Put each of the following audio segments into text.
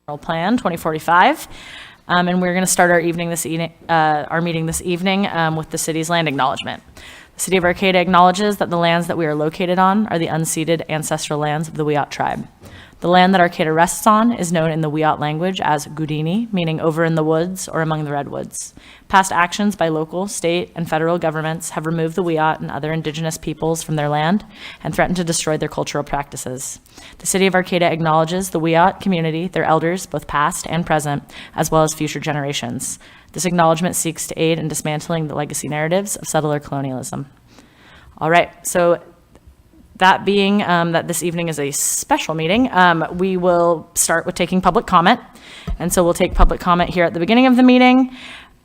Plan 2045, and we're going to start our meeting this evening with the city's land acknowledgement. The City of Arcata acknowledges that the lands that we are located on are the unceded ancestral lands of the Wiyot tribe. The land that Arcata rests on is known in the Wiyot language as Gudini, meaning over in the woods or among the redwoods. Past actions by local, state, and federal governments have removed the Wiyot and other indigenous peoples from their land and threatened to destroy their cultural practices. The City of Arcata acknowledges the Wiyot community, their elders, both past and present, as well as future generations. This acknowledgement seeks to aid in dismantling the legacy narratives of settler colonialism. All right, so that being that this evening is a special meeting, we will start with taking public comment. And so we'll take public comment here at the beginning of the meeting.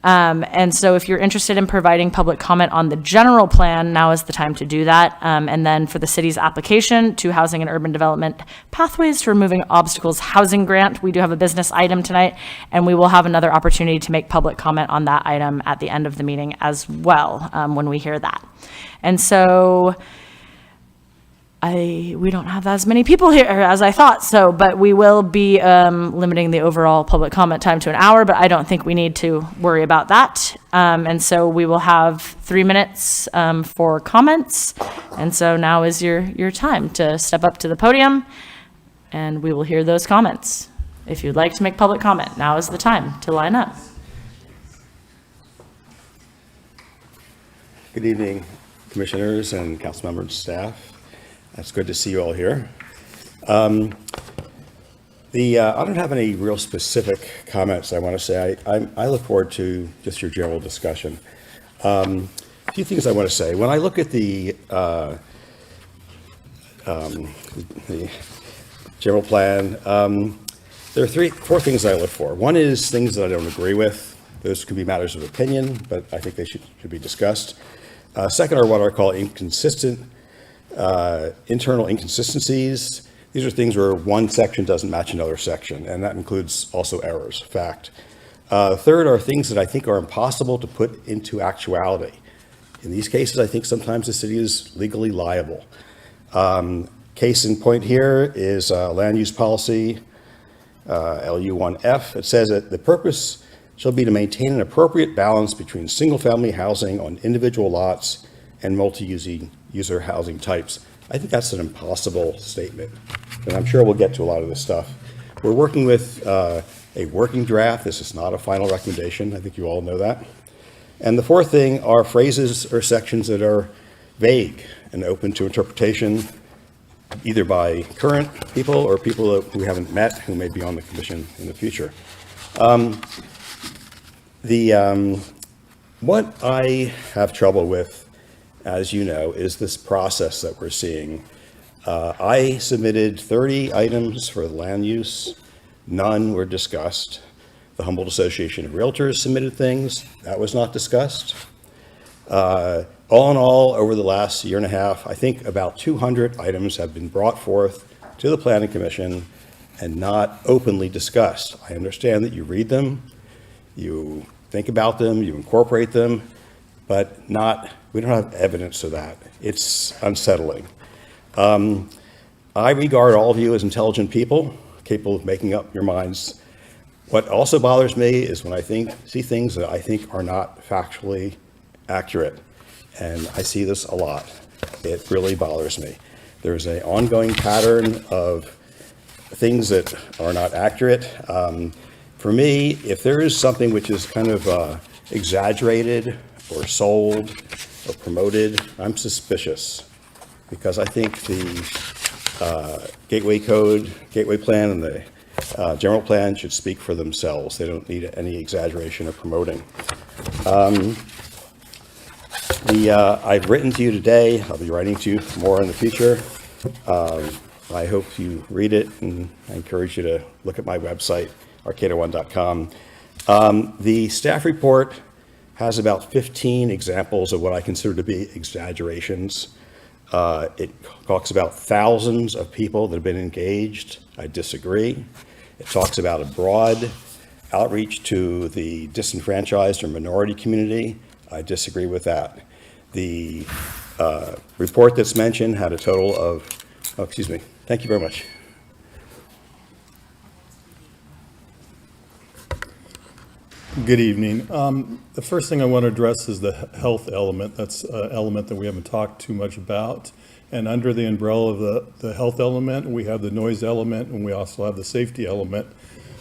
And so if you're interested in providing public comment on the general plan, now is the time to do that. And then for the city's application to Housing and Urban Development Pathways to Removing Obstacles Housing Grant, we do have a business item tonight, and we will have another opportunity to make public comment on that item at the end of the meeting as well, when we hear that. And so we don't have as many people here as I thought, but we will be limiting the overall public comment time to an hour, but I don't think we need to worry about that. And so we will have 3 minutes for comments. And so now is your time to step up to the podium, and we will hear those comments. If you'd like to make public comment, now is the time to line up. Good evening, commissioners and council members, staff. It's good to see you all here. I don't have any real specific comments I want to say. I look forward to just your general discussion. A few things I want to say. When I look at the general plan, there are four things I look for. One is things that I don't agree with. Those could be matters of opinion, but I think they should be discussed. Second are what I call internal inconsistencies. These are things where one section doesn't match another section, and that includes also errors, fact. Third are things that I think are impossible to put into actuality. In these cases, I think sometimes the city is legally liable. Case in point here is land use policy, LU1F. It says that the purpose shall be to maintain an appropriate balance between single-family housing on individual lots and multi-user housing types. I think that's an impossible statement, and I'm sure we'll get to a lot of this stuff. We're working with a working draft. This is not a final recommendation. I think you all know that. And the fourth thing are phrases or sections that are vague and open to interpretation, either by current people or people who we haven't met who may be on the commission in the future. What I have trouble with, as you know, is this process that we're seeing. I submitted 30 items for the land use. None were discussed. The Humboldt Association of Realtors submitted things. That was not discussed. All in all, over the last year and a half, I think about 200 items have been brought forth to the Planning Commission and not openly discussed. I understand that you read them, you think about them, you incorporate them, but we don't have evidence of that. It's unsettling. I regard all of you as intelligent people, capable of making up your minds. What also bothers me is when I see things that I think are not factually accurate, and I see this a lot. It really bothers me. There's an ongoing pattern of things that are not accurate. For me, if there is something which is kind of exaggerated or sold or promoted, I'm suspicious, because I think the Gateway Code, Gateway Plan, and the General Plan should speak for themselves. They don't need any exaggeration or promoting. I've written to you today. I'll be writing to you more in the future. I hope you read it, and I encourage you to look at my website, arcata1.com. The staff report has about 15 examples of what I consider to be exaggerations. It talks about thousands of people that have been engaged. I disagree. It talks about a broad outreach to the disenfranchised or minority community. I disagree with that. The report that's mentioned had a total of, thank you very much. Good evening. The first thing I want to address is the health element. That's an element that we haven't talked too much about. And under the umbrella of the health element, we have the noise element, and we also have the safety element.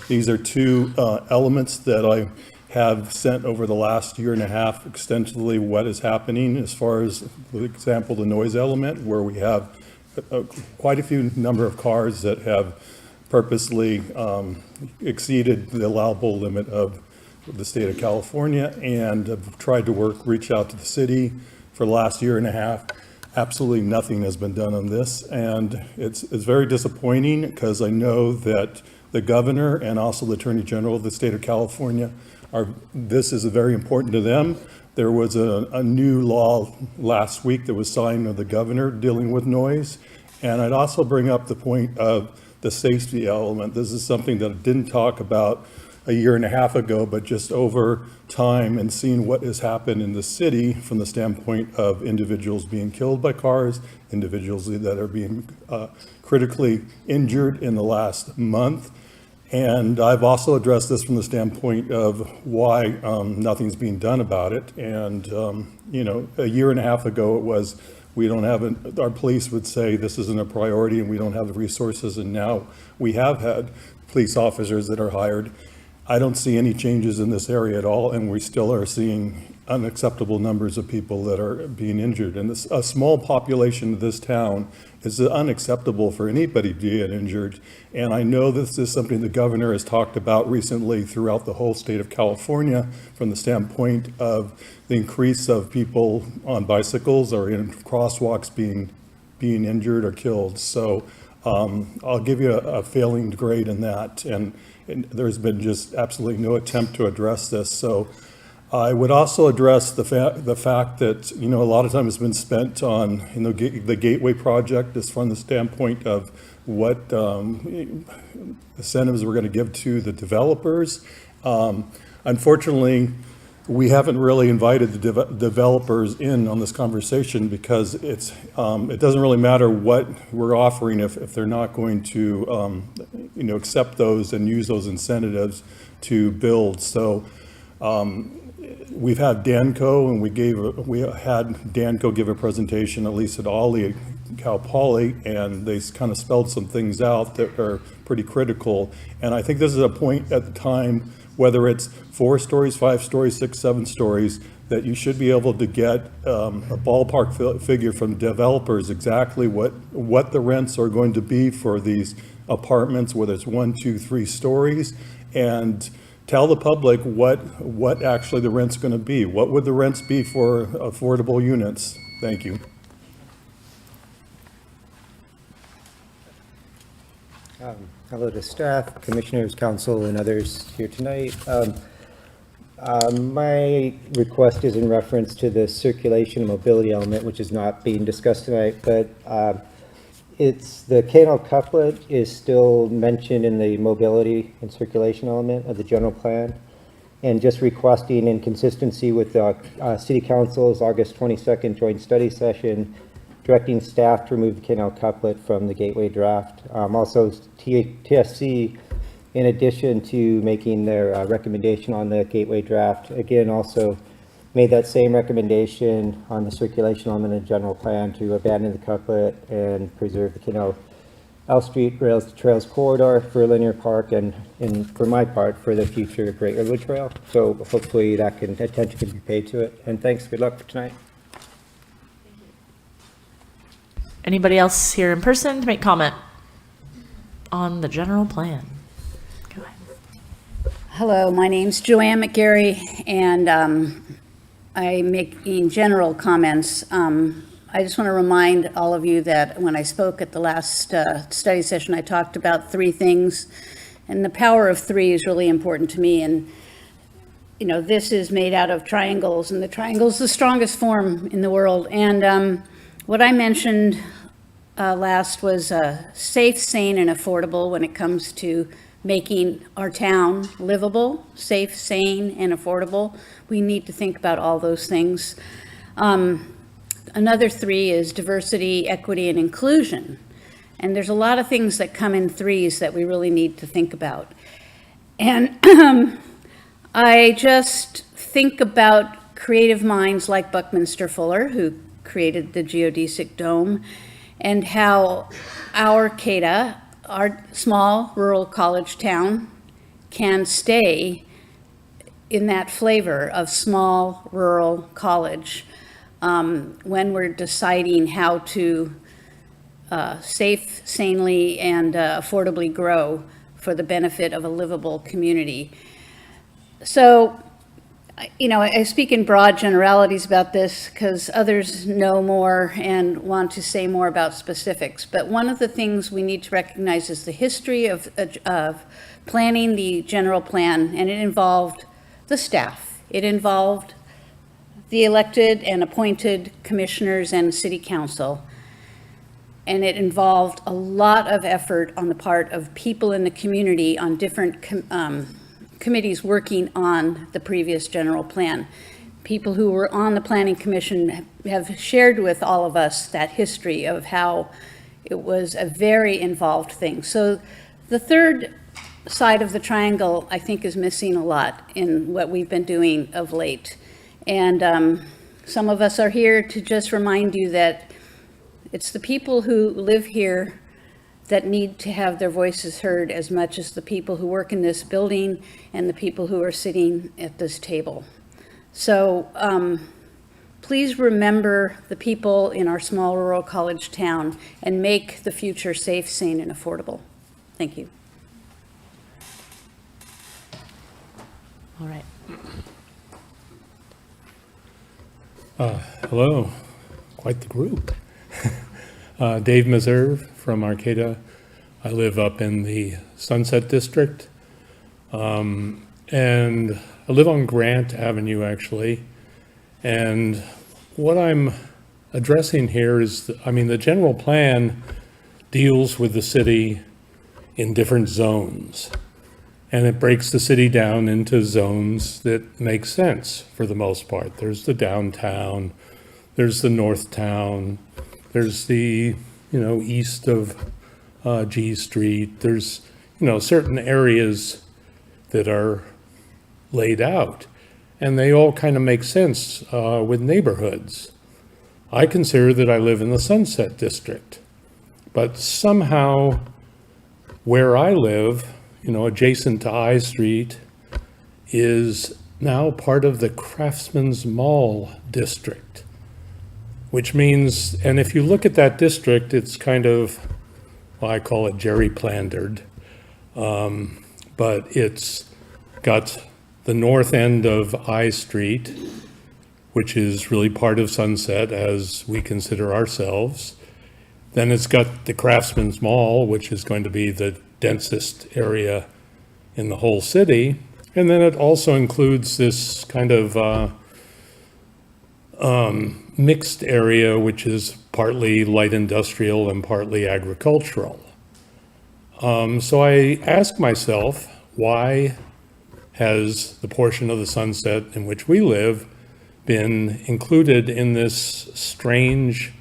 These are two elements that I have sent over the last year and a half extensively what is happening as far as, for example, the noise element, where we have quite a few number of cars that have purposely exceeded the allowable limit of the state of California, and have tried to reach out to the city for the last year and a half. Absolutely nothing has been done on this, and it's very disappointing because I know that the governor and also the Attorney General of the state of California this is very important to them. There was a new law last week that was signed of the governor dealing with noise, and I'd also bring up the point of the safety element. This is something that I didn't talk about a year and a half ago, but just over time and seeing what has happened in the city from the standpoint of individuals being killed by cars, individuals that are being critically injured in the last month. And I've also addressed this from the standpoint of why nothing's being done about it. And, you know, a year and a half ago, it was, we don't have, our police would say this isn't a priority and we don't have the resources. And now we have had police officers that are hired. I don't see any changes in this area at all, and we still are seeing unacceptable numbers of people that are being injured. And a small population of this town is unacceptable for anybody to get injured. And I know this is something the governor has talked about recently throughout the whole state of California from the standpoint of the increase of people on bicycles or in crosswalks being injured or killed. So I'll give you a failing grade in that. And there's been just absolutely no attempt to address this. So I would also address the fact that, you know, a lot of time has been spent on, you know, the Gateway project is from the standpoint of what incentives we're going to give to the developers. Unfortunately, we haven't really invited the developers in on this conversation because it doesn't really matter what we're offering if they're not going to you know, accept those and use those incentives to build. So we've had Danco, and we had Danco give a presentation, at least at Ollie, Cal Poly, and they kind of spelled some things out that are pretty critical. And I think this is a point at the time, whether it's 4 stories, 5 stories, 6, 7 stories, that you should be able to get a ballpark figure from developers exactly what the rents are going to be for these apartments, whether it's 1, 2, 3 stories, and tell the public what actually the rent's going to be. What would the rents be for affordable units? Thank you. Hello to staff, commissioners, council, and others here tonight. My request is in reference to the circulation and mobility element, which is not being discussed tonight, but it's the K&L couplet is still mentioned in the mobility and circulation element of the general plan, and just requesting in consistency with the City Council's August 22nd joint study session, directing staff to remove the K&L couplet from the gateway draft. Also, TSC, in addition to making their recommendation on the gateway draft, again, also made that same recommendation on the circulation element of the general plan to abandon the couplet and preserve the K&L Street Rails to Trails corridor for linear park and for my part, for the future Great Redwood Trail. So hopefully attention can be paid to it. And thanks, good luck for tonight. Anybody else here in person to make comment on the general plan? Go ahead. Hello, my name's Joanne McGarry, and I'm making general comments. I just want to remind all of you that when I spoke at the last study session, I talked about 3 things, and the power of 3 is really important to me. And you know, this is made out of triangles, and the triangle is the strongest form in the world. And what I mentioned last was safe, sane, and affordable when it comes to making our town livable, safe, sane, and affordable. We need to think about all those things. Another 3 is diversity, equity, and inclusion. And there's a lot of things that come in 3s that we really need to think about. And I just think about creative minds like Buckminster Fuller, who created the geodesic dome, and how our Arcata, our small rural college town, can stay in that flavor of small rural college when we're deciding how to sanely, and affordably grow for the benefit of a livable community. So, I speak in broad generalities about this because others know more and want to say more about specifics. But one of the things we need to recognize is the history of planning the general plan, and it involved the staff. It involved the elected and appointed commissioners and city council. And it involved a lot of effort on the part of people in the community on different committees working on the previous general plan. People who were on the Planning Commission have shared with all of us that history of how it was a very involved thing. So the third side of the triangle, I think, is missing a lot in what we've been doing of late. And some of us are here to just remind you that it's the people who live here that need to have their voices heard as much as the people who work in this building and the people who are sitting at this table. So please remember the people in our small rural college town and make the future safe, sane, and affordable. Thank you. All right. Hello, quite the group. Dave Meserve from Arcata. I live up in the Sunset District. And I live on Grant Avenue, actually. And what I'm addressing here is, the general plan deals with the city in different zones. And it breaks the city down into zones that make sense for the most part. There's the downtown, there's the north town, there's the, east of G Street. There's, certain areas that are laid out, and they all kind of make sense with neighborhoods. I consider that I live in the Sunset District, but somehow where I live, adjacent to I Street, is now part of the Craftsman's Mall district, which means, and if you look at that district, it's kind of, well, I call it gerrymandered, but it's got the north end of I Street, which is really part of Sunset as we consider ourselves. Then it's got the Craftsman's Mall, which is going to be the densest area in the whole city. And then it also includes this kind of mixed area, which is partly light industrial and partly agricultural. So I ask myself, why has the portion of the Sunset in which we live been included in this strange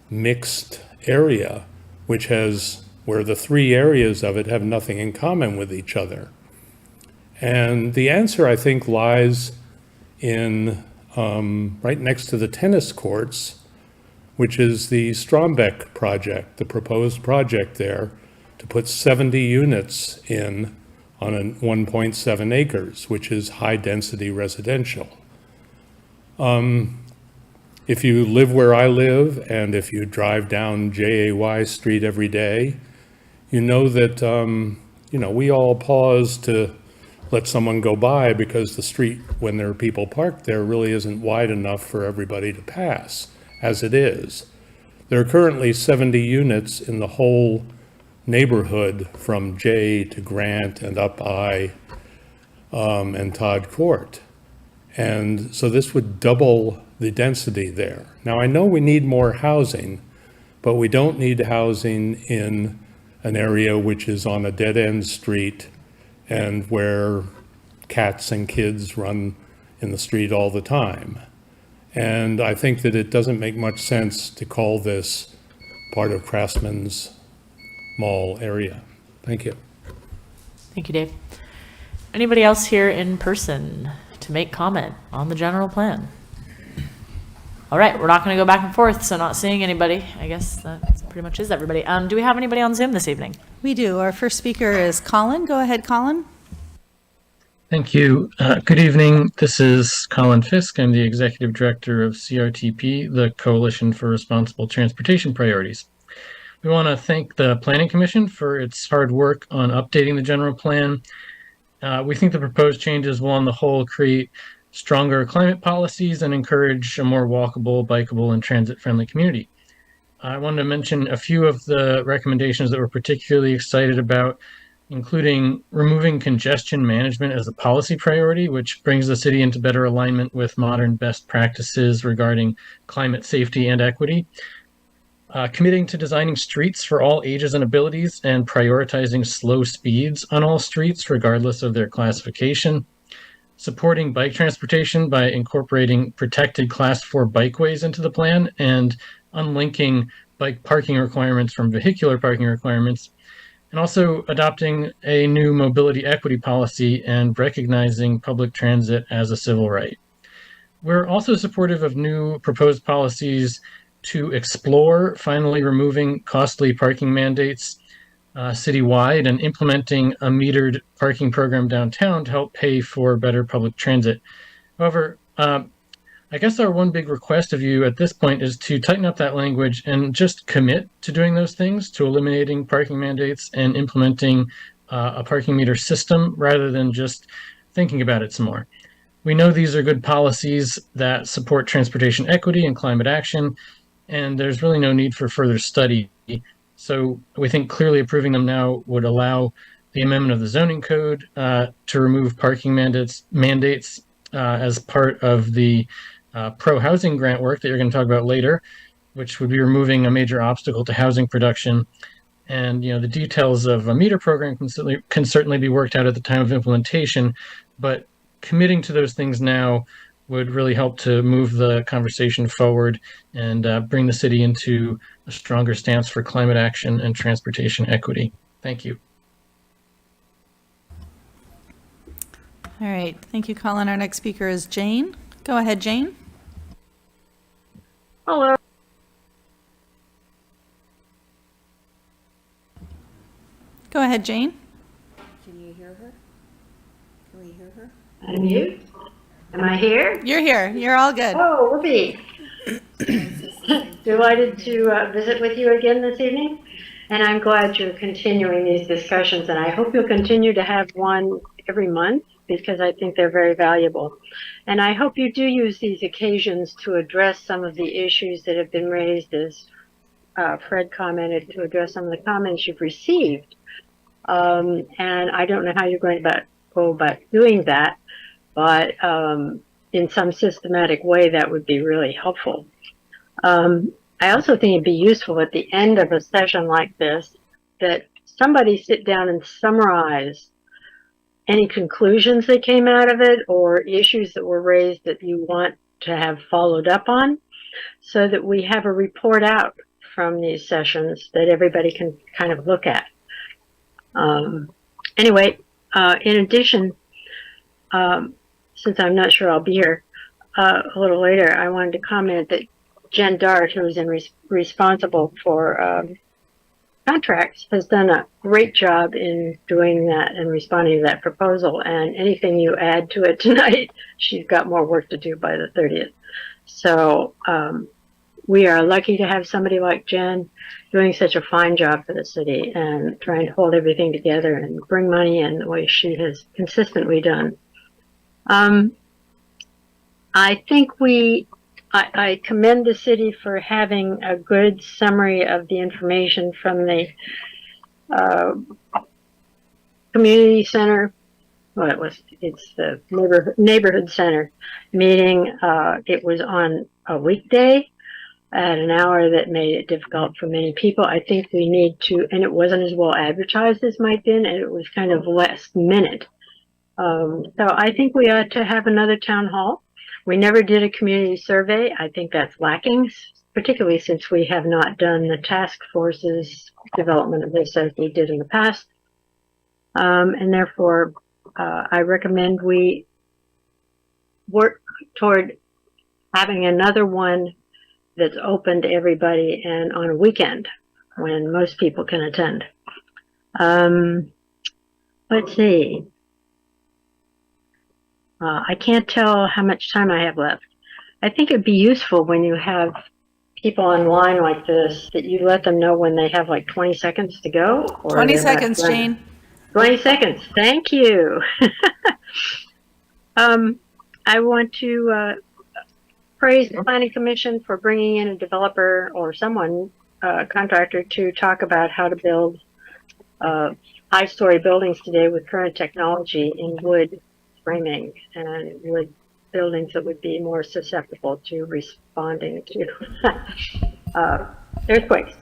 mixed area, where the three areas of it have nothing in common with each other? And the answer, I think, lies in right next to the tennis courts, which is the Strombeck project, the proposed project there to put 70 units in on 1.7 acres, which is high-density residential. If you live where I live, and if you drive down JAY Street every day, you know that, we all pause to let someone go by because the street, when there are people parked there, really isn't wide enough for everybody to pass, as it is. There are currently 70 units in the whole neighborhood from J to Grant and up I and Todd Court. And so this would double the density there. Now, I know we need more housing, but we don't need housing in an area which is on a dead-end street and where cats and kids run in the street all the time. And I think that it doesn't make much sense to call this part of Craftsman's Mall area. Thank you. Thank you, Dave. Anybody else here in person to make comment on the general plan? All right, we're not going to go back and forth, so not seeing anybody. I guess that pretty much is everybody. Do we have anybody on Zoom this evening? We do. Our first speaker is Colin. Go ahead, Colin. Thank you. Good evening. This is Colin Fisk. I'm the Executive Director of CRTP, the Coalition for Responsible Transportation Priorities. We want to thank the Planning Commission for its hard work on updating the general plan. We think the proposed changes will, on the whole, create stronger climate policies and encourage a more walkable, bikeable, and transit-friendly community. I wanted to mention a few of the recommendations that we're particularly excited about, including removing congestion management as a policy priority, which brings the city into better alignment with modern best practices regarding climate safety and equity. Committing to designing streets for all ages and abilities and prioritizing slow speeds on all streets, regardless of their classification. Supporting bike transportation by incorporating protected Class 4 bikeways into the plan and unlinking bike parking requirements from vehicular parking requirements. And also adopting a new mobility equity policy and recognizing public transit as a civil right. We're also supportive of new proposed policies to explore finally removing costly parking mandates citywide and implementing a metered parking program downtown to help pay for better public transit. However, I guess our one big request of you at this point is to tighten up that language and just commit to doing those things, to eliminating parking mandates and implementing a parking meter system rather than just thinking about it some more. We know these are good policies that support transportation equity and climate action, and there's really no need for further study. So we think clearly approving them now would allow the amendment of the zoning code to remove parking mandates as part of the pro-housing grant work that you're going to talk about later, which would be removing a major obstacle to housing production. And the details of a meter program can certainly be worked out at the time of implementation, but committing to those things now would really help to move the conversation forward and bring the city into a stronger stance for climate action and transportation equity. Thank you. All right. Thank you, Colin. Our next speaker is Jane. Go ahead, Jane. Hello. Go ahead, Jane. Can you hear her? Can we hear her? Unmute. Am I here? You're here. You're all good. Oh, whoopee. Delighted to visit with you again this evening. And I'm glad you're continuing these discussions. And I hope you'll continue to have one every month because I think they're very valuable. And I hope you do use these occasions to address some of the issues that have been raised, as Fred commented, to address some of the comments you've received. And I don't know how you're going to go about doing that, but in some systematic way, that would be really helpful. I also think it'd be useful at the end of a session like this that somebody sit down and summarize any conclusions that came out of it or issues that were raised that you want to have followed up on, so that we have a report out from these sessions that everybody can kind of look at. Anyway, in addition, since I'm not sure I'll be here a little later, I wanted to comment that Jen Dart, who is responsible for contracts, has done a great job in doing that and responding to that proposal. And anything you add to it tonight, she's got more work to do by the 30th. So we are lucky to have somebody like Jen doing such a fine job for the city and trying to hold everything together and bring money in the way she has consistently done. I think I commend the city for having a good summary of the information from the community center. Well, it's the neighborhood center meeting. It was on a weekday at an hour that made it difficult for many people. I think we need to, and it wasn't as well advertised as might been, and it was kind of last minute. So I think we ought to have another town hall. We never did a community survey. I think that's lacking, particularly since we have not done the task force's development of this as we did in the past. And therefore, I recommend we work toward having another one that's open to everybody and on a weekend when most people can attend. Let's see. I can't tell how much time I have left. I think it'd be useful when you have people online like this that you let them know when they have like 20 seconds to go. Or 20 they're not seconds, running. Jane. 20 seconds. Thank you. I want to praise the Planning Commission for bringing in a developer or someone, contractor, to talk about how to build high-story buildings today with current technology in wood framing and wood buildings that would be more susceptible to responding to earthquakes.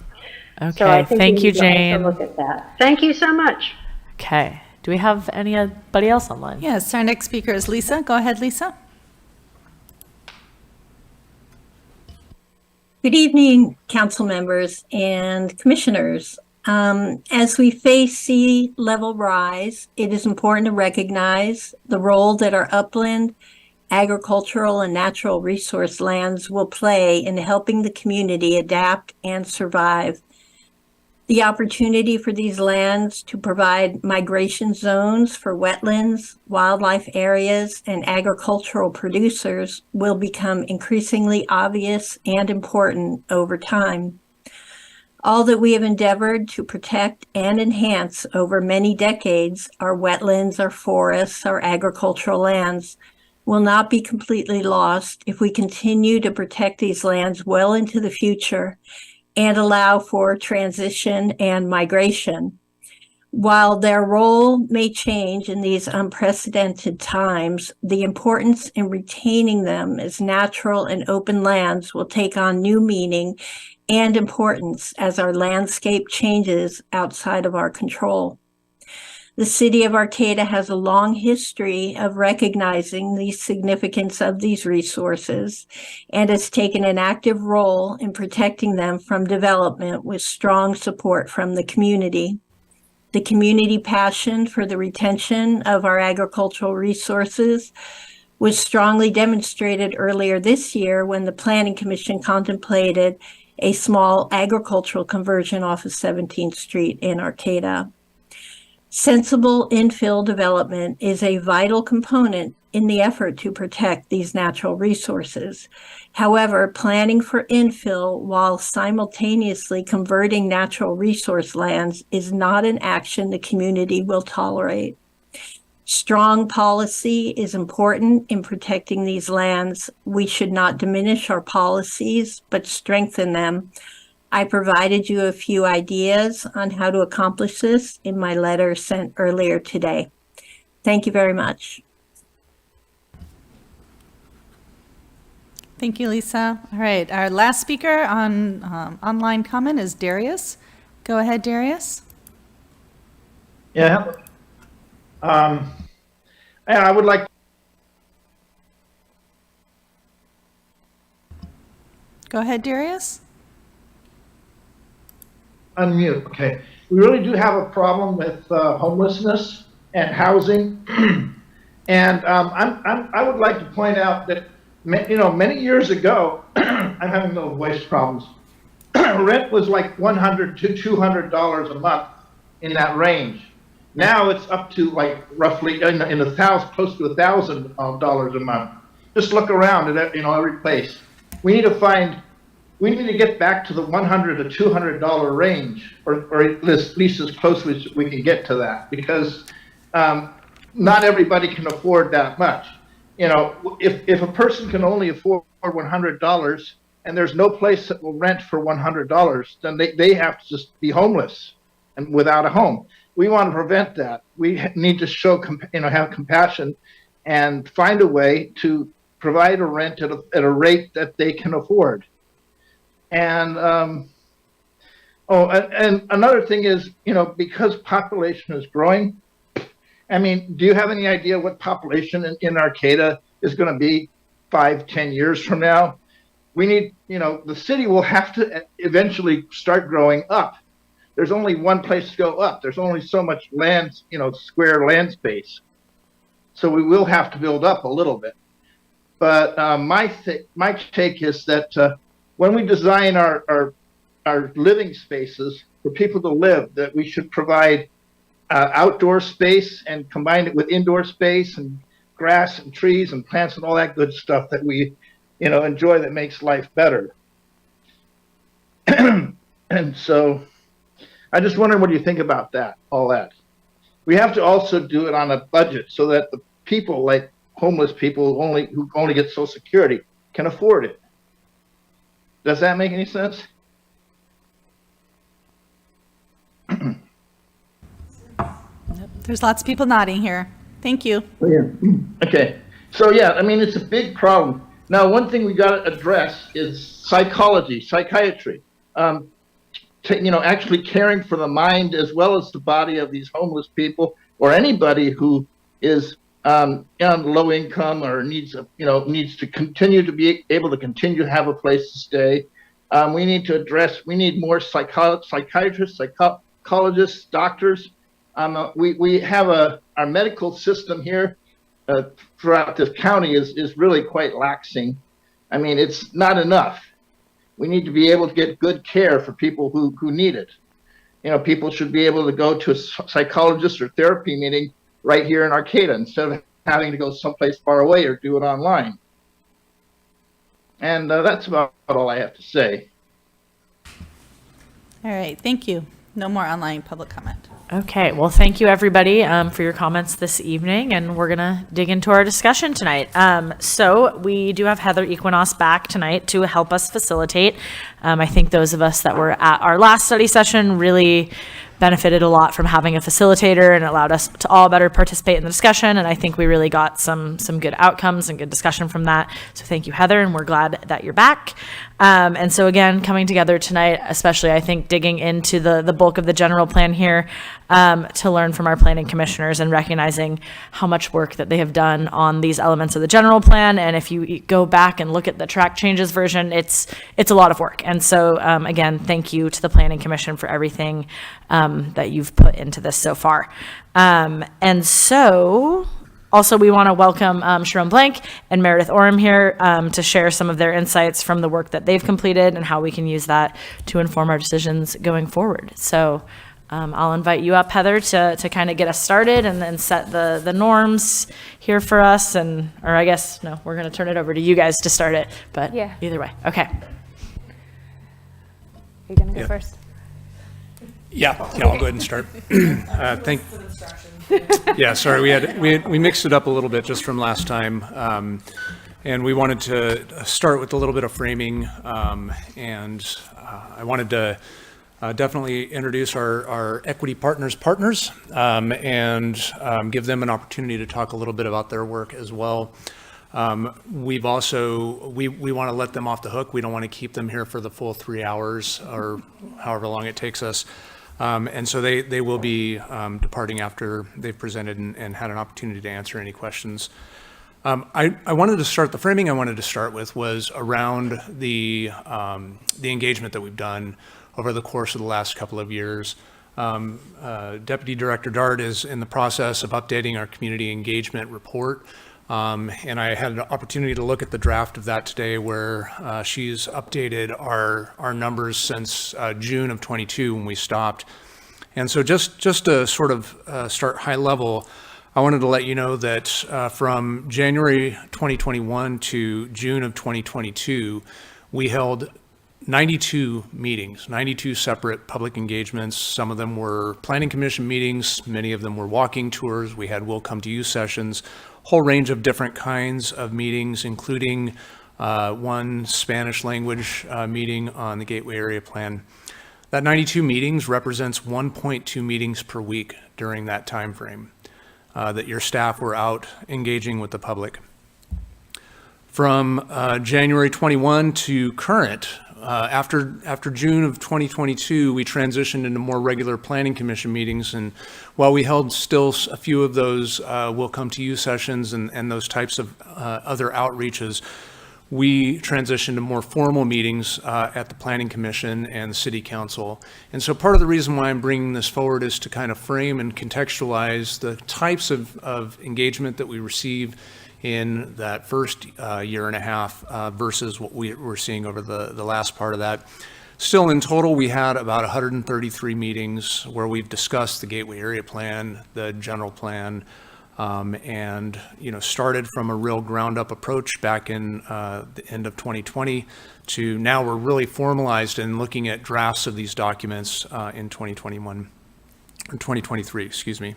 So I Okay, think thank we you, need to also Jane. look at that. Thank you so much. Okay, do we have anybody else online? Yes, our next speaker is Lisa. Go ahead, Lisa. Good evening, council members and commissioners. As we face sea level rise, it is important to recognize the role that our upland, agricultural, and natural resource lands will play in helping the community adapt and survive. The opportunity for these lands to provide migration zones for wetlands, wildlife areas, and agricultural producers will become increasingly obvious and important over time. All that we have endeavored to protect and enhance over many decades, our wetlands, our forests, our agricultural lands, will not be completely lost if we continue to protect these lands well into the future and allow for transition and migration. While their role may change in these unprecedented times, the importance in retaining them as natural and open lands will take on new meaning and importance as our landscape changes outside of our control. The city of Arcata has a long history of recognizing the significance of these resources and has taken an active role in protecting them from development with strong support from the community. The community passion for the retention of our agricultural resources was strongly demonstrated earlier this year when the Planning Commission contemplated a small agricultural conversion off of 17th Street in Arcata. Sensible infill development is a vital component in the effort to protect these natural resources. However, planning for infill while simultaneously converting natural resource lands is not an action the community will tolerate. Strong policy is important in protecting these lands. We should not diminish our policies, but strengthen them. I provided you a few ideas on how to accomplish this in my letter sent earlier today. Thank you very much. Thank you, Lisa. All right, our last speaker on online comment is Darius. Go ahead, Darius. Yeah. And I would like. Go ahead, Darius. Unmute. Okay. We really do have a problem with homelessness and housing, and I would like to point out that many years ago, I'm having little voice problems. Rent was like $100 to $200 a month in that range. Now it's up to like roughly in close to $1,000 a month. Just look around at every place. We need to get back to the $100 to $200 range, or at least as close as we can get to that, because not everybody can afford that much. If a person can only afford $100 and there's no place that will rent for $100, then they have to just be homeless and without a home. We want to prevent that. We need to have compassion and find a way to provide a rent at a rate that they can afford. And and another thing is, because population is growing, I mean, do you have any idea what population in Arcata is going to be 5-10 years from now? We need, the city will have to eventually start growing up. There's only one place to go up. There's only so much land, square land space. So we will have to build up a little bit. But my take is that when we design our living spaces for people to live, that we should provide outdoor space and combine it with indoor space and grass and trees and plants and all that good stuff that we, enjoy, that makes life better. And so I just wonder what you think about that, all that. We have to also do it on a budget so that the people, like homeless people who only get Social Security, can afford it. Does that make any sense? There's lots of people nodding here. Thank you. Okay. So yeah, I mean, it's a big problem. Now, one thing we got to address is psychiatry. Actually caring for the mind as well as the body of these homeless people, or anybody who is on low income or needs to continue to be able to continue to have a place to stay. We need more psychiatrists, psychologists, doctors. We have our medical system here throughout this county is really quite laxing. I mean, it's not enough. We need to be able to get good care for people who need it. People should be able to go to a psychologist or therapy meeting right here in Arcata instead of having to go someplace far away or do it online. And that's about all I have to say. All right, thank you. No more online public comment. Okay, well, thank you, everybody, for your comments this evening, and we're going to dig into our discussion tonight. So we do have Heather Equinos back tonight to help us facilitate. I think those of us that were at our last study session really benefited a lot from having a facilitator, and allowed us to all better participate in the discussion, and I think we really got some good outcomes and good discussion from that. So thank you, Heather, and we're glad that you're back. And so again, coming together tonight, especially I think digging into the bulk of the general plan here, to learn from our planning commissioners and recognizing how much work that they have done on these elements of the general plan. And if you go back and look at the track changes version, it's a lot of work. And so again, thank you to the planning commission for everything that you've put into this so far. And so also, we want to welcome Sharon Blank and Meredith Orem here to share some of their insights from the work that they've completed and how we can use that to inform our decisions going forward. So I'll invite you up, Heather, to kind of get us started and then set the norms here for us. Or I guess, no, we're going to turn it over to you guys to start it. But Yeah. Either way. Okay. You're going to go first? Yeah, I'll go ahead and start. Yeah, sorry, we mixed it up a little bit just from last time. And we wanted to start with a little bit of framing. And I wanted to definitely introduce our equity partners, and give them an opportunity to talk a little bit about their work as well. We've also, we want to let them off the hook. We don't want to keep them here for the full 3 hours or however long it takes us. And so they will be departing after they've presented and had an opportunity to answer any questions. I wanted to start, the framing I wanted to start with was around the engagement that we've done over the course of the last couple of years. Deputy Director Dart is in the process of updating our community engagement report. And I had an opportunity to look at the draft of that today, where she's updated our numbers since June of 22 when we stopped. And so just to sort of start high level, I wanted to let you know that from January 2021 to June of 2022, we held 92 meetings, 92 separate public engagements. Some of them were planning commission meetings. Many of them were walking tours. We had Will Come to You sessions, whole range of different kinds of meetings, including one Spanish language meeting on the Gateway Area Plan. That 92 meetings represents 1.2 meetings per week during that time frame that your staff were out engaging with the public. From January 21 to current, after June of 2022, we transitioned into more regular planning commission meetings. And while we held still a few of those Will Come to You sessions and those types of other outreaches, we transitioned to more formal meetings at the Planning Commission and the City Council. And so part of the reason why I'm bringing this forward is to kind of frame and contextualize the types of engagement that we receive in that first year and a half versus what we're seeing over the last part of that. Still, in total, we had about 133 meetings where we've discussed the Gateway Area Plan, the general plan, and started from a real ground-up approach back in the end of 2020 to now we're really formalized and looking at drafts of these documents in 2021 or 2023, excuse me.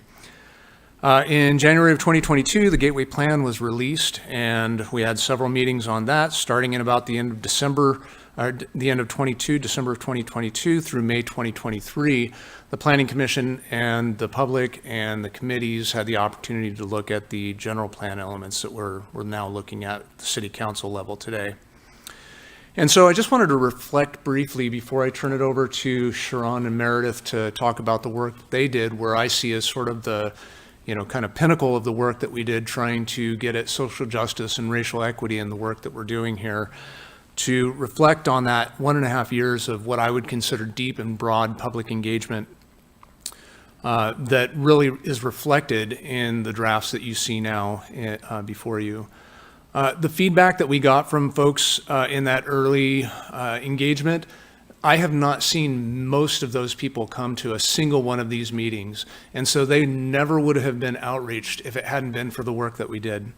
In January of 2022, the Gateway Plan was released, and we had several meetings on that, starting in about the end of December, or the end of December of 2022 through May 2023. The Planning Commission and the public and the committees had the opportunity to look at the general plan elements that we're now looking at the City Council level today. And so I just wanted to reflect briefly before I turn it over to Sharon and Meredith to talk about the work that they did, where I see as sort of the kind of pinnacle of the work that we did trying to get at social justice and racial equity in the work that we're doing here, to reflect on that 1.5 years of what I would consider deep and broad public engagement that really is reflected in the drafts that you see now before you. The feedback that we got from folks in that early engagement, I have not seen most of those people come to a single one of these meetings. And so they never would have been outreached if it hadn't been for the work that we did.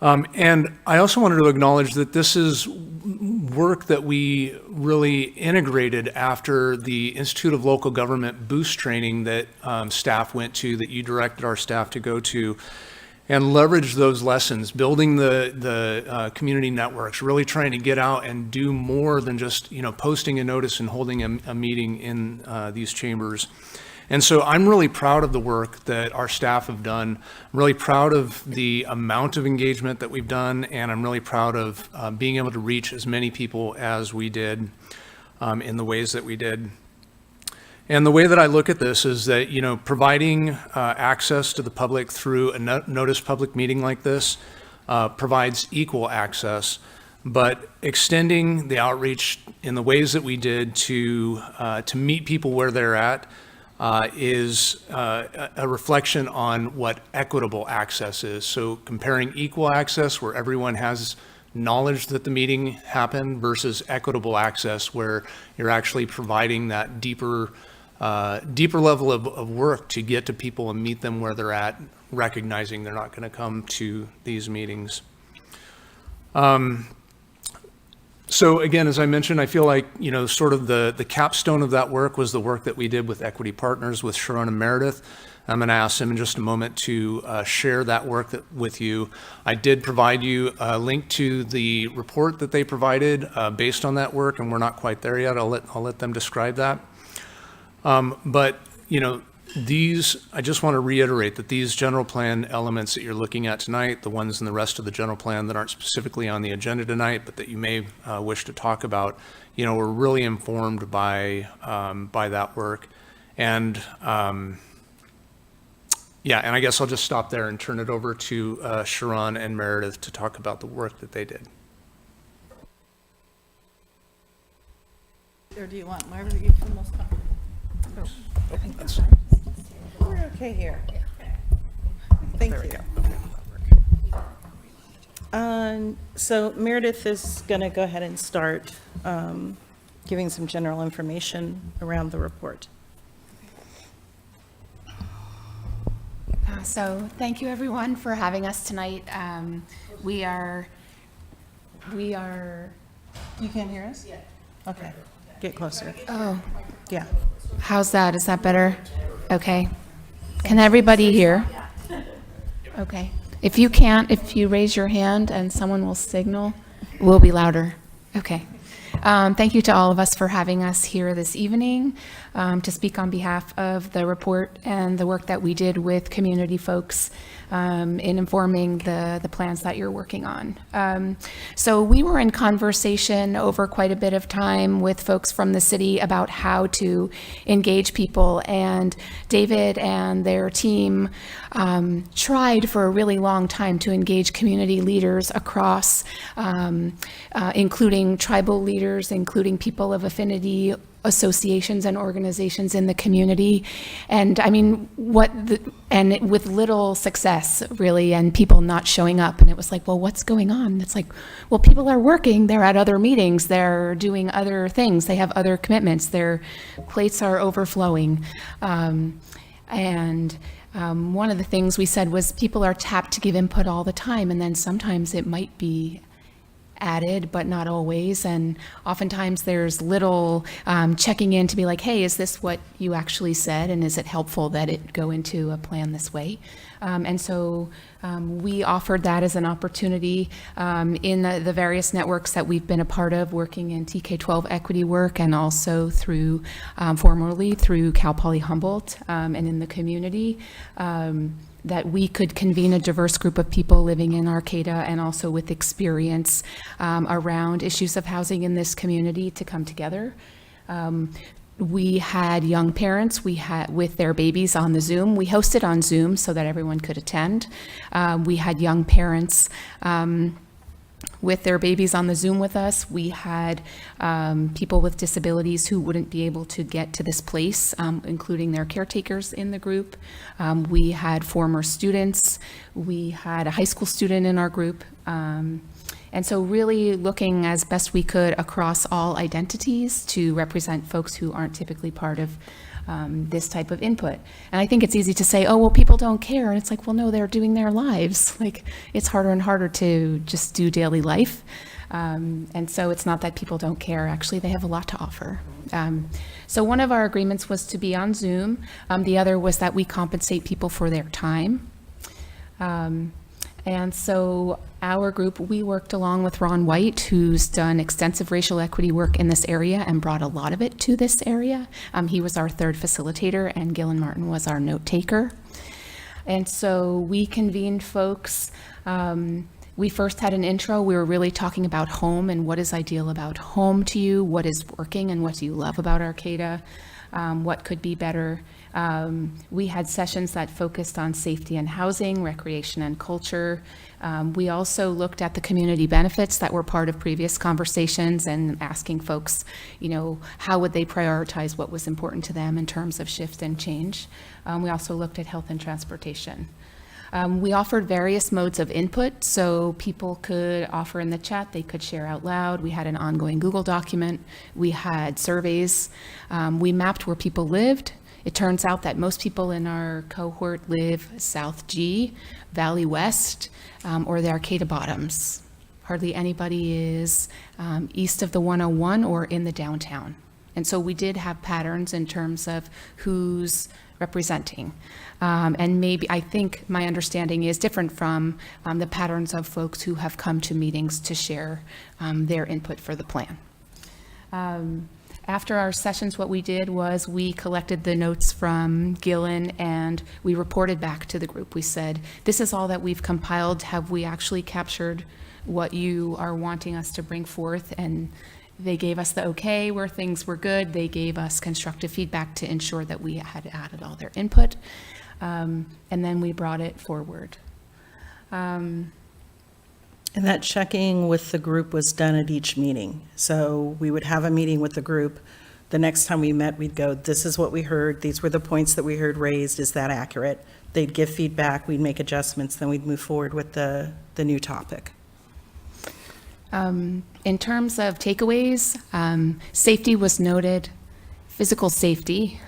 And I also wanted to acknowledge that this is work that we really integrated after the Institute of Local Government boost training that staff went to, that you directed our staff to go to, and leverage those lessons, building the community networks, really trying to get out and do more than just posting a notice and holding a meeting in these chambers. And so I'm really proud of the work that our staff have done. I'm really proud of the amount of engagement that we've done, and I'm really proud of being able to reach as many people as we did in the ways that we did. And the way that I look at this is that, providing access to the public through a notice public meeting like this provides equal access, but extending the outreach in the ways that we did to meet people where they're at is a reflection on what equitable access is. So comparing equal access where everyone has knowledge that the meeting happened versus equitable access where you're actually providing that deeper level of work to get to people and meet them where they're at, recognizing they're not going to come to these meetings. So again, as I mentioned, I feel like, sort of the capstone of that work was the work that we did with Equity Partners with Sharon and Meredith. I'm going to ask them in just a moment to share that work with you. I did provide you a link to the report that they provided based on that work, and we're not quite there yet. I'll let them describe that. But I just want to reiterate that these general plan elements that you're looking at tonight, the ones in the rest of the general plan that aren't specifically on the agenda tonight, but that you may wish to talk about, were really informed by that work. And and I guess I'll just stop there and turn it over to Sharon and Meredith to talk about the work that they did. Or do you want wherever you feel most comfortable? I think that's We're okay here. Thank you. So Meredith is going to go ahead and start giving some general information around the report. So thank you everyone for having us tonight. We are. You can't hear us? Yeah. Okay. Get closer. Oh. Yeah. How's that? Is that better? Okay. Can everybody hear? Okay. If you can't, if you raise your hand and someone will signal, we'll be louder. Okay. Thank you to all of us for having us here this evening to speak on behalf of the report and the work that we did with community folks in informing the plans that you're working on. So we were in conversation over quite a bit of time with folks from the city about how to engage people, and David and their team tried for a really long time to engage community leaders across, including tribal leaders, including people of affinity associations and organizations in the community. And I mean, with little success really, and people not showing up. And it was like, well, what's going on? It's like, well, people are working, they're at other meetings, they're doing other things, they have other commitments, their plates are overflowing. One of the things we said was people are tapped to give input all the time, and then sometimes it might be added, but not always. And oftentimes there's little checking in to be like, hey, is this what you actually said? And is it helpful that it go into a plan this way? So we offered that as an opportunity in the various networks that we've been a part of, working in TK-12 equity work, and also through, formerly through Cal Poly Humboldt, and in the community. That we could convene a diverse group of people living in Arcata and also with experience around issues of housing in this community to come together. We had young parents with their babies on the Zoom. We hosted on Zoom so that everyone could attend. We had young parents with their babies on the Zoom with us. We had people with disabilities who wouldn't be able to get to this place, including their caretakers in the group. We had former students. We had a high school student in our group. And so really looking as best we could across all identities to represent folks who aren't typically part of this type of input. And I think it's easy to say, oh, well, people don't care. And it's like, well, no, they're doing their lives. Like, it's harder and harder to just do daily life. And so it's not that people don't care. Actually, they have a lot to offer. So one of our agreements was to be on Zoom. The other was that we compensate people for their time. And so our group, we worked along with Ron White, who's done extensive racial equity work in this area and brought a lot of it to this area. He was our third facilitator, and Gillen Martin was our note taker. And so we convened folks. We first had an intro. We were really talking about home and what is ideal about home to you, what is working and what do you love about Arcata, what could be better. We had sessions that focused on safety and housing, recreation and culture. We also looked at the community benefits that were part of previous conversations and asking folks, you know, how would they prioritize what was important to them in terms of shift and change. We also looked at health and transportation. We offered various modes of input, so people could offer in the chat, they could share out loud. We had an ongoing Google document. We had surveys. We mapped where people lived. It turns out that most people in our cohort live South G, Valley West, or the Arcata Bottoms. Hardly anybody is east of the 101 or in the downtown. And so we did have patterns in terms of who's representing. And maybe, I think my understanding is different from the patterns of folks who have come to meetings to share their input for the plan. After our sessions, what we did was we collected the notes from Gillen and we reported back to the group. We said, this is all that we've compiled. Have we actually captured what you are wanting us to bring forth? And they gave us the okay where things were good. They gave us constructive feedback to ensure that we had added all their input. And then we brought it forward. And that checking with the group was done at each meeting. So we would have a meeting with the group. The next time we met, we'd go, this is what we heard. These were the points that we heard raised. Is that accurate? They'd give feedback. We'd make adjustments. Then we'd move forward with the new topic. In terms of takeaways, safety was noted, physical safety,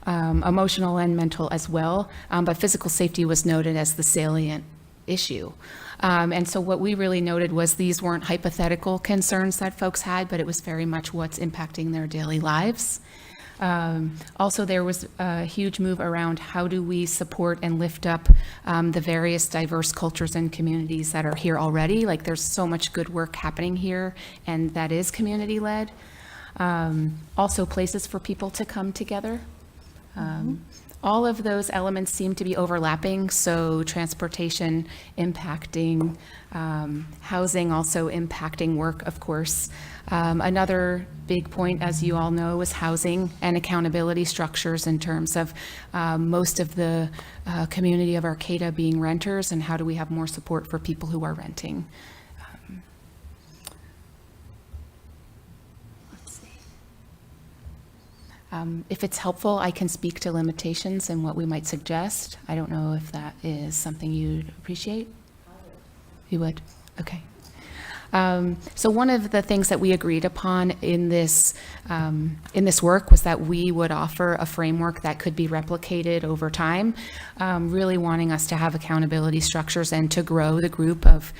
emotional and mental as well, but physical safety was noted as the salient issue. And so what we really noted was these weren't hypothetical concerns that folks had, but it was very much what's impacting their daily lives. Also, there was a huge move around how do we support and lift up the various diverse cultures and communities that are here already. Like, there's so much good work happening here, and that is community-led. Also, places for people to come together. All of those elements seem to be overlapping, so transportation impacting, housing also impacting work, of course. Another big point, as you all know, is housing and accountability structures in terms of most of the community of Arcata being renters, and how do we have more support for people who are renting. If it's helpful, I can speak to limitations and what we might suggest. I don't know if that is something you'd appreciate. You would? Okay. So one of the things that we agreed upon in this work was that we would offer a framework that could be replicated over time, really wanting us to have accountability structures and to grow the group of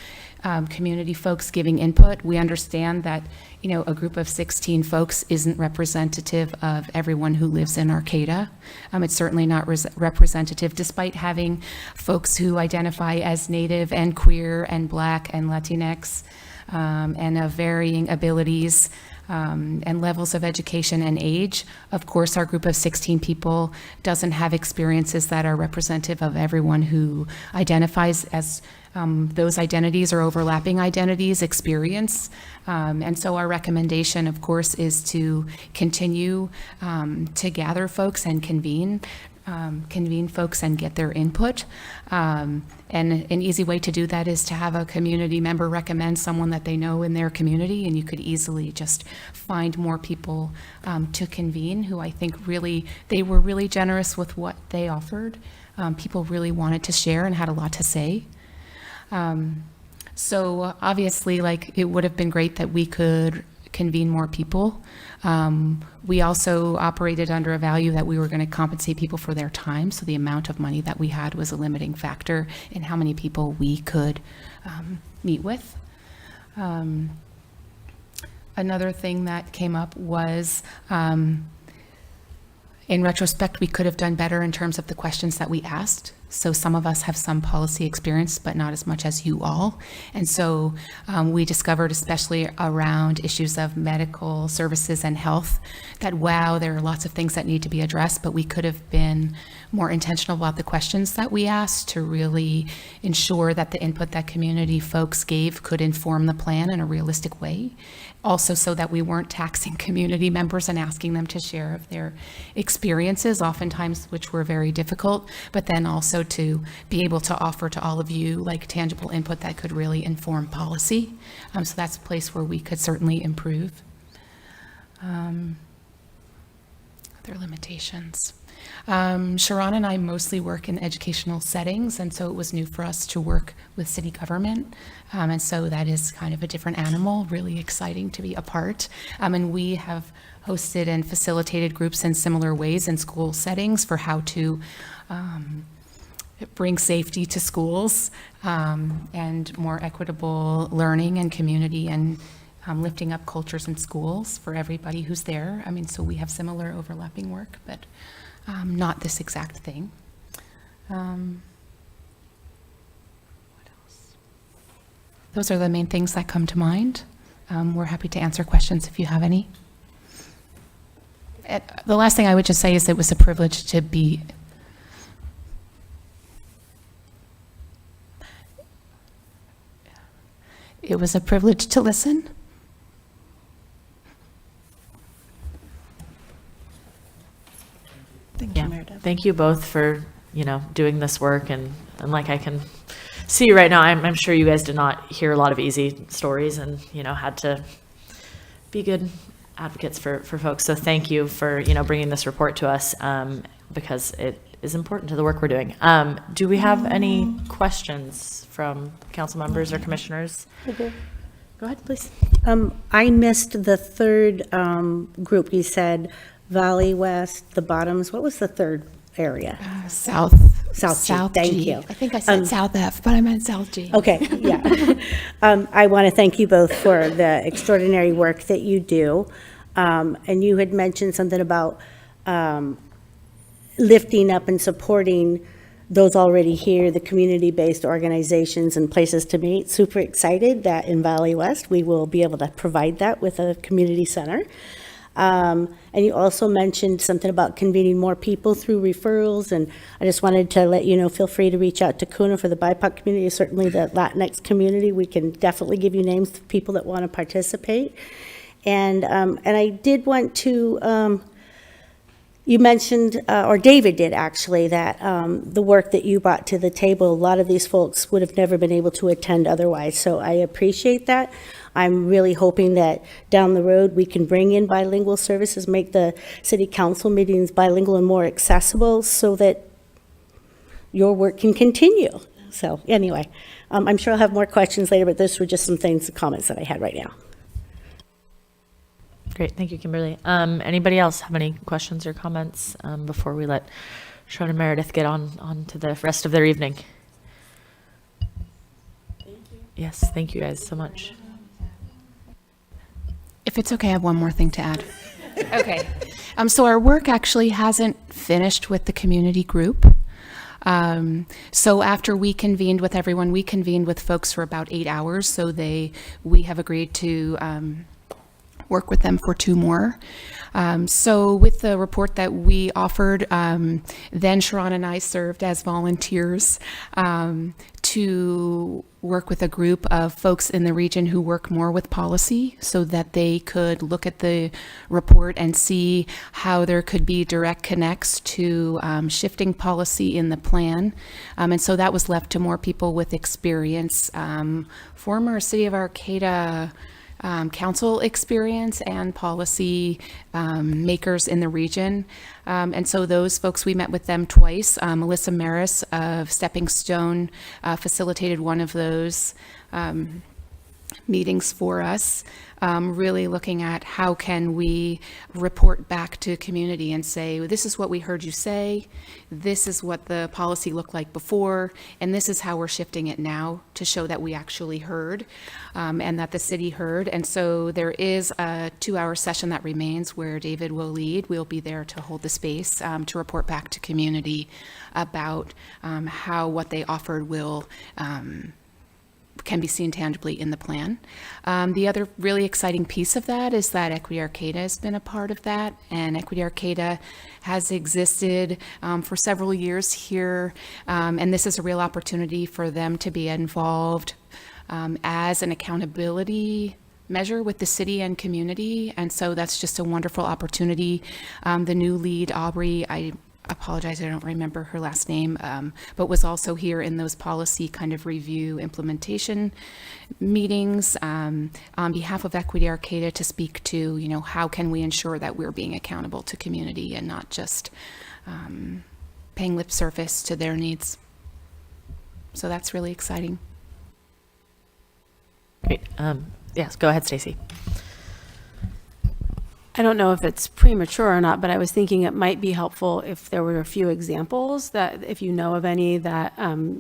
community folks giving input. We understand that, you know, a group of 16 folks isn't representative of everyone who lives in Arcata. It's certainly not representative, despite having folks who identify as Native and queer and Black and Latinx, and of varying abilities and levels of education and age. Of course, our group of 16 people doesn't have experiences that are representative of everyone who identifies as those identities or overlapping identities experience. And so our recommendation, of course, is to continue to gather folks and convene folks and get their input. And an easy way to do that is to have a community member recommend someone that they know in their community, and you could easily just find more people to convene who I think they were really generous with what they offered. People really wanted to share and had a lot to say. So obviously, like, it would have been great that we could convene more people. We also operated under a value that we were going to compensate people for their time, so the amount of money that we had was a limiting factor in how many people we could meet with. Another thing that came up was, in retrospect, we could have done better in terms of the questions that we asked. So some of us have some policy experience, but not as much as you all. And so we discovered, especially around issues of medical services and health, that, wow, there are lots of things that need to be addressed, but we could have been more intentional about the questions that we asked to really ensure that the input that community folks gave could inform the plan in a realistic way. Also, so that we weren't taxing community members and asking them to share of their experiences, oftentimes which were very difficult, but then also to be able to offer to all of you like tangible input that could really inform policy. So that's a place where we could certainly improve. Other limitations. Sharon and I mostly work in educational settings, and so it was new for us to work with city government. And so that is kind of a different animal, really exciting to be a part. And we have hosted and facilitated groups in similar ways in school settings for how to bring safety to schools and more equitable learning and community and lifting up cultures in schools for everybody who's there. I mean, so we have similar overlapping work, but not this exact thing. What else? Those are the main things that come to mind. We're happy to answer questions if you have any. The last thing I would just say is it was a privilege to be. It was a privilege to listen. Thank you, Meredith. Thank you both for, doing this work. And like I can see right now, I'm sure you guys did not hear a lot of easy stories and, had to be good advocates for folks. So thank you for, bringing this report to us because it is important to the work we're doing. Do we have any questions from council members or commissioners? Okay. Go ahead, please. I missed the third group. You said Valley West, the Bottoms. What was the third area? South G. Thank you. I think I said South F, but I meant South G. Okay, yeah. I want to thank you both for the extraordinary work that you do. And you had mentioned something about lifting up and supporting those already here, the community-based organizations and places to meet. Super excited that in Valley West, we will be able to provide that with a community center. And you also mentioned something about convening more people through referrals, and I just wanted to let you know, feel free to reach out to Kuna for the BIPOC community, certainly the Latinx community. We can definitely give you names of people that want to participate. And I did want to, you mentioned, or David did actually, that the work that you brought to the table, a lot of these folks would have never been able to attend otherwise, so I appreciate that. I'm really hoping that down the road we can bring in bilingual services, make the city council meetings bilingual and more accessible so that your work can continue. So anyway, I'm sure I'll have more questions later, but those were just some things, comments that I had right now. Great, thank you, Kimberly. Anybody else have any questions or comments before we let Sharon and Meredith get on to the rest of their evening? Thank you. Yes, thank you guys so much. If it's okay, I have one more thing to add. Okay. So our work actually hasn't finished with the community group. So after we convened with everyone, we convened with folks for about 8 hours. So we have agreed to work with them for 2 more. So with the report that we offered, then Sharon and I served as volunteers to work with a group of folks in the region who work more with policy so that they could look at the report and see how there could be direct connects to shifting policy in the plan. And so that was left to more people with experience. Former City of Arcata council experience and policy makers in the region. And so those folks, we met with them twice. Melissa Maris of Stepping Stone facilitated one of those meetings for us, really looking at how can we report back to community and say, this is what we heard you say, this is what the policy looked like before, and this is how we're shifting it now to show that we actually heard and that the city heard. And so there is a 2-hour session that remains where David will lead. We'll be there to hold the space to report back to community about how what they offered will can be seen tangibly in the plan. The other really exciting piece of that is that Equity Arcata has been a part of that, and Equity Arcata has existed for several years here, and this is a real opportunity for them to be involved as an accountability measure with the city and community, and so that's just a wonderful opportunity. The new lead, Aubrey, I apologize, I don't remember her last name, but was also here in those policy kind of review implementation meetings on behalf of Equity Arcata to speak to, you know, how can we ensure that we're being accountable to community and not just paying lip service to their needs. So that's really exciting. Great. Yes, go ahead, Stacy. I don't know if it's premature or not, but I was thinking it might be helpful if there were a few examples that, if you know of any that,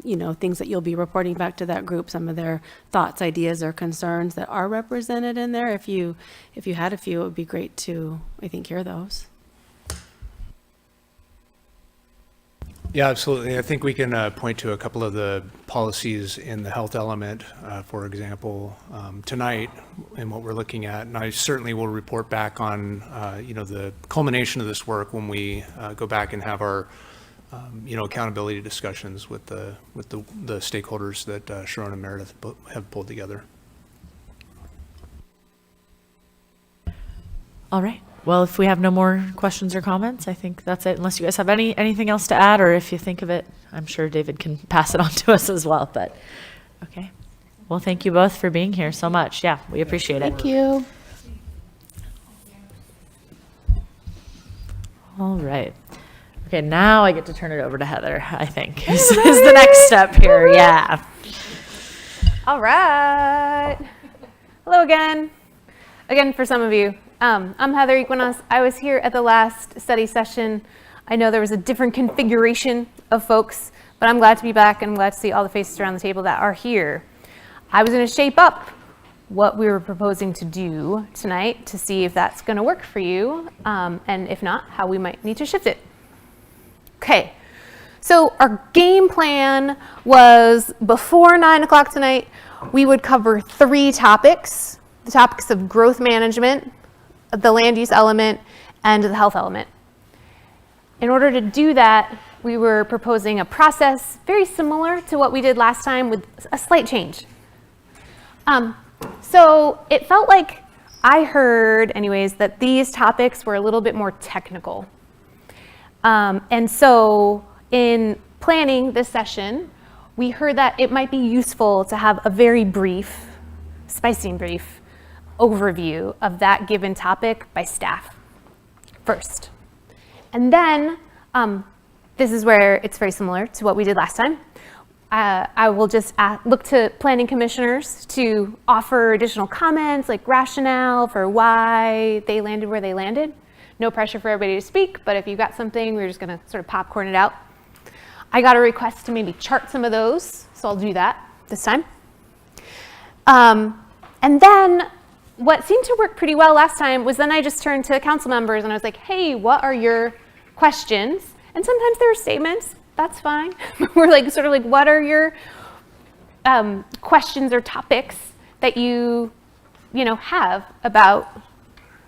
you know, things that you'll be reporting back to that group, some of their thoughts, ideas, or concerns that are represented in there. If you had a few, it would be great to, I think, hear those. Yeah, absolutely. I think we can point to a couple of the policies in the health element, for example, tonight and what we're looking at. And I certainly will report back on, you know, the culmination of this work when we go back and have our, you know, accountability discussions with the stakeholders that Sharon and Meredith have pulled together. All right. Well, if we have no more questions or comments, I think that's it. Unless you guys have anything else to add, or if you think of it, I'm sure David can pass it on to us as well. But okay. Well, thank you both for being here so much. Yeah, we appreciate it. Thank you. All right. Okay, now I get to turn it over to Heather, I think, is the next step here. Yeah. All right. Hello again. Again, for some of you. I'm Heather Equinos. I was here at the last study session. I know there was a different configuration of folks, but I'm glad to be back and I'm glad to see all the faces around the table that are here. I was going to shape up what we were proposing to do tonight to see if that's going to work for you, and if not, how we might need to shift it. Okay, so our game plan was before 9 o'clock tonight, we would cover 3 topics, the topics of growth management, the land use element, and the health element. In order to do that, we were proposing a process very similar to what we did last time with a slight change. So it felt like I heard, anyways, that these topics were a little bit more technical. And so in planning this session, we heard that it might be useful to have a very brief, spicy and brief overview of that given topic by staff first. And then, this is where it's very similar to what we did last time. I will just look to planning commissioners to offer additional comments, like rationale for why they landed where they landed. No pressure for everybody to speak, but if you've got something, we're just gonna sort of popcorn it out. I got a request to maybe chart some of those, so I'll do that this time. And then what seemed to work pretty well last time was then I just turned to council members and I was like, hey, what are your questions? And sometimes there are statements, that's fine. We're like, sort of like, what are your questions or topics that you have about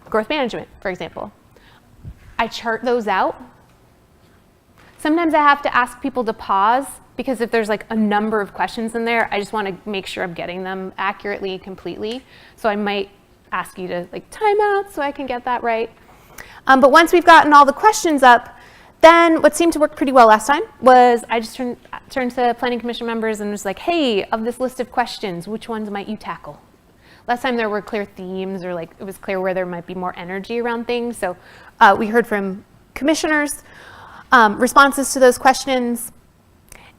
growth management, for example? I chart those out. Sometimes I have to ask people to pause because if there's like a number of questions in there, I just want to make sure I'm getting them accurately, completely. So I might ask you to like time out so I can get that right. But once we've gotten all the questions up, then what seemed to work pretty well last time was I just turned to planning commission members and was like, hey, of this list of questions, which ones might you tackle? Last time there were clear themes or like it was clear where there might be more energy around things. So we heard from commissioners, responses to those questions.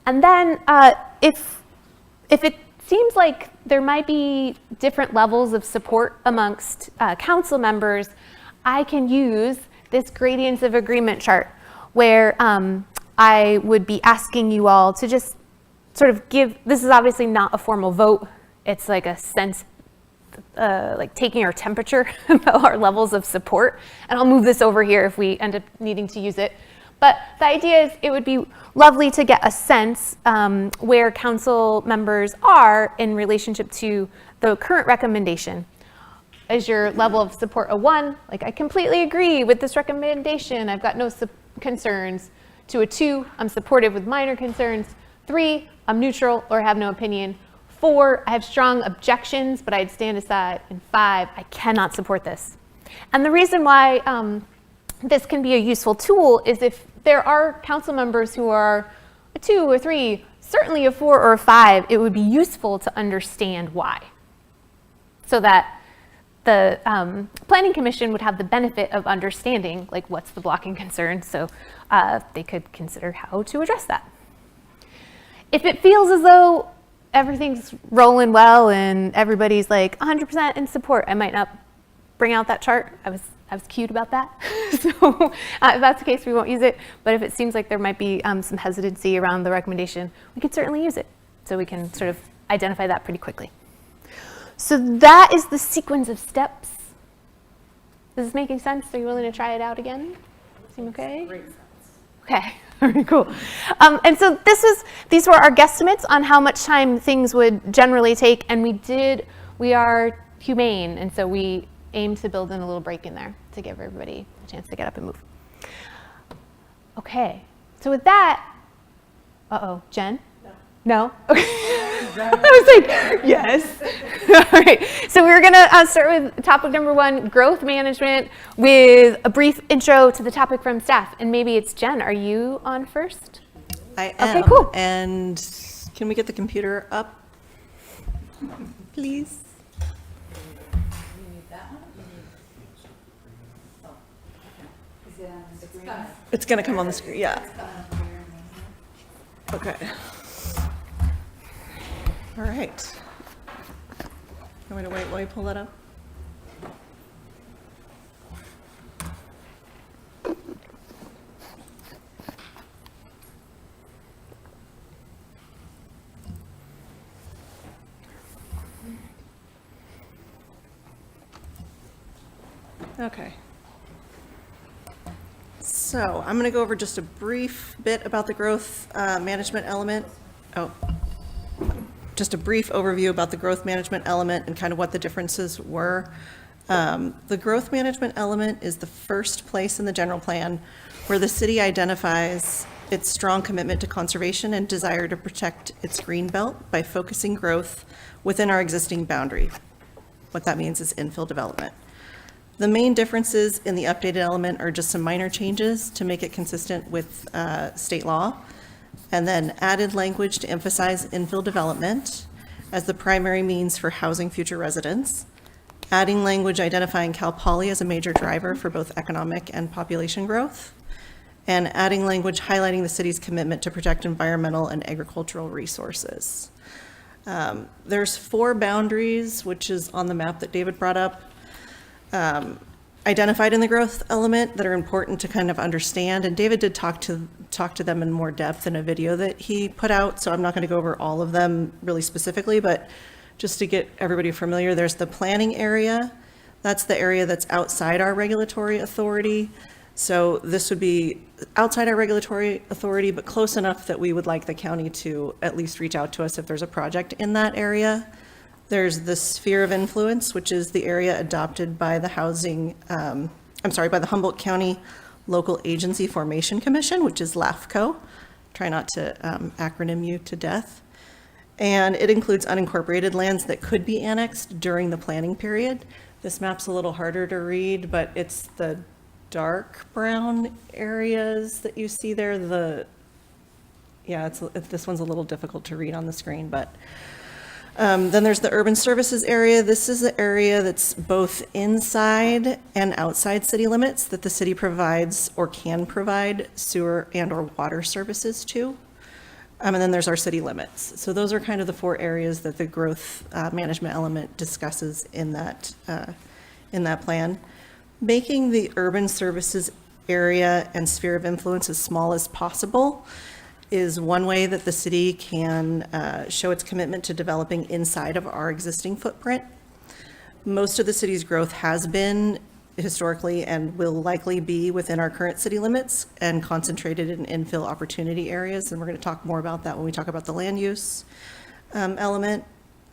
And then if it seems like there might be different levels of support amongst council members, I can use this gradients of agreement chart where I would be asking you all to just sort of give, this is obviously not a formal vote, it's like a sense, like taking our temperature about our levels of support. And I'll move this over here if we end up needing to use it. But the idea is it would be lovely to get a sense where council members are in relationship to the current recommendation. Is your level of support a 1? Like, I completely agree with this recommendation. I've got no concerns. To a 2, I'm supportive with minor concerns. 3, I'm neutral or have no opinion. 4, I have strong objections, but I'd stand aside. And 5, I cannot support this. And the reason why this can be a useful tool is if there are council members who are a 2 or 3, certainly a 4 or a 5, it would be useful to understand why. So that the planning commission would have the benefit of understanding like what's the blocking concern, so they could consider how to address that. If it feels as though everything's rolling well and everybody's like 100% in support, I might not bring out that chart. I was cute about that. So if that's the case, we won't use it. But if it seems like there might be some hesitancy around the recommendation, we could certainly use it. So we can sort of identify that pretty quickly. So that is the sequence of steps. Is this making sense? Are you willing to try it out again? Seem okay? Great sense. Okay, very cool. And so these were our guesstimates on how much time things would generally take, and we are humane, and so we aim to build in a little break in there to give everybody a chance to get up and move. Okay, so with that, Jen? No? Okay. I was like, yes. All right, so we're gonna start with topic number 1, growth management, with a brief intro to the topic from staff. And maybe it's Jen, are you on first? I am. Okay, cool. And can we get the computer up, please? It's gonna come on the screen, yeah. Okay. All right. You want me to wait while you pull that up? Okay. So I'm going to go over just a brief bit about the growth management element. Oh, just a brief overview about the growth management element and kind of what the differences were. The growth management element is the first place in the general plan where the city identifies its strong commitment to conservation and desire to protect its green belt by focusing growth within our existing boundary. What that means is infill development. The main differences in the updated element are just some minor changes to make it consistent with state law, and then added language to emphasize infill development as the primary means for housing future residents, adding language identifying Cal Poly as a major driver for both economic and population growth, and adding language highlighting the city's commitment to protect environmental and agricultural resources. There's 4 boundaries, which is on the map that David brought up, identified in the growth element that are important to kind of understand. And David did talk to them in more depth in a video that he put out, so I'm not going to go over all of them really specifically, but just to get everybody familiar, there's the planning area. That's the area that's outside our regulatory authority. So this would be outside our regulatory authority, but close enough that we would like the county to at least reach out to us if there's a project in that area. There's the sphere of influence, which is the area adopted by the by the Humboldt County Local Agency Formation Commission, which is LAFCO. Try not to acronym you to death. And it includes unincorporated lands that could be annexed during the planning period. This map's a little harder to read, but it's the dark brown areas that you see there. This one's a little difficult to read on the screen, but then there's the urban services area. This is the area that's both inside and outside city limits that the city provides or can provide sewer and or water services to. And then there's our city limits. So those are kind of the 4 areas that the growth management element discusses in that plan. Making the urban services area and sphere of influence as small as possible is one way that the city can show its commitment to developing inside of our existing footprint. Most of the city's growth has been historically and will likely be within our current city limits and concentrated in infill opportunity areas. And we're going to talk more about that when we talk about the land use element.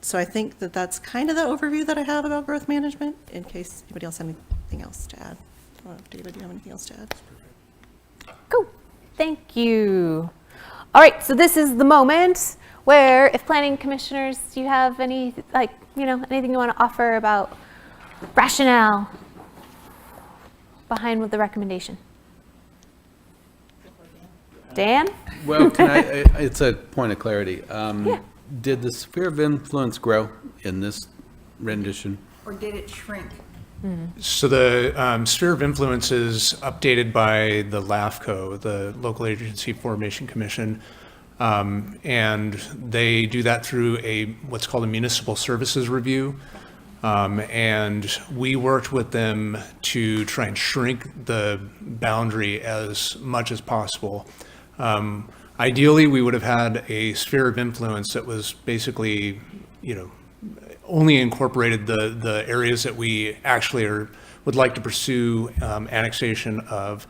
So I think that that's kind of the overview that I have about growth management, in case anybody else has anything else to add. I don't know if David, do you have anything else to add? Cool. Thank you. All right, so this is the moment where if planning commissioners, do you have any, anything you want to offer about rationale behind the recommendation? Dan? Well, it's a point of clarity. Yeah. Did the sphere of influence grow in this rendition? Or did it shrink? So the sphere of influence is updated by the LAFCO, the Local Agency Formation Commission, and they do that through what's called a municipal services review. And we worked with them to try and shrink the boundary as much as possible. Ideally, we would have had a sphere of influence that was basically, only incorporated the areas that we actually would like to pursue annexation of.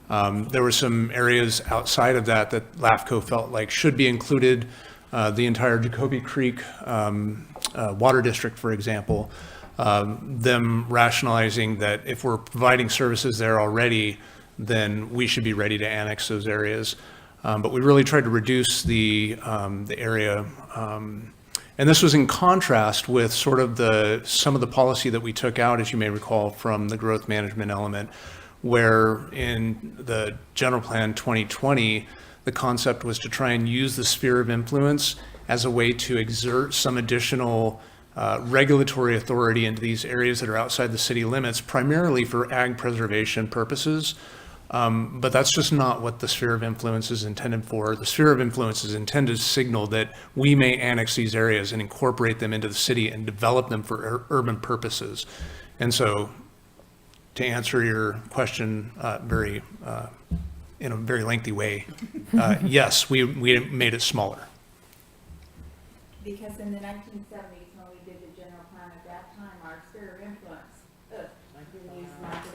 There were some areas outside of that LAFCO felt like should be included. The entire Jacoby Creek water district, for example, them rationalizing that if we're providing services there already, then we should be ready to annex those areas. But we really tried to reduce the area. And this was in contrast with sort of some of the policy that we took out, as you may recall, from the growth management element, where in the general plan 2020, the concept was to try and use the sphere of influence as a way to exert some additional regulatory authority into these areas that are outside the city limits, primarily for ag preservation purposes. But that's just not what the sphere of influence is intended for. The sphere of influence is intended to signal that we may annex these areas and incorporate them into the city and develop them for urban purposes. And so, to answer your question in a very lengthy way, yes, we made it smaller. Because in the 1970s, when we did the general plan at that time, our sphere of influence, we used not to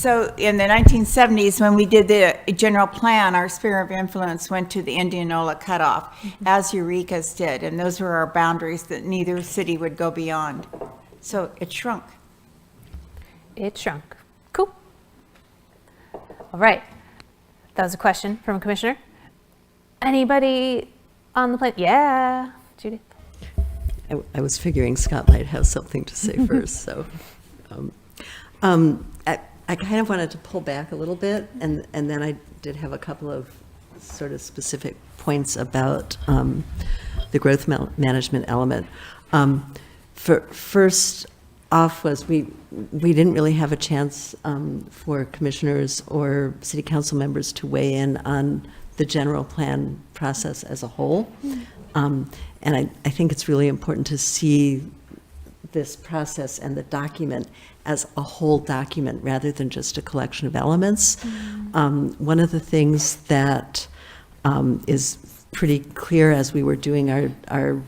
So in the 1970s, when we did the general plan, our sphere of influence went to the Indianola cutoff, as Eureka's did, and those were our boundaries that neither city would go beyond. So it shrunk. It shrunk. Cool. All right. That was a question from a commissioner. Anybody on the plane? Yeah, Judith. I was figuring Scott might have something to say first, so. I kind of wanted to pull back a little bit, and then I did have a couple of sort of specific points about the growth management element. First off was we didn't really have a chance for commissioners or city council members to weigh in on the general plan process as a whole. And I think it's really important to see this process and the document as a whole document rather than just a collection of elements. One of the things that is pretty clear as we were doing our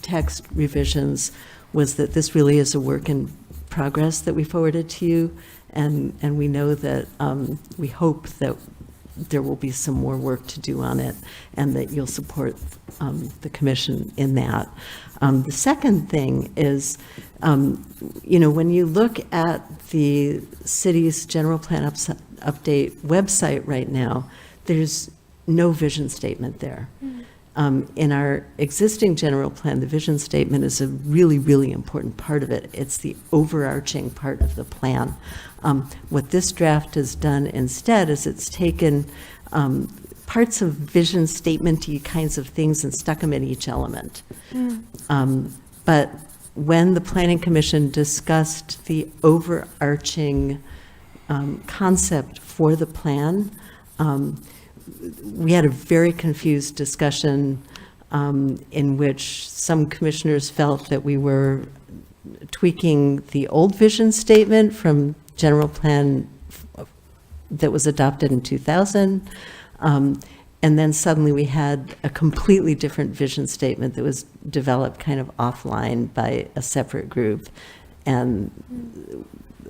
text revisions was that this really is a work in progress that we forwarded to you, and we know that we hope that there will be some more work to do on it and that you'll support the commission in that. The second thing is, when you look at the city's general plan update website right now, there's no vision statement there. In our existing general plan, the vision statement is a really, really important part of it. It's the overarching part of the plan. What this draft has done instead is it's taken parts of vision statement-y kinds of things and stuck them in each element. But when the Planning Commission discussed the overarching concept for the plan, we had a very confused discussion in which some commissioners felt that we were tweaking the old vision statement from general plan that was adopted in 2000. And then suddenly we had a completely different vision statement that was developed kind of offline by a separate group. And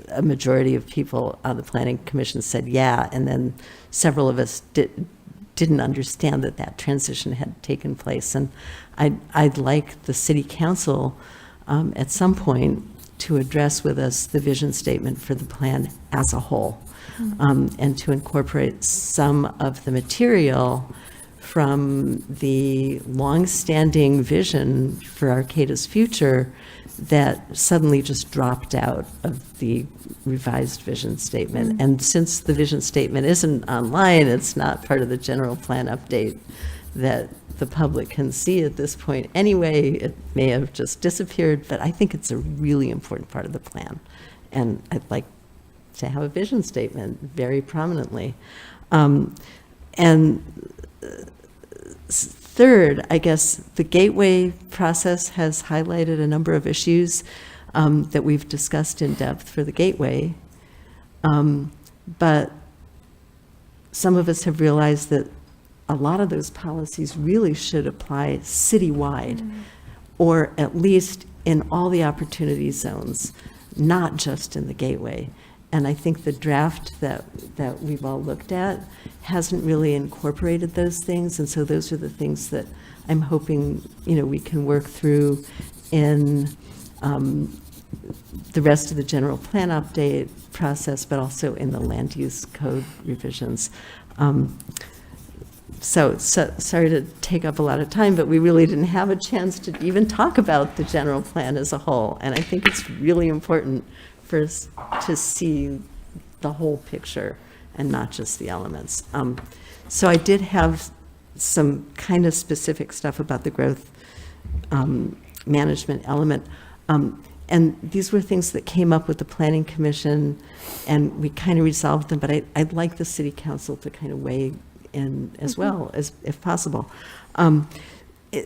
a majority of people on the Planning Commission said, yeah, and then several of us didn't understand that that transition had taken place. And I'd like the City Council at some point to address with us the vision statement for the plan as a whole, and to incorporate some of the material from the long-standing vision for Arcata's future that suddenly just dropped out of the revised vision statement. And since the vision statement isn't online, it's not part of the general plan update that the public can see at this point anyway. It may have just disappeared, but I think it's a really important part of the plan. And I'd like to have a vision statement very prominently. Third, I guess the gateway process has highlighted a number of issues that we've discussed in depth for the gateway. But some of us have realized that a lot of those policies really should apply citywide, or at least in all the opportunity zones, not just in the gateway. And I think the draft that we've all looked at hasn't really incorporated those things. And so those are the things that I'm hoping, we can work through in the rest of the general plan update process, but also in the land use code revisions. So sorry to take up a lot of time, but we really didn't have a chance to even talk about the general plan as a whole. And I think it's really important for us to see the whole picture and not just the elements. So I did have some kind of specific stuff about the growth management element. And these were things that came up with the Planning Commission, and we kind of resolved them, but I'd like the City Council to kind of weigh in as well, as if possible.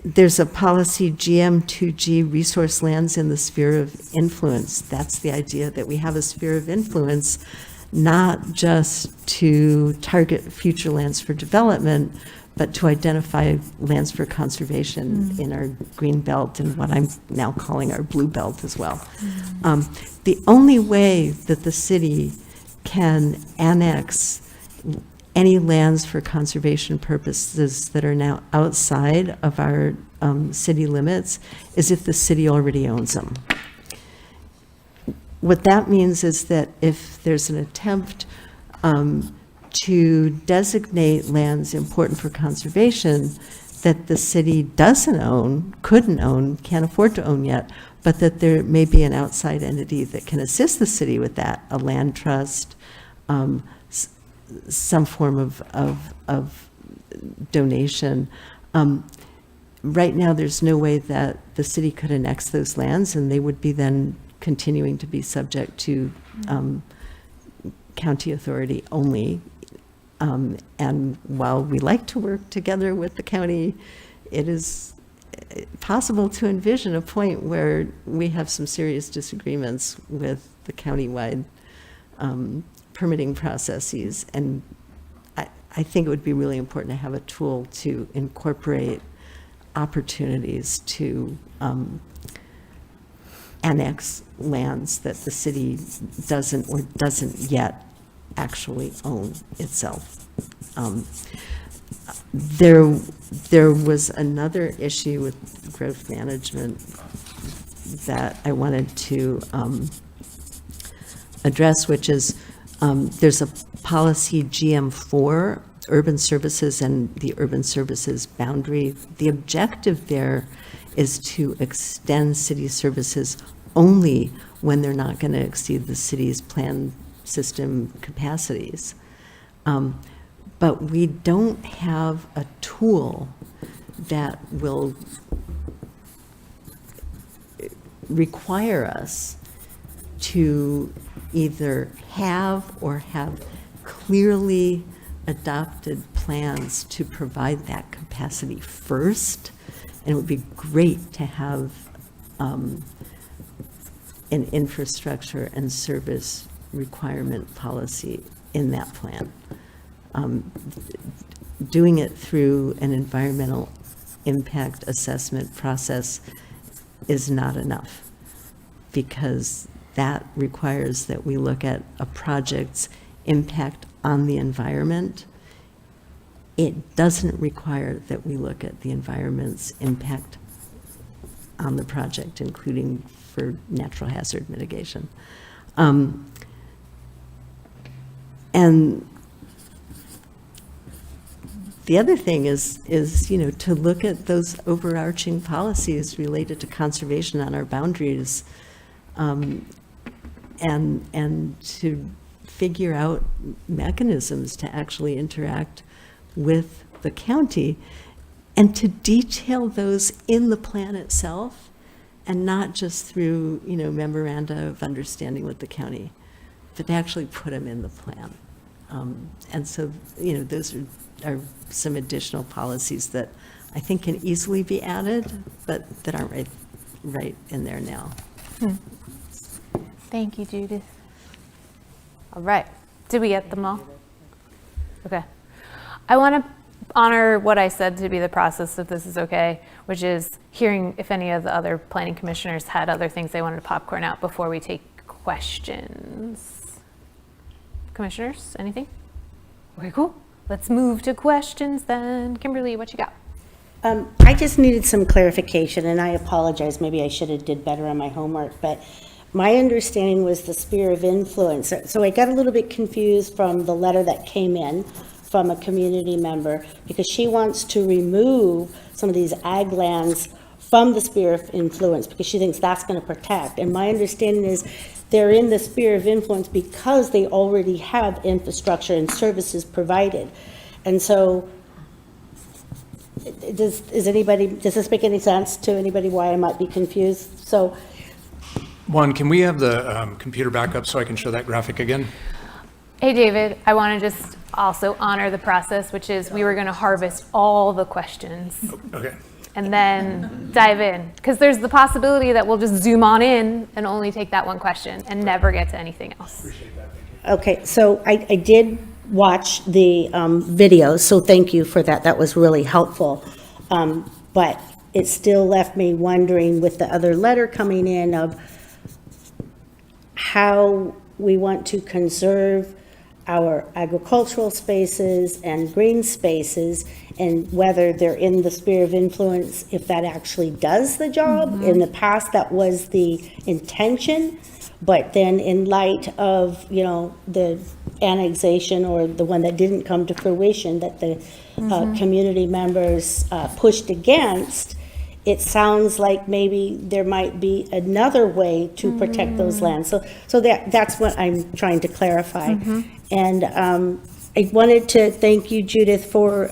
There's a policy, GM2G, resource lands in the sphere of influence. That's the idea, that we have a sphere of influence, not just to target future lands for development, but to identify lands for conservation in our green belt and what I'm now calling our blue belt as well. The only way that the city can annex any lands for conservation purposes that are now outside of our city limits is if the city already owns them. What that means is that if there's an attempt to designate lands important for conservation that the city doesn't own, couldn't own, can't afford to own yet, but that there may be an outside entity that can assist the city with that, a land trust, some form of donation. Right now, there's no way that the city could annex those lands, and they would be then continuing to be subject to county authority only. And while we like to work together with the county, it is possible to envision a point where we have some serious disagreements with the countywide permitting processes. And I think it would be really important to have a tool to incorporate opportunities to annex lands that the city doesn't yet actually own itself. There was another issue with growth management that I wanted to address, which is there's a policy GM4, urban services and the urban services boundary. The objective there is to extend city services only when they're not going to exceed the city's planned system capacities. But we don't have a tool that will require us to either have or have clearly adopted plans to provide that capacity first. And it would be great to have an infrastructure and service requirement policy in that plan. Doing it through an environmental impact assessment process is not enough, because that requires that we look at a project's impact on the environment. It doesn't require that we look at the environment's impact on the project, including for natural hazard mitigation. And the other thing is, to look at those overarching policies related to conservation on our boundaries, and to figure out mechanisms to actually interact with the county, and to detail those in the plan itself, and not just through, memoranda of understanding with the county, but to actually put them in the plan. And so, those are some additional policies that I think can easily be added, but that aren't right in there now. Thank you, Judith. All right. Did we get them all? Okay. I want to honor what I said to be the process, if this is okay, which is hearing if any of the other planning commissioners had other things they wanted to popcorn out before we take questions. Commissioners, anything? Okay, cool. Let's move to questions then. Kimberly, what you got? I just needed some clarification, and I apologize, maybe I should have did better on my homework, but my understanding was the sphere of influence. So I got a little bit confused from the letter that came in from a community member, because she wants to remove some of these ag lands from the sphere of influence because she thinks that's going to protect. And my understanding is they're in the sphere of influence because they already have infrastructure and services provided. And so does this make any sense to anybody why I might be confused? So Juan, can we have the computer back up so I can show that graphic again? Hey, David, I want to just also honor the process, which is we were going to harvest all the questions. Okay. And then dive in, because there's the possibility that we'll just zoom on in and only take that one question and never get to anything else. Appreciate that. okay, so I did watch the videos, so thank you for that. That was really helpful. But it still left me wondering with the other letter coming in of how we want to conserve our agricultural spaces and green spaces, and whether they're in the sphere of influence, if that actually does the job. In the past, that was the intention, but then in light of, the annexation, or the one that didn't come to fruition, that the community members pushed against, it sounds like maybe there might be another way to protect those lands. So that's what I'm trying to clarify. And I wanted to thank you, Judith, for,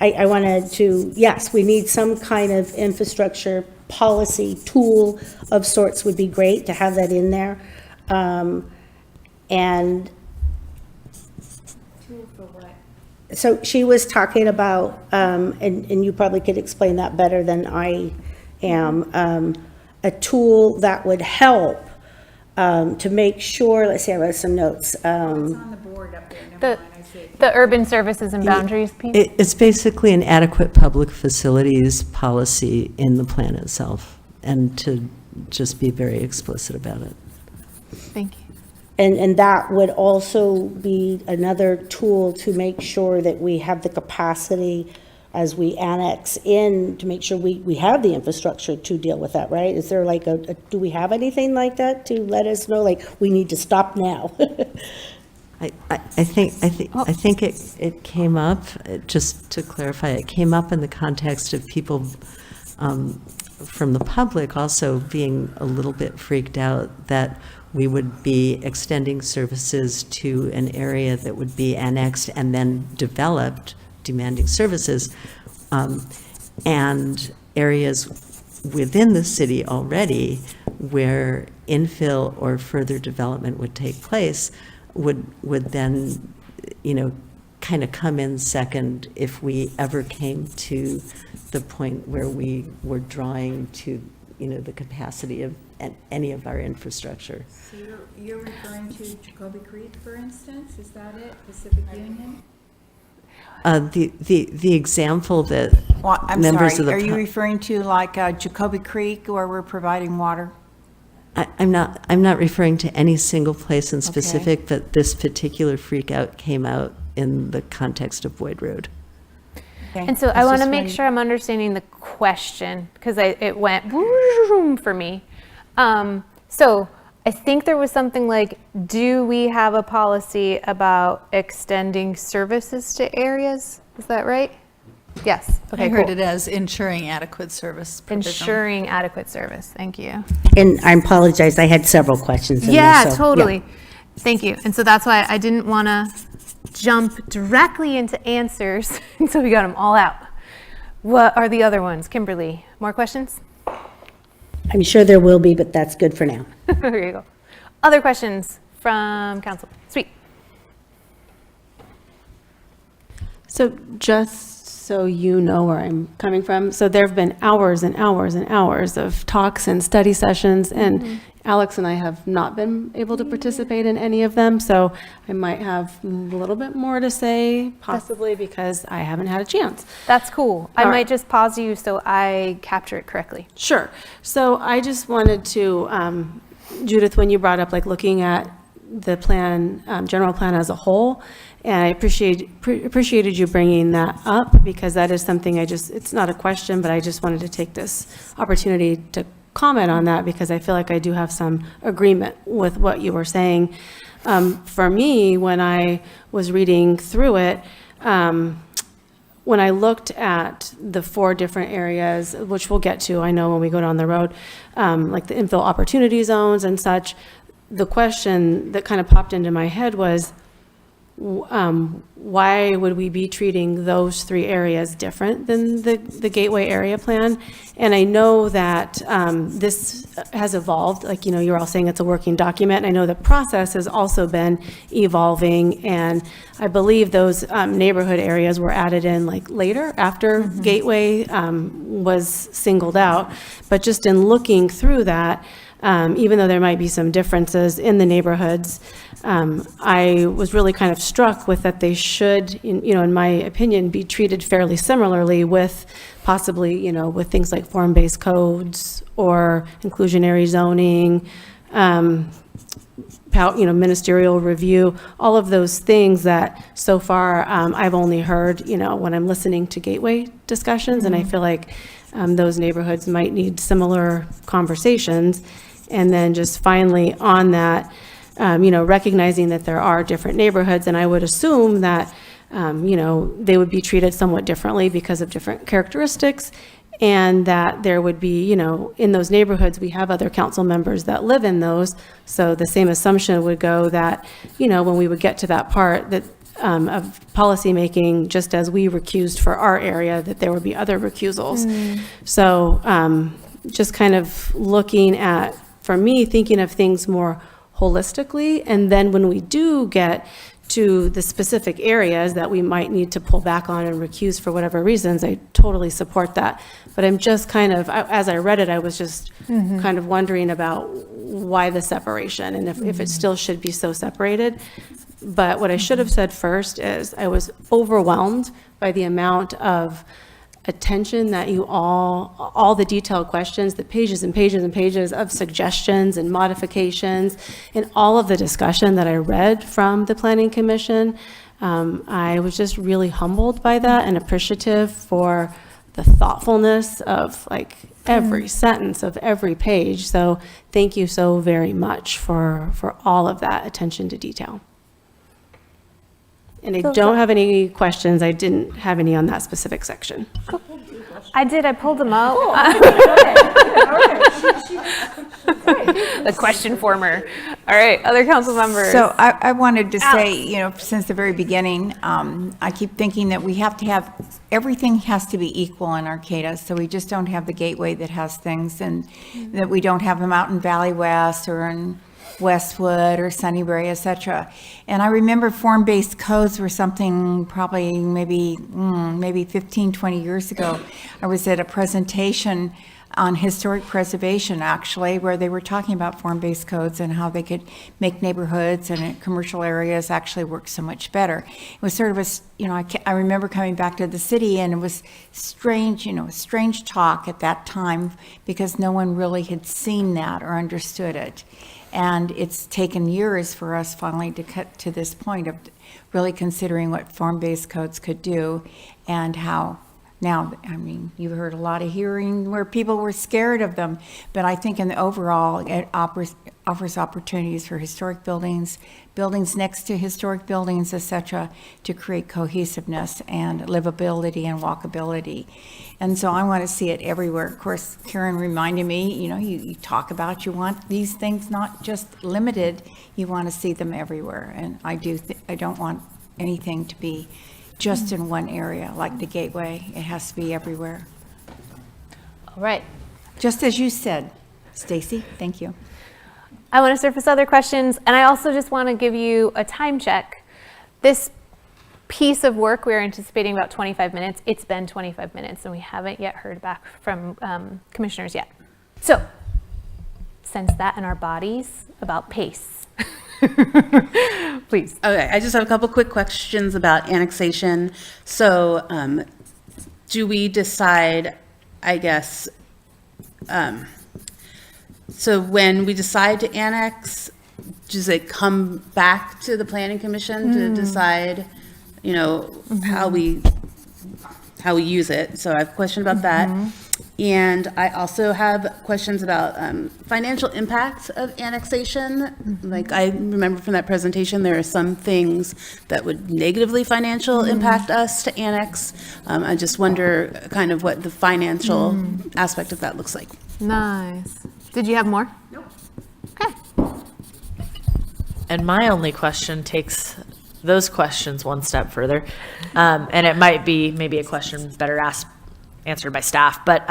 I wanted to, yes, we need some kind of infrastructure policy tool of sorts would be great to have that in there. And so she was talking about, and you probably could explain that better than I am, a tool that would help to make sure, let's see, I wrote some notes. The urban services and boundaries piece? It's basically an adequate public facilities policy in the plan itself, and to just be very explicit about it. Thank you. And that would also be another tool to make sure that we have the capacity as we annex in, to make sure we have the infrastructure to deal with that, right? Is there like do we have anything like that to let us know, like, we need to stop now? I think it came up, just to clarify, it came up in the context of people from the public also being a little bit freaked out that we would be extending services to an area that would be annexed and then developed, demanding services, and areas within the city already where infill or further development would take place would then, kind of come in second if we ever came to the point where we were drawing to, the capacity of any of our infrastructure. So you're referring to Jacoby Creek, for instance? Is that it, Pacific Union? The example that members of the... Are you referring to like Jacoby Creek where we're providing water? I'm not referring to any single place in specific, but this particular freak out came out in the context of Boyd Road. Okay. And so I want to make sure I'm understanding the question, because it went boom for me. So I think there was something like, do we have a policy about extending services to areas? Is that right? Yes. Okay, I heard cool. it as ensuring adequate service provision. Ensuring adequate service. Thank you. And I apologize, I had several questions in Yeah, there, so, totally. yeah. Thank you. And so that's why I didn't want to jump directly into answers until we got them all out. What are the other ones? Kimberly, more questions? I'm sure there will be, but that's good for now. There you go. Other questions from council? Sweet. So just so you know where I'm coming from, so there have been hours and hours and hours of talks and study sessions, and Alex and I have not been able to participate in any of them, so I might have a little bit more to say, possibly because I haven't had a chance. That's cool. I might just pause you so I capture it correctly. Sure. So I just wanted to, Judith, when you brought up like looking at the plan, general plan as a whole, and I appreciated you bringing that up, because that is something it's not a question, but I just wanted to take this opportunity to comment on that, because I feel like I do have some agreement with what you were saying. For me, when I was reading through it, when I looked at the 4 different areas, which we'll get to, I know when we go down the road, like the infill opportunity zones and such, the question that kind of popped into my head was, why would we be treating those 3 areas different than the Gateway Area Plan? And I know that this has evolved, like, you're all saying it's a working document. I know the process has also been evolving, and I believe those neighborhood areas were added in like later, after Gateway was singled out. But just in looking through that, even though there might be some differences in the neighborhoods, I was really kind of struck with that they should, in my opinion, be treated fairly similarly, with possibly, with things like form-based codes or inclusionary zoning, ministerial review, all of those things that so far I've only heard, when I'm listening to Gateway discussions, and I feel like those neighborhoods might need similar conversations. And then just finally on that, recognizing that there are different neighborhoods, and I would assume that, they would be treated somewhat differently because of different characteristics, and that there would be, in those neighborhoods, we have other council members that live in those. So the same assumption would go that, when we would get to that part that of policymaking, just as we recused for our area, that there would be other recusals. So just kind of looking at, for me, thinking of things more holistically, and then when we do get to the specific areas that we might need to pull back on and recuse for whatever reasons, I totally support that. But I'm just kind of, as I read it, I was just kind of wondering about why the separation, and if it still should be so separated. But what I should have said first is I was overwhelmed by the amount of attention that you all the detailed questions, the pages and pages and pages of suggestions and modifications, and all of the discussion that I read from the Planning Commission. I was just really humbled by that and appreciative for the thoughtfulness of like every sentence of every page. So thank you so very much for all of that attention to detail. And I don't have any questions. I didn't have any on that specific section. I did. I pulled them out. The question former. All right, other council members. So I wanted to say, since the very beginning, I keep thinking that we have to have, everything has to be equal in Arcata. So we just don't have the Gateway that has things, and that we don't have them out in Valley West or in Westwood or Sunnybury, etc. And I remember form-based codes were something probably maybe 15, 20 years ago. I was at a presentation on historic preservation, actually, where they were talking about form-based codes and how they could make neighborhoods and commercial areas actually work so much better. It was sort of I remember coming back to the city, and it was strange, strange talk at that time, because no one really had seen that or understood it. And it's taken years for us finally to cut to this point of really considering what form-based codes could do, and how now, you heard a lot of hearing where people were scared of them, but I think in the overall, it offers opportunities for historic buildings, buildings next to historic buildings, etc., to create cohesiveness and livability and walkability. And so I want to see it everywhere. Of course, Karen reminded me, you talk about, you want these things not just limited, you want to see them everywhere. And I don't want anything to be just in one area, like the Gateway. It has to be everywhere. All right. Just as you said, Stacy, thank you. I want to surface other questions, and I also just want to give you a time check. This piece of work, we're anticipating about 25 minutes. It's been 25 minutes, and we haven't yet heard back from commissioners yet. So, sense that in our bodies about pace. Please. Okay, I just have a couple quick questions about annexation. So do we decide, I guess, so when we decide to annex, does it come back to the Planning Commission to decide, how we use it? So I have a question about that. And I also have questions about financial impacts of annexation. Like I remember from that presentation, there are some things that would negatively financial impact us to annex. I just wonder kind of what the financial aspect of that looks like. Nice. Did you have more? Nope. Okay. And my only question takes those questions one step further. And it might be maybe a question better answered by staff, but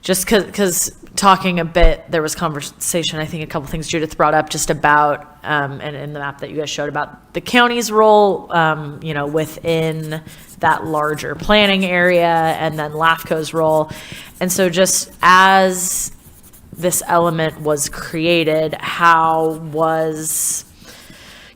just because talking a bit, there was conversation, I think a couple things Judith brought up just about, and in the map that you guys showed about the county's role, within that larger planning area, and then LAFCO's role. And so just as this element was created, how was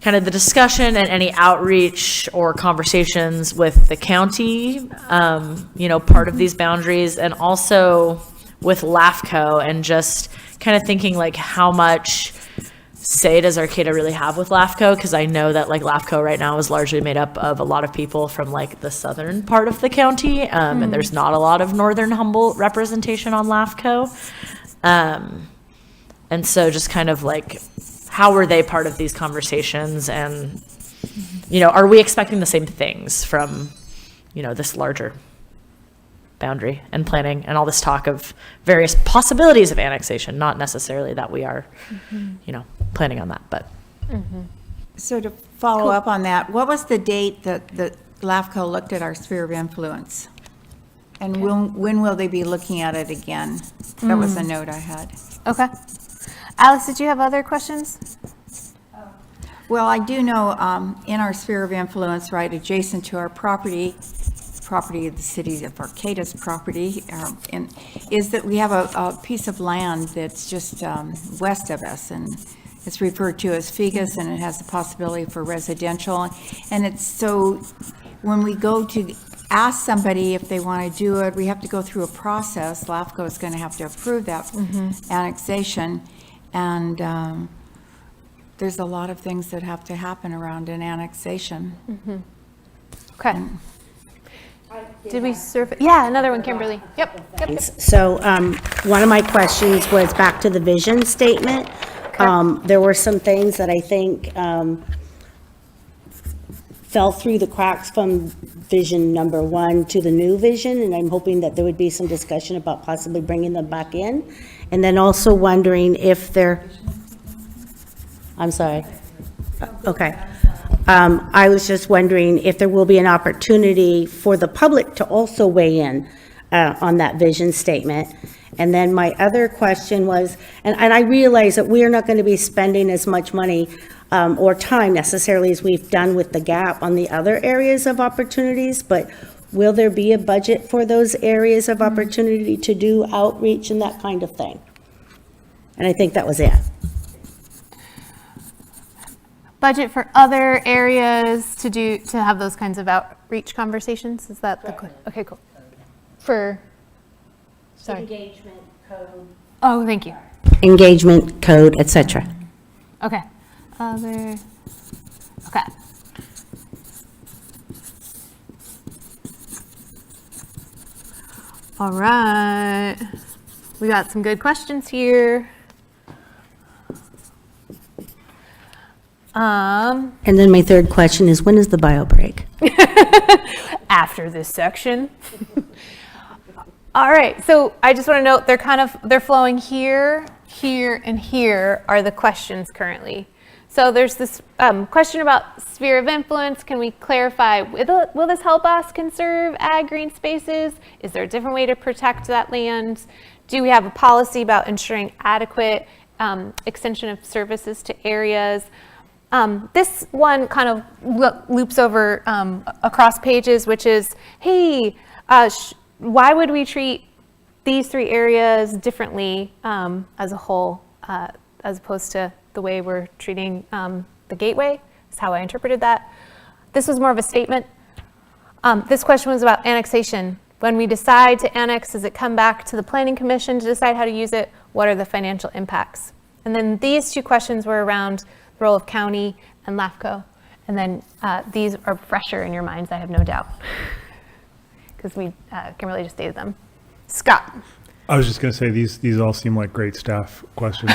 kind of the discussion and any outreach or conversations with the county, part of these boundaries, and also with LAFCO, and just kind of thinking like how much say does Arcata really have with LAFCO? Because I know that like LAFCO right now is largely made up of a lot of people from like the southern part of the county, and there's not a lot of northern Humboldt representation on LAFCO. And so just kind of like, how were they part of these conversations? And, are we expecting the same things from, this larger boundary and planning and all this talk of various possibilities of annexation, not necessarily that we are, planning on that, but. So to follow up on that, what was the date that LAFCO looked at our sphere of influence? And when will they be looking at it again? That was a note I had. Okay. Alice, did you have other questions? Well, I do know in our sphere of influence, right, adjacent to our property of the city of Arcata's property, is that we have a piece of land that's just west of us, and it's referred to as Figas, and it has the possibility for residential. And it's so, when we go to ask somebody if they want to do it, we have to go through a process. LAFCO is going to have to approve that annexation, and there's a lot of things that have to happen around an annexation. Okay. Did we serve? Yeah, another one, Kimberly. Yep. So one of my questions was back to the vision statement. There were some things that I think fell through the cracks from vision number 1 to the new vision, and I'm hoping that there would be some discussion about possibly bringing them back in. And then also wondering if they're, I'm sorry. Okay. I was just wondering if there will be an opportunity for the public to also weigh in on that vision statement. And then my other question was, and I realize that we are not going to be spending as much money or time necessarily as we've done with the GAP on the other areas of opportunities, but will there be a budget for those areas of opportunity to do outreach and that kind of thing? And I think that was it. Budget for other areas to have those kinds of outreach conversations? Is that the question? Okay, cool. Sorry. Engagement code. Oh, thank you. Engagement code, etc. Okay. Okay. All right. We got some good questions here. And then my third question is, when is the bio break? After this section. All right, so I just want to note they're flowing here, here, and here are the questions currently. So there's this question about sphere of influence. Can we clarify, will this help us conserve ag green spaces? Is there a different way to protect that land? Do we have a policy about ensuring adequate extension of services to areas? This one kind of loops over across pages, which is, hey, why would we treat these 3 areas differently as a whole, as opposed to the way we're treating the gateway, is how I interpreted that. This was more of a statement. This question was about annexation. When we decide to annex, does it come back to the Planning Commission to decide how to use it? What are the financial impacts? And then these 2 questions were around the role of county and LAFCO. And then these are fresher in your minds, I have no doubt, because Kimberly just stated them. Scott. I was just going to say, these all seem like great staff questions.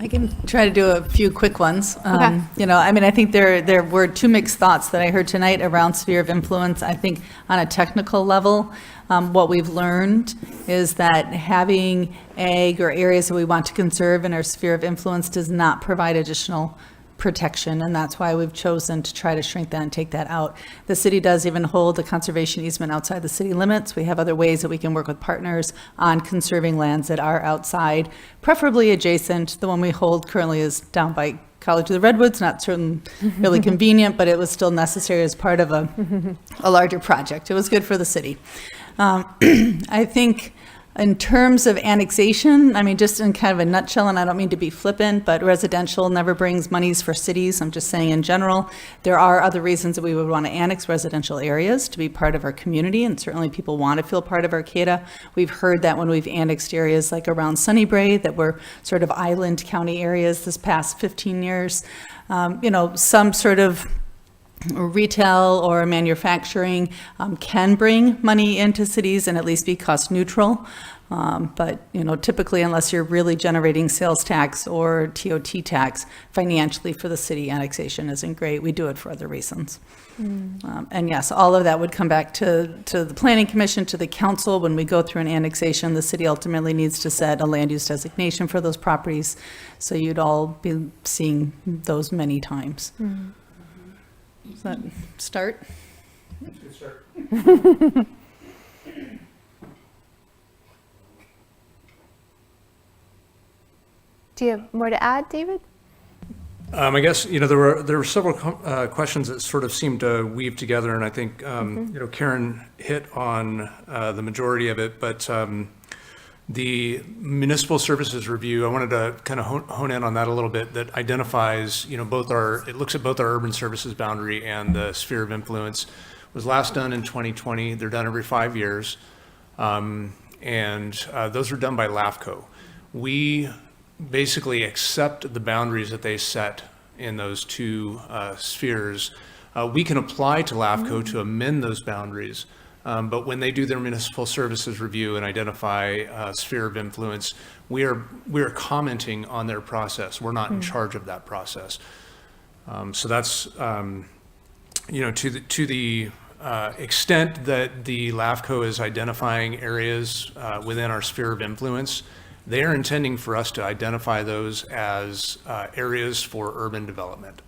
I can try to do a few quick ones. Okay. I think there were 2 mixed thoughts that I heard tonight around sphere of influence. I think on a technical level, what we've learned is that having ag or areas that we want to conserve in our sphere of influence does not provide additional protection, and that's why we've chosen to try to shrink that and take that out. The city does even hold a conservation easement outside the city limits. We have other ways that we can work with partners on conserving lands that are outside, preferably adjacent. The one we hold currently is down by College of the Redwoods, not certain really convenient, but it was still necessary as part of a larger project. It was good for the city. I think In terms of annexation, I mean, just in kind of a nutshell, and I don't mean to be flippant, but residential never brings monies for cities. I'm just saying in general, there are other reasons that we would want to annex residential areas to be part of our community, and certainly people want to feel part of Arcata. We've heard that when we've annexed areas like around Sunnybray that were sort of island county areas this past 15 years. Some sort of retail or manufacturing can bring money into cities and at least be cost neutral. But typically, unless you're really generating sales tax or TOT tax, financially for the city, annexation isn't great. We do it for other reasons. And yes, all of that would come back to the Planning Commission, to the council. When we go through an annexation, the city ultimately needs to set a land use designation for those properties. So you'd all be seeing those many times. Does that start? Good start. Do you have more to add, David? I guess, there were several questions that sort of seemed to weave together, and I think, Karen hit on the majority of it, but the municipal services review, I wanted to kind of hone in on that a little bit, that identifies, it looks at both our urban services boundary and the sphere of influence. It was last done in 2020. They're done every 5 years. And those are done by LAFCO. We basically accept the boundaries that they set in those two spheres. We can apply to LAFCO to amend those boundaries. But when they do their municipal services review and identify sphere of influence, we are commenting on their process. We're not in charge of that process. So that's, to the extent that the LAFCO is identifying areas within our sphere of influence, they are intending for us to identify those as areas for urban development,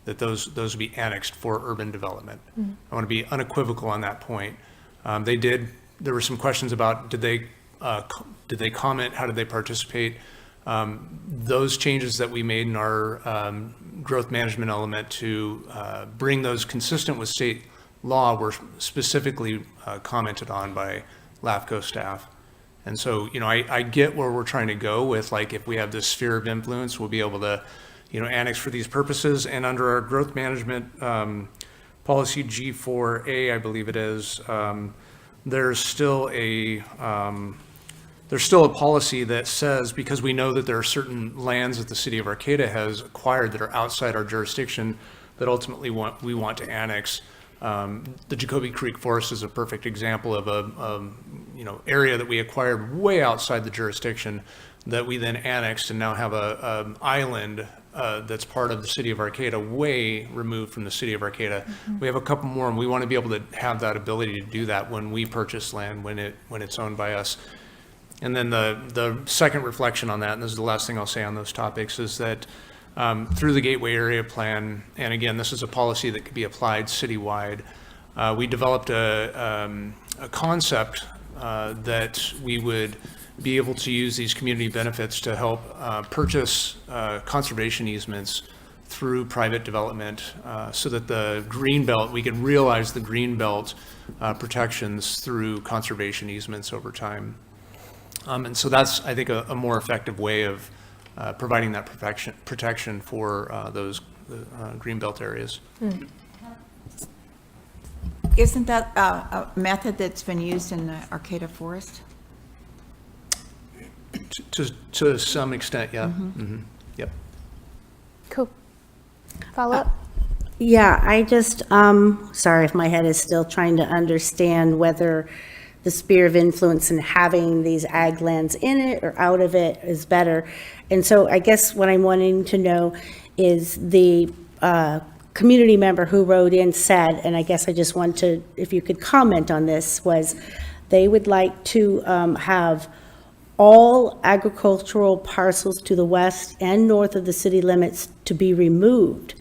that those would be annexed for urban development. I want to be unequivocal on that point. There were some questions about, did they comment, how did they participate? Those changes that we made in our growth management element to bring those consistent with state law were specifically commented on by LAFCO staff. And so, I get where we're trying to go with, like, if we have this sphere of influence, we'll be able to annex for these purposes. And under our growth management policy G4A, I believe it is, there's still a policy that says, because we know that there are certain lands that the city of Arcata has acquired that are outside our jurisdiction that ultimately we want to annex. The Jacoby Creek Forest is a perfect example of a area that we acquired way outside the jurisdiction that we then annexed and now have a island that's part of the city of Arcata, way removed from the city of Arcata. We have a couple more, and we want to be able to have that ability to do that when we purchase land, when it's owned by us. And then the second reflection on that, and this is the last thing I'll say on those topics, is that through the Gateway Area Plan, and again, this is a policy that could be applied citywide, we developed a concept that we would be able to use these community benefits to help purchase conservation easements through private development, so that we could realize the green belt protections through conservation easements over time. And so that's, I think, a more effective way of providing that protection for those greenbelt areas. Isn't that a method that's been used in the Arcata Forest? To some extent, yeah. Yep. Cool. Follow up? Yeah, I just, sorry if my head is still trying to understand whether the sphere of influence and having these ag lands in it or out of it is better. And so I guess what I'm wanting to know is the community member who wrote in said, and I guess I just want to, if you could comment on this, was they would like to have all agricultural parcels to the west and north of the city limits to be removed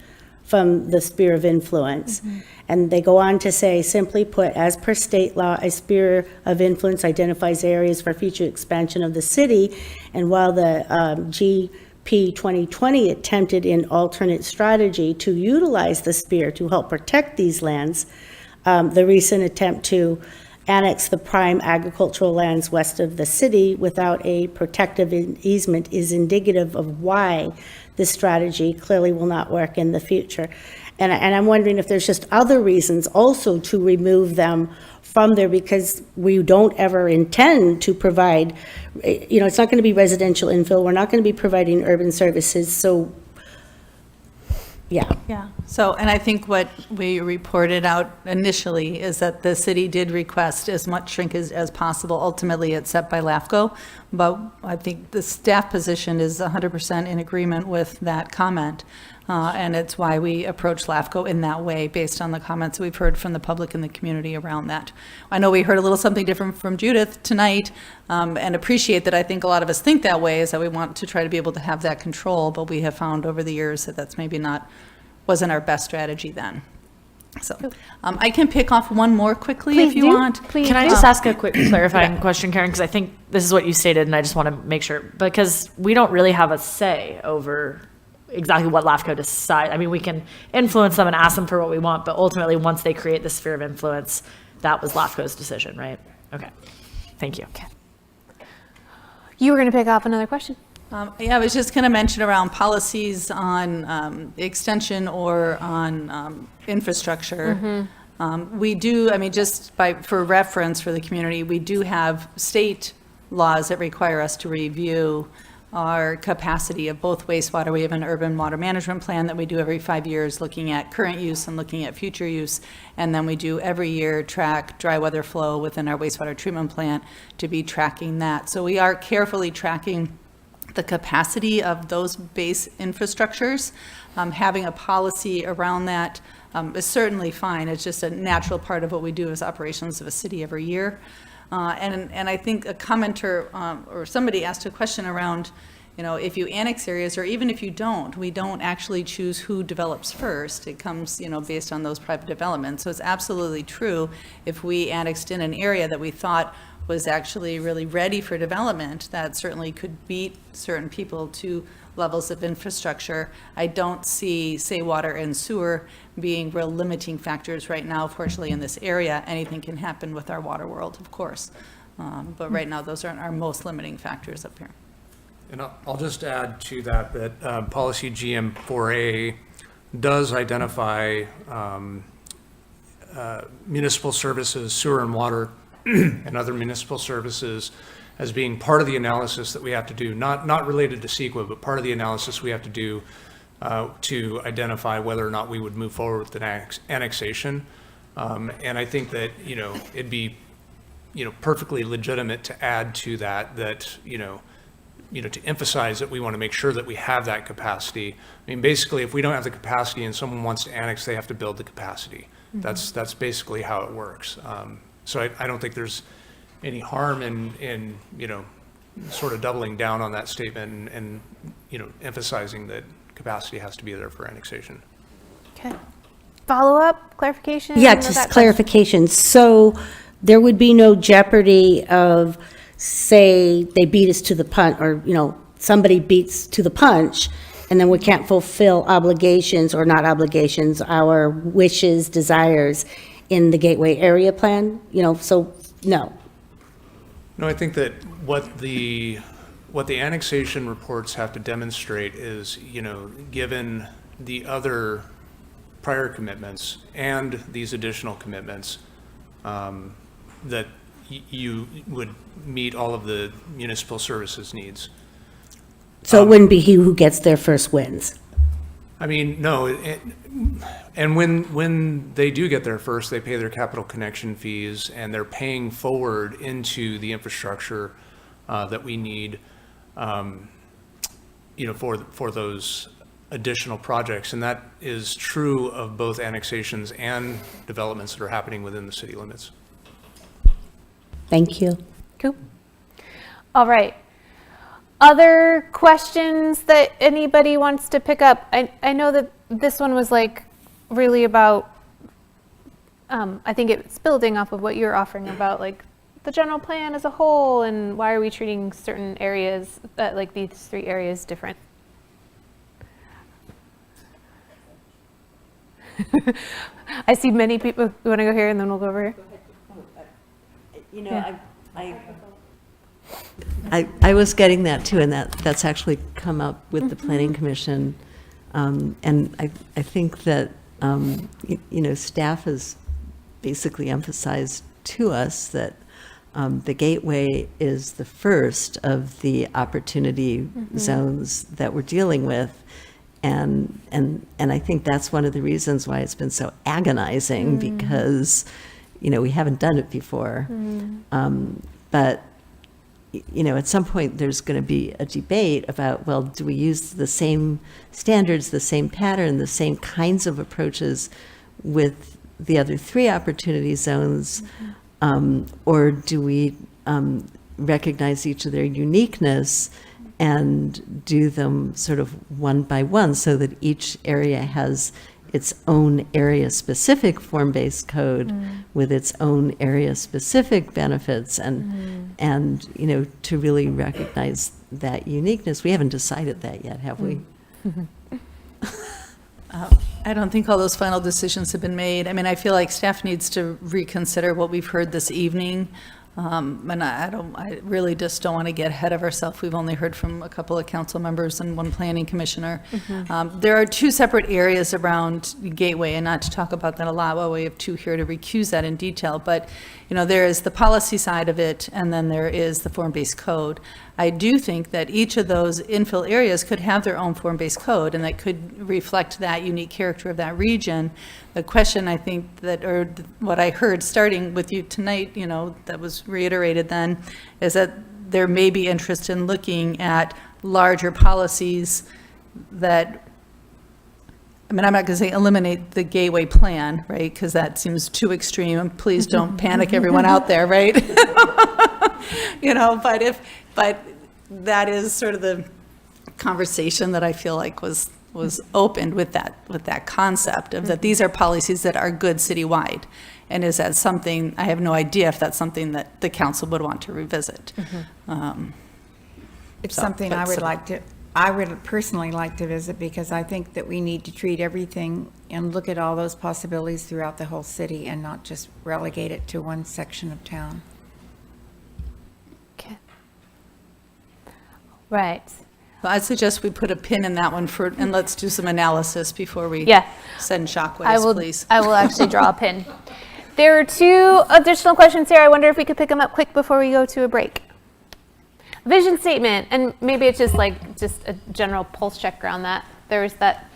from the sphere of influence. And they go on to say, simply put, as per state law, a sphere of influence identifies areas for future expansion of the city. And while the GP 2020 attempted an alternate strategy to utilize the sphere to help protect these lands, the recent attempt to annex the prime agricultural lands west of the city without a protective easement is indicative of why this strategy clearly will not work in the future. And I'm wondering if there's just other reasons also to remove them from there, because we don't ever intend to provide, it's not going to be residential infill. We're not going to be providing urban services. So, yeah. Yeah, so, and I think what we reported out initially is that the city did request as much shrinkage as possible. Ultimately, it's set by LAFCO, but I think the staff position is 100% in agreement with that comment. And it's why we approach LAFCO in that way, based on the comments we've heard from the public and the community around that. I know we heard a little something different from Judith tonight, and appreciate that. I think a lot of us think that way, is that we want to try to be able to have that control, but we have found over the years that that's maybe wasn't our best strategy then. So I can pick off one more quickly if you want. Can I just ask a quick clarifying question, Karen? Because I think this is what you stated, and I just want to make sure, because we don't really have a say over exactly what LAFCO decide. I mean, we can influence them and ask them for what we want, but ultimately, once they create the sphere of influence, that was LAFCO's decision, right? Okay. Thank you. Okay. You were going to pick up another question. Yeah, I was just going to mention around policies on extension or on infrastructure. We do, I mean, just for reference for the community, we do have state laws that require us to review our capacity of both wastewater. We have an urban water management plan that we do every 5 years, looking at current use and looking at future use. And then we do every year track dry weather flow within our wastewater treatment plant to be tracking that. So we are carefully tracking the capacity of those base infrastructures. Having a policy around that is certainly fine. It's just a natural part of what we do as operations of a city every year. And I think a commenter or somebody asked a question around, if you annex areas, or even if you don't, we don't actually choose who develops first. It comes, based on those private developments. So it's absolutely true. If we annexed in an area that we thought was actually really ready for development, that certainly could beat certain people to levels of infrastructure. I don't see, say, water and sewer being real limiting factors right now. Fortunately, in this area, anything can happen with our water world, of course. But right now, those aren't our most limiting factors up here. And I'll just add to that policy GM4A does identify municipal services, sewer and water, and other municipal services as being part of the analysis that we have to do, not related to CEQA, but part of the analysis we have to do to identify whether or not we would move forward with an annexation. And I think that, it'd be, perfectly legitimate to add to that, to emphasize that we want to make sure that we have that capacity. I mean, basically, if we don't have the capacity and someone wants to annex, they have to build the capacity. Mm-hmm. That's basically how it works. So I don't think there's any harm in sort of doubling down on that statement and emphasizing that capacity has to be there for annexation. Okay. Follow-up, clarification? Yeah, just clarification. So there would be no jeopardy of, say, they beat us to the punch, or, somebody beats to the punch, and then we can't fulfill obligations, or not obligations, our wishes, desires in the Gateway Area Plan, so no. No, I think that what the annexation reports have to demonstrate is, given the other prior commitments and these additional commitments, that you would meet all of the municipal services needs. So it wouldn't be he who gets there first wins. I mean, no, and when they do get there first, they pay their capital connection fees, and they're paying forward into the infrastructure that we need, for those additional projects, and that is true of both annexations and developments that are happening within the city limits. Thank you. Cool. All right. Other questions that anybody wants to pick up? I know that this one was really about, I think it's building off of what you're offering about the general plan as a whole, and why are we treating certain areas, these 3 areas, different? I see many people. You want to go here and then we'll go over here? You know, I was getting that too, and that's actually come up with the Planning Commission. And I think that, you know, staff has basically emphasized to us that the gateway is the first of the opportunity zones that we're dealing with. And I think that's one of the reasons why it's been so agonizing, because, you know, we haven't done it before. But, you know, at some point there's going to be a debate about, well, do we use the same standards, the same pattern, the same kinds of approaches with the other three opportunity zones, or do we recognize each of their uniqueness and do them sort of one by one so that each area has its own area-specific form-based code with its own area-specific benefits, and you know, to really recognize that uniqueness. We haven't decided that yet, have we? I don't think all those final decisions have been made. I mean, I feel like staff needs to reconsider what we've heard this evening. And I really just don't want to get ahead of ourselves. We've only heard from a couple of council members and one planning commissioner. There are two separate areas around Gateway, and not to talk about that a lot, well, we have two here to recuse that in detail, but, you know, there is the policy side of it, and then there is the form-based code. I do think that each of those infill areas could have their own form-based code, and that could reflect that unique character of that region. The question, I think, that, or what I heard starting with you tonight, you know, that was reiterated then, is that there may be interest in looking at larger policies that, I mean, I'm not going to say eliminate the Gateway plan, right, because that seems too extreme. Please don't panic everyone out there, right? You know, but that is sort of the conversation that I feel like was opened with that concept of that these are policies that are good citywide. And is that something, I have no idea if that's something that the council would want to revisit. It's something I would personally like to visit, because I think that we need to treat everything and look at all those possibilities throughout the whole city and not just relegate it to one section of town. Okay. Right. Well, I suggest we put a pin in that one and let's do some analysis before we send shockwaves, please. I will actually draw a pin. There are two additional questions here. I wonder if we could pick them up quick before we go to a break. Vision statement, and maybe it's just a general pulse check around that. There was that,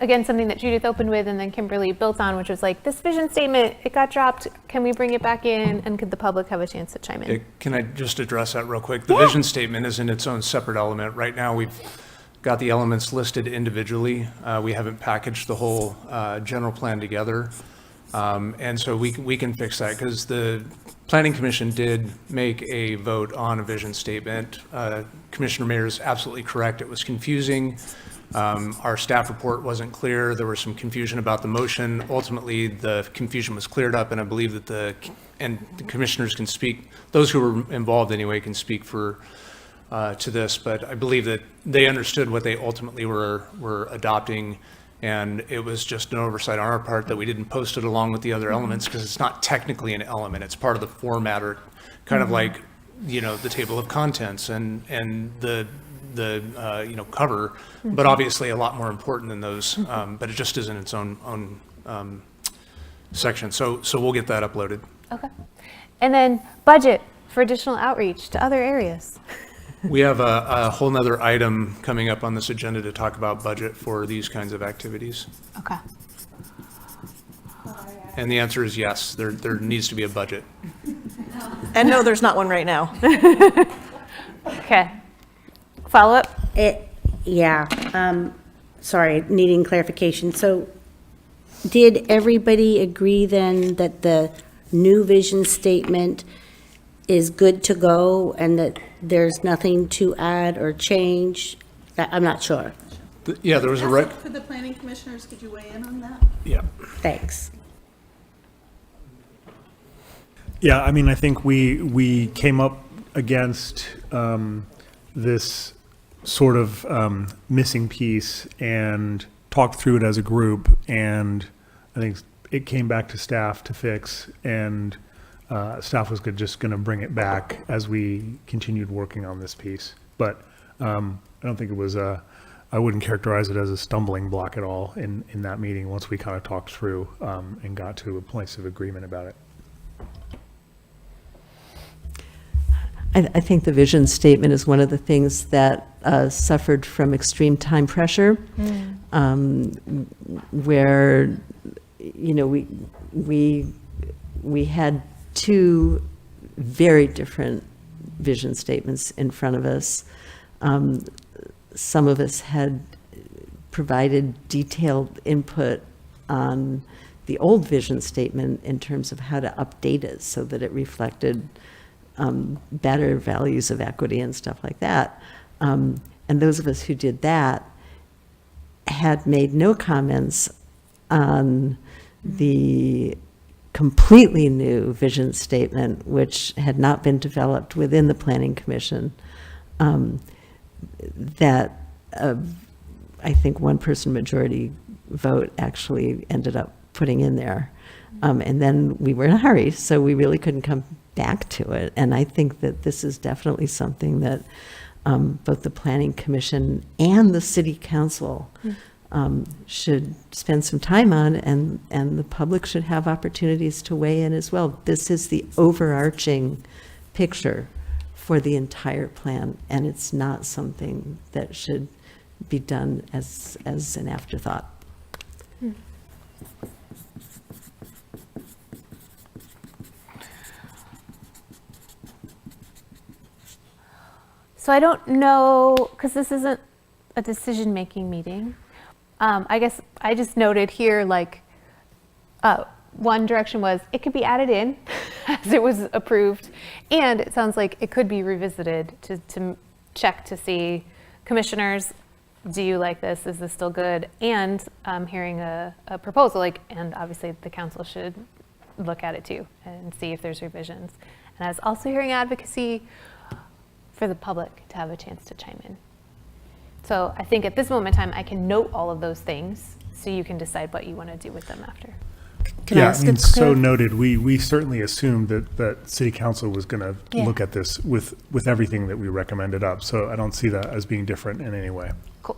again, something that Judith opened with and then Kimberly built on, which was like, this vision statement, it got dropped. Can we bring it back in? And could the public have a chance to chime in? Can I just address that real quick? The vision statement is in its own separate element. Right now, we've got the elements listed individually. We haven't packaged the whole general plan together. And so we can fix that, because the Planning Commission did make a vote on a vision statement. Commissioner Mayer is absolutely correct. It was confusing. Our staff report wasn't clear. There was some confusion about the motion. Ultimately, the confusion was cleared up, and I believe that the commissioners can speak, those who were involved anyway, can speak for to this, but I believe that they understood what they ultimately were adopting. And it was just an oversight on our part that we didn't post it along with the other elements, because it's not technically an element. It's part of the format, or kind of like, you know, the table of contents and the you know, cover, but obviously a lot more important than those. But it just isn't its own section. So we'll get that uploaded. Okay. And then budget for additional outreach to other areas. We have a whole nother item coming up on this agenda to talk about budget for these kinds of activities. Okay. And the answer is yes, there needs to be a budget. And no, there's not one right now. Okay. Follow up? Sorry, needing clarification. So did everybody agree then that the new vision statement is good to go and that there's nothing to add or change? I'm not sure. Yeah, there was a For the planning commissioners, could you weigh in on that? Yeah. Thanks. Yeah, I mean, I think we came up against this sort of missing piece and talked through it as a group, and I think it came back to staff to fix, and staff was just going to bring it back as we continued working on this piece. But I don't think it was I wouldn't characterize it as a stumbling block at all in that meeting once we kind of talked through and got to a place of agreement about it. I think the vision statement is one of the things that suffered from extreme time pressure, where, you know, we had two very different vision statements in front of us. Some of us had provided detailed input on the old vision statement in terms of how to update it so that it reflected better values of equity and stuff like that. And those of us who did that had made no comments on the completely new vision statement, which had not been developed within the Planning Commission, that I think one-person majority vote actually ended up putting in there. And then we were in a hurry, so we really couldn't come back to it. And I think that this is definitely something that both the Planning Commission and the City Council should spend some time on, and the public should have opportunities to weigh in as well. This is the overarching picture for the entire plan, and it's not something that should be done as an afterthought. So I don't know, because this isn't a decision-making meeting. I guess I just noted here, like, one direction was it could be added in as it was approved, and it sounds like it could be revisited to check to see, commissioners, do you like this? Is this still good? And hearing a proposal, like, and obviously the council should look at it too and see if there's revisions. And I was also hearing advocacy for the public to have a chance to chime in. So I think at this moment in time, I can note all of those things so you can decide what you want to do with them after. I mean, so noted. We certainly assumed that City Council was going to look at this with everything that we recommended up. So I don't see that as being different in any way. Cool.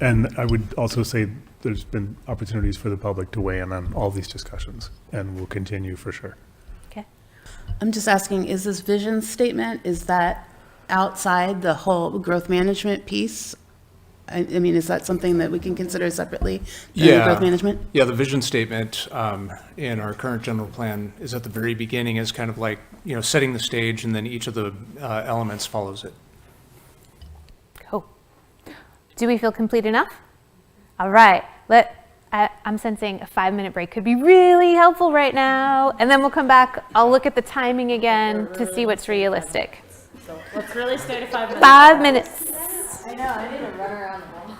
And I would also say there's been opportunities for the public to weigh in on all these discussions, and will continue for sure. Okay. I'm just asking, is this vision statement, is that outside the whole growth management piece? I mean, is that something that we can consider separately than the growth management? Yeah, the vision statement in our current general plan is at the very beginning, is kind of like, you know, setting the stage, and then each of the elements follows it. Cool. Do we feel complete enough? All right. I'm sensing a 5-minute break could be really helpful right now, and then we'll come back. I'll look at the timing again to see what's realistic. So let's really stay to 5 minutes. 5 minutes. I know, I need to run around the room.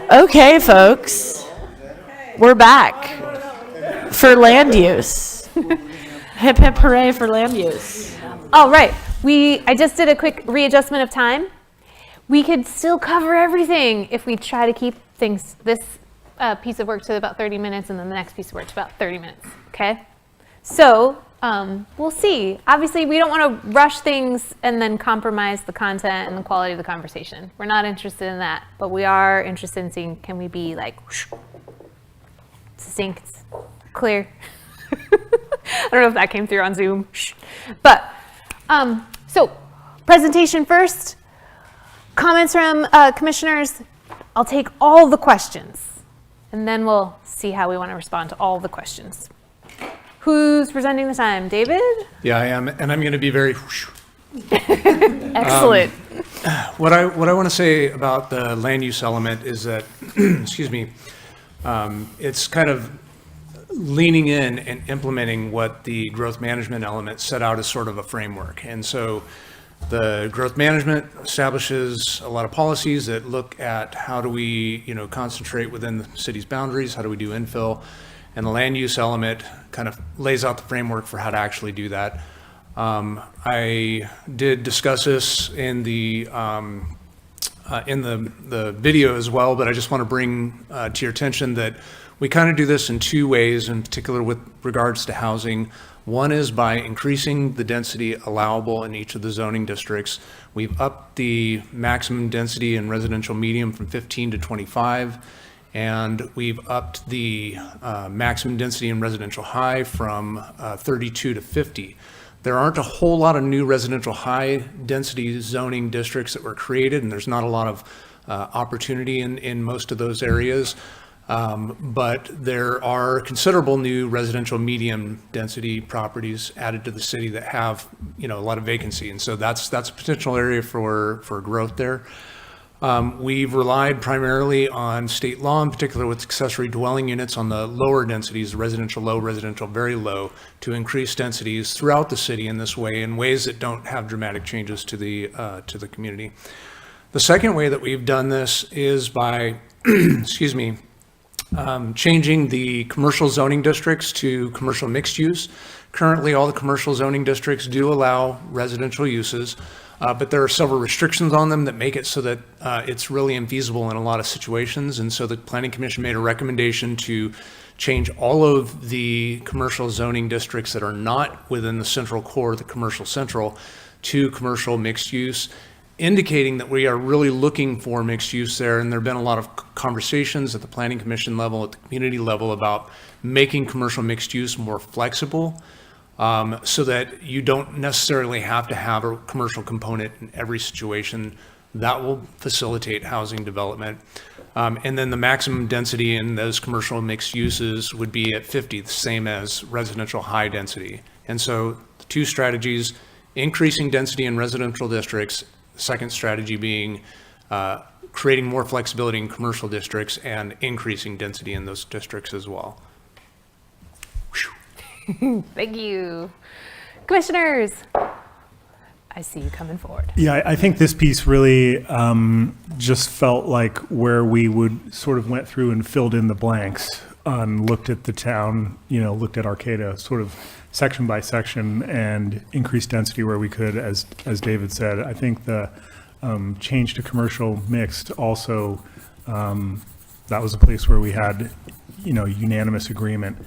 Okay, folks, we're back for land use. Hip hip hooray for land use. All right, I just did a quick readjustment of time. We could still cover everything if we try to keep this piece of work to about 30 minutes and then the next piece of work to about 30 minutes, okay? So we'll see. Obviously, we don't want to rush things and then compromise the content and the quality of the conversation. We're not interested in that, but we are interested in seeing, can we be like succinct, clear? I don't know if that came through on Zoom, but so presentation first. Comments from commissioners. I'll take all the questions, and then we'll see how we want to respond to all the questions. Who's presenting this time? David? Yeah, I am, and I'm going to be very... Excellent. What I want to say about the land use element is that, excuse me, it's kind of leaning in and implementing what the growth management element set out as sort of a framework. And so the growth management establishes a lot of policies that look at how do we, concentrate within the city's boundaries, how do we do infill, and the land use element kind of lays out the framework for how to actually do that. I did discuss this in the video as well, but I just want to bring to your attention that we kind of do this in two ways, in particular with regards to housing. One is by increasing the density allowable in each of the zoning districts. We've upped the maximum density in residential medium from 15 to 25, and we've upped the maximum density in residential high from 32 to 50. There aren't a whole lot of new residential high density zoning districts that were created, and there's not a lot of opportunity in most of those areas. But there are considerable new residential medium density properties added to the city that have, a lot of vacancy. And so that's a potential area for growth there. We've relied primarily on state law, in particular with accessory dwelling units on the lower densities, residential low, residential very low, to increase densities throughout the city in this way, in ways that don't have dramatic changes to the community. The second way that we've done this is by, excuse me, changing the commercial zoning districts to commercial mixed use. Currently, all the commercial zoning districts do allow residential uses, but there are several restrictions on them that make it so that it's really infeasible in a lot of situations. And so the Planning Commission made a recommendation to change all of the commercial zoning districts that are not within the central core, the commercial central, to commercial mixed use, indicating that we are really looking for mixed use there. And there have been a lot of conversations at the Planning Commission level, at the community level, about making commercial mixed use more flexible, so that you don't necessarily have to have a commercial component in every situation. That will facilitate housing development. And then the maximum density in those commercial mixed uses would be at 50, the same as residential high density. And so the two strategies, increasing density in residential districts, the second strategy being creating more flexibility in commercial districts and increasing density in those districts as well. Thank you. Commissioners, I see you coming forward. Yeah, I think this piece really just felt like where we would sort of went through and filled in the blanks and looked at the town, looked at Arcata sort of section by section and increased density where we could, as David said. I think the change to commercial mixed also, that was a place where we had, unanimous agreement,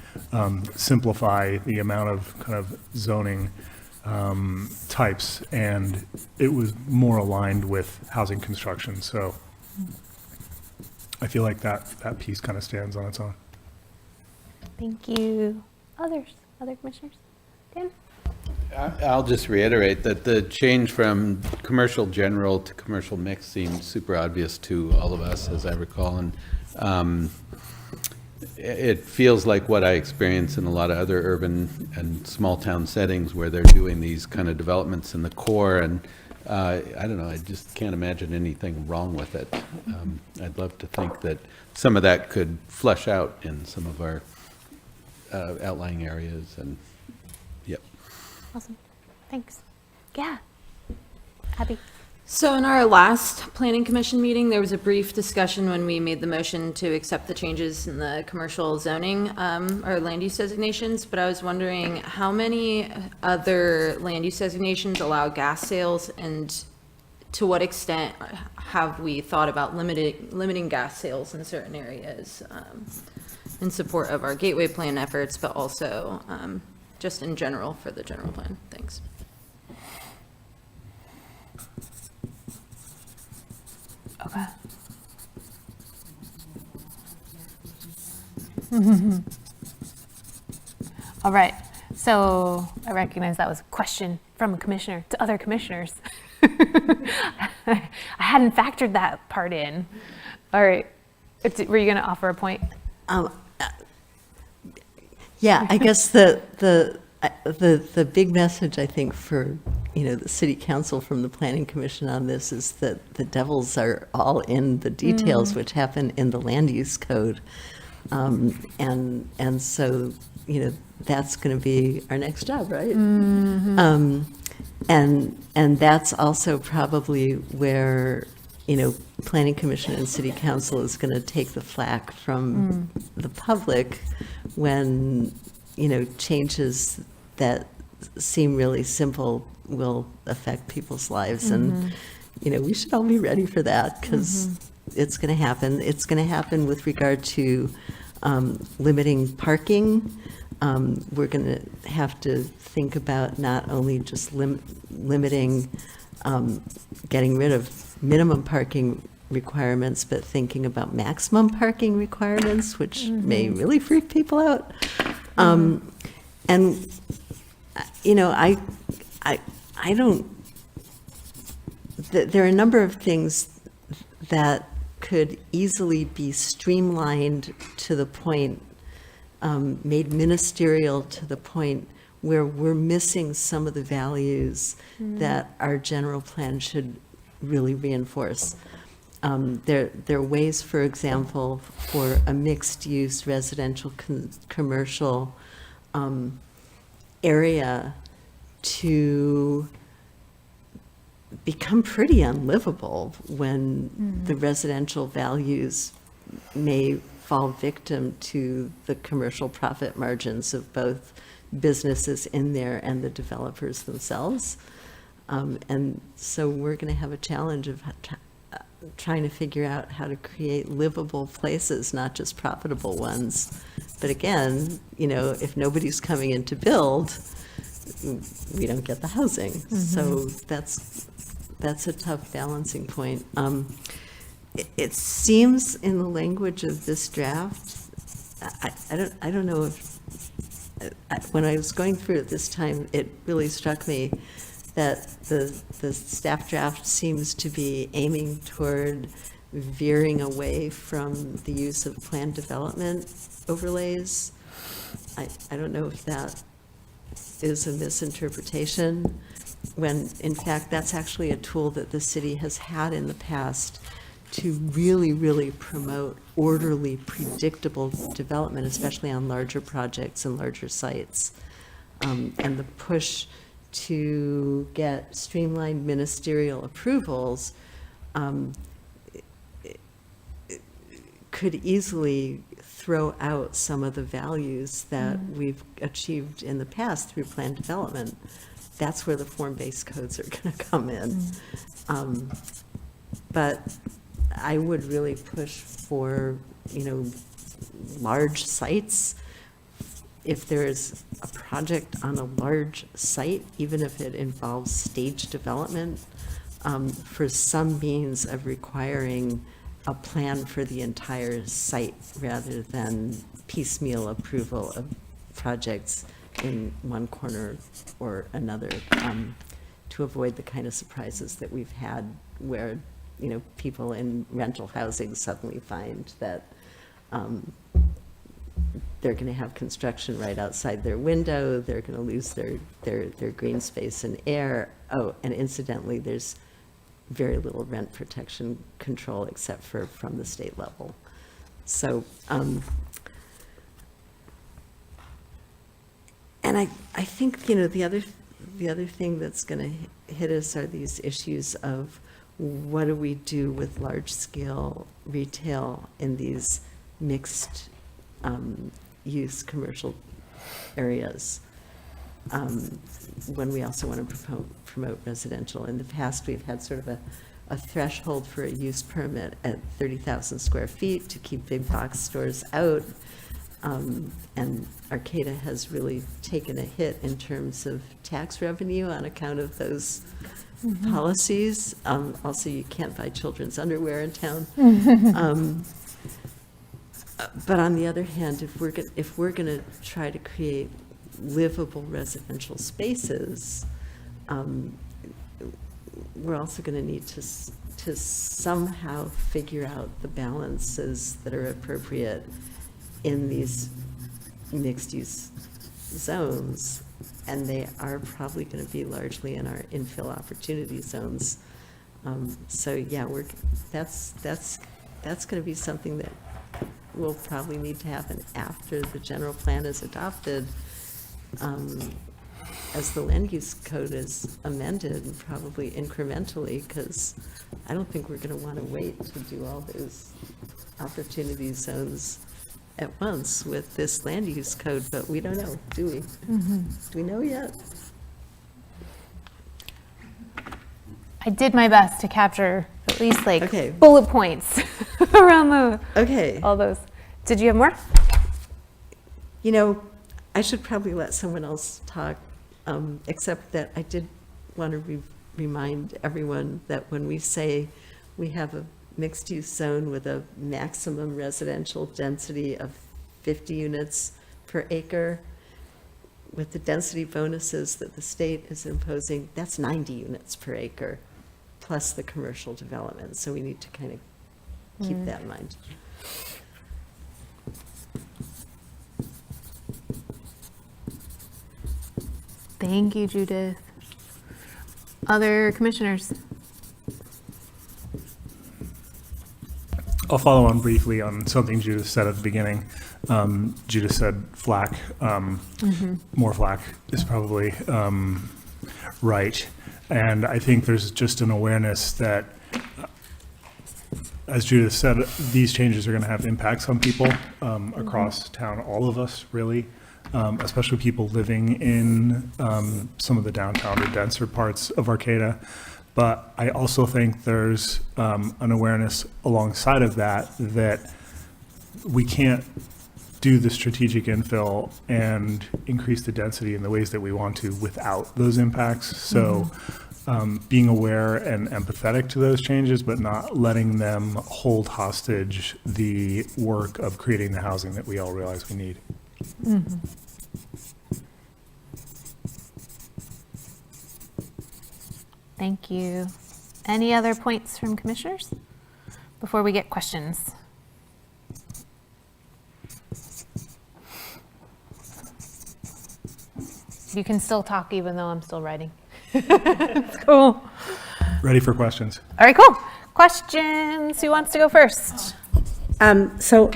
simplify the amount of kind of zoning types, and it was more aligned with housing construction. So I feel like that piece kind of stands on its own. Thank you. Other commissioners? Dan? I'll just reiterate that the change from commercial general to commercial mix seemed super obvious to all of us, as I recall. And it feels like what I experience in a lot of other urban and small town settings where they're doing these kind of developments in the core. And I don't know, I just can't imagine anything wrong with it. I'd love to think that some of that could flush out in some of our outlying areas. And yep. Awesome. Thanks. Yeah. Abby. So in our last planning commission meeting, there was a brief discussion when we made the motion to accept the changes in the commercial zoning, or land use designations, but I was wondering how many other land use designations allow gas sales, and to what extent have we thought about limiting gas sales in certain areas, in support of our gateway plan efforts, but also just in general for the general plan? Thanks. Okay. All right. So I recognize that was a question from a commissioner to other commissioners. I hadn't factored that part in. All right. Were you going to offer a point? Yeah, I guess the big message, I think, for the city council from the planning commission on this is that the devils are all in the details, which happen in the land use code, and so that's going to be our next job, right? And that's also probably where planning commission and city council is going to take the flack from the public when changes that seem really simple will affect people's lives. And we should all be ready for that, because it's going to happen. It's going to happen with regard to limiting parking. We're going to have to think about not only just limiting, getting rid of minimum parking requirements, but thinking about maximum parking requirements, which may really freak people out. And I don't, there are a number of things that could easily be streamlined to the point, made ministerial to the point where we're missing some of the values that our general plan should really reinforce. There are ways, for example, for a mixed-use residential commercial area to become pretty unlivable when the residential values may fall victim to the commercial profit margins of both businesses in there and the developers themselves. And so we're going to have a challenge of trying to figure out how to create livable places, not just profitable ones. But again, if nobody's coming in to build, we don't get the housing. So that's a tough balancing point. It seems in the language of this draft, I don't know if, when I was going through it this time, it really struck me that the staff draft seems to be aiming toward veering away from the use of planned development overlays. I don't know if that is a misinterpretation, when in fact that's actually a tool that the city has had in the past to really, really promote orderly, predictable development, especially on larger projects and larger sites. And the push to get streamlined ministerial approvals could easily throw out some of the values that we've achieved in the past through planned development. That's where the form-based codes are going to come in. But I would really push for, large sites. If there's a project on a large site, even if it involves stage development, for some means of requiring a plan for the entire site rather than piecemeal approval of projects in one corner or another, to avoid the kind of surprises that we've had where, people in rental housing suddenly find that they're going to have construction right outside their window, they're going to lose their green space and air. Oh, and incidentally, there's very little rent protection control except for from the state level. So, and I think, the other thing that's going to hit us are these issues of what do we do with large-scale retail in these mixed use commercial areas, when we also want to promote residential. In the past, we've had sort of a threshold for a use permit at 30,000 square feet to keep big box stores out. And Arcata has really taken a hit in terms of tax revenue on account of those policies. Also, you can't buy children's underwear in town. But on the other hand, if we're going to try to create livable residential spaces, we're also going to need to somehow figure out the balances that are appropriate in these mixed-use zones, and they are probably going to be largely in our infill opportunity zones. So yeah, that's going to be something that will probably need to happen after the general plan is adopted, as the land use code is amended, and probably incrementally, because I don't think we're going to want to wait to do all those opportunity zones at once with this land use code, but we don't know, do we? Do we know yet? I did my best to capture at least bullet points around all those. Did you have more? You know, I should probably let someone else talk, except that I did want to remind everyone that when we say we have a mixed-use zone with a maximum residential density of 50 units per acre, with the density bonuses that the state is imposing, that's 90 units per acre, plus the commercial development. So we need to kind of keep that in mind. Thank you, Judith. Other commissioners? I'll follow on briefly on something Judith said at the beginning. Judith said FLAC, more FLAC is probably right. And I think there's just an awareness that, as Judith said, these changes are going to have impacts on people across town, all of us really, especially people living in some of the downtown or denser parts of Arcata. But I also think there's an awareness alongside of that we can't do the strategic infill and increase the density in the ways that we want to without those impacts. So being aware and empathetic to those changes, but not letting them hold hostage the work of creating the housing that we all realize we need. Thank you. Any other points from commissioners before we get questions? You can still talk even though I'm still writing. Cool. Ready for questions. All right, cool. Questions. Who wants to go first? So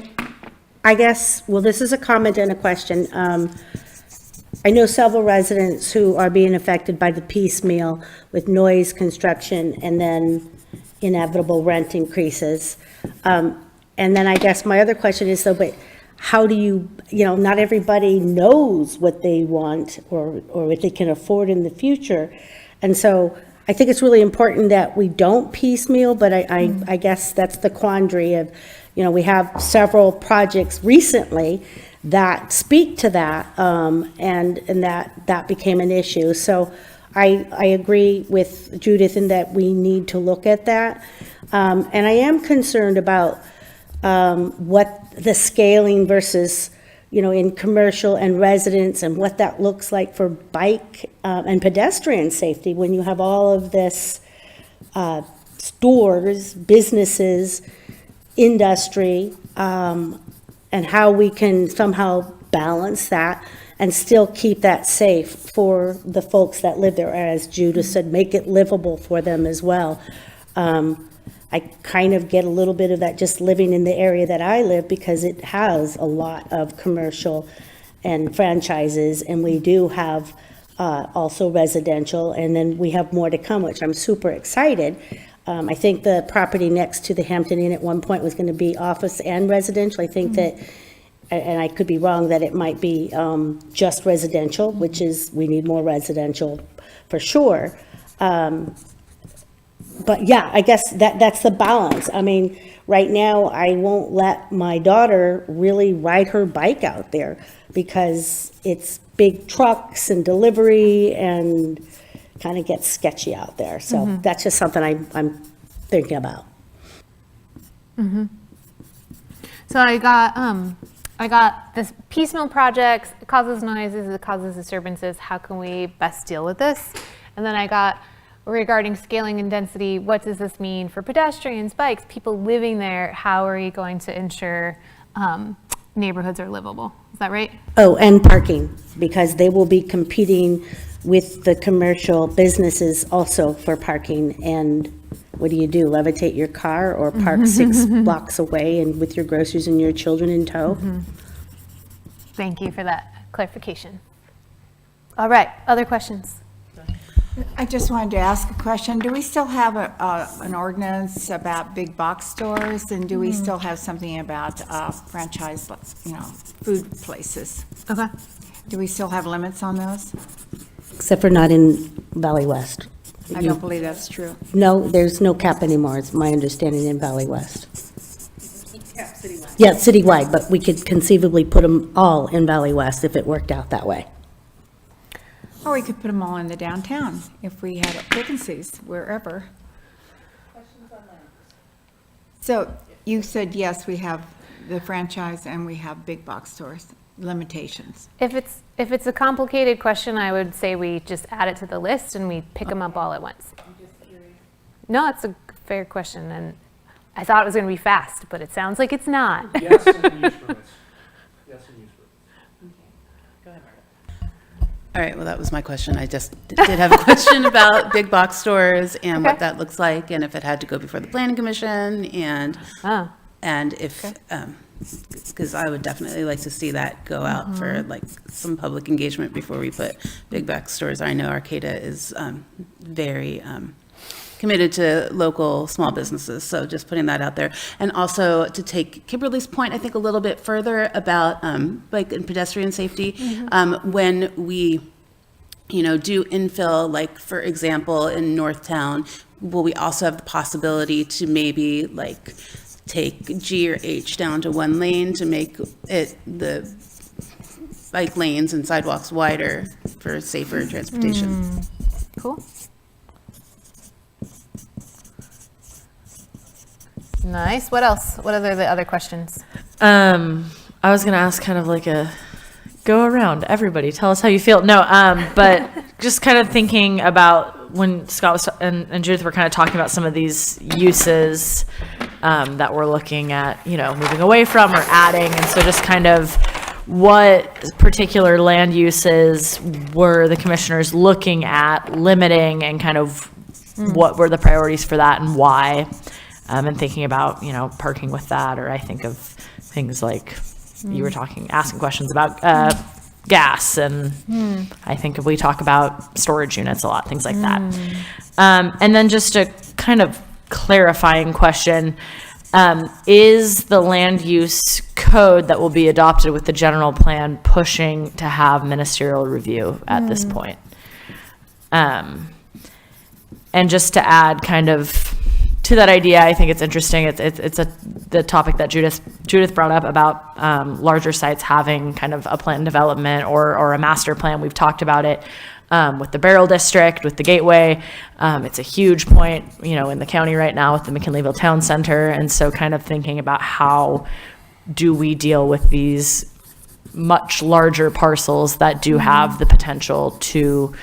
I guess, well, this is a comment and a question. I know several residents who are being affected by the piecemeal with noise, construction, and then inevitable rent increases. And then I guess my other question is, though, but how do you not everybody knows what they want or what they can afford in the future. And so I think it's really important that we don't piecemeal, but I guess that's the quandary of, we have several projects recently that speak to that, and that became an issue. So I agree with Judith in that we need to look at that. And I am concerned about what the scaling versus, in commercial and residents and what that looks like for bike and pedestrian safety when you have all of this stores, businesses, industry, and how we can somehow balance that and still keep that safe for the folks that live there. As Judith said, make it livable for them as well. I kind of get a little bit of that just living in the area that I live because it has a lot of commercial and franchises, and we do have also residential, and then we have more to come, which I'm super excited. I think the property next to the Hampton Inn at one point was going to be office and residential. I think that, and I could be wrong, that it might be just residential, which is, we need more residential for sure. But yeah, I guess that's the balance. I mean, right now, I won't let my daughter really ride her bike out there because it's big trucks and delivery and kind of gets sketchy out there. So that's just something I'm thinking about. So I got this piecemeal projects. It causes noises. It causes disturbances. How can we best deal with this? And then I got regarding scaling and density. What does this mean for pedestrians, bikes, people living there? How are we going to ensure neighborhoods are livable? Is that right? Oh, and parking, because they will be competing with the commercial businesses also for parking. And what do? Levitate your car or park 6 blocks away and with your groceries and your children in tow? Thank you for that clarification. All right, other questions? I just wanted to ask a question. Do we still have an ordinance about big box stores? And do we still have something about franchise, food places? Okay. Do we still have limits on those? Except for not in Valley West. I don't believe that's true. No, there's no cap anymore, it's my understanding in Valley West. Yeah, citywide, but we could conceivably put them all in Valley West if it worked out that way. Or we could put them all in the downtown if we had vacancies wherever. So you said, yes, we have the franchise and we have big box stores, limitations. If it's a complicated question, I would say we just add it to the list and we pick them up all at once. No, it's a fair question, and I thought it was going to be fast, but it sounds like it's not. Yes, and use permits. Yes, and use permits. All right, well, that was my question. I just did have a question about big box stores and what that looks like, and if it had to go before the planning commission, and if, because I would definitely like to see that go out for like some public engagement before we put big box stores. I know Arcata is very committed to local small businesses, so just putting that out there. And also to take Kimberly's point, I think a little bit further about bike and pedestrian safety. When we, do infill, like for example, in Northtown, will we also have the possibility to maybe like take G or H down to 1 lane to make it the bike lanes and sidewalks wider for safer transportation? Cool. Nice. What else? What are the other questions? I was gonna ask kind of like a go around, everybody, tell us how you feel. No, but just kind of thinking about when Scott was and Judith were kind of talking about some of these uses that we're looking at, moving away from or adding, and so just kind of what particular land uses were the commissioners looking at limiting, and kind of what were the priorities for that and why. And thinking about, parking with that, or I think of things like you were asking questions about gas, and I think we talk about storage units a lot, things like that. And then just a kind of clarifying question, is the land use code that will be adopted with the general plan pushing to have ministerial review at this point? And just to add kind of to that idea, I think it's interesting. It's the topic that Judith brought up about larger sites having kind of a plan development or a master plan. We've talked about it with the Barrel District, with the Gateway. It's a huge point, in the county right now with the McKinleyville Town Center. And so kind of thinking about how do we deal with these much larger parcels that do have the potential to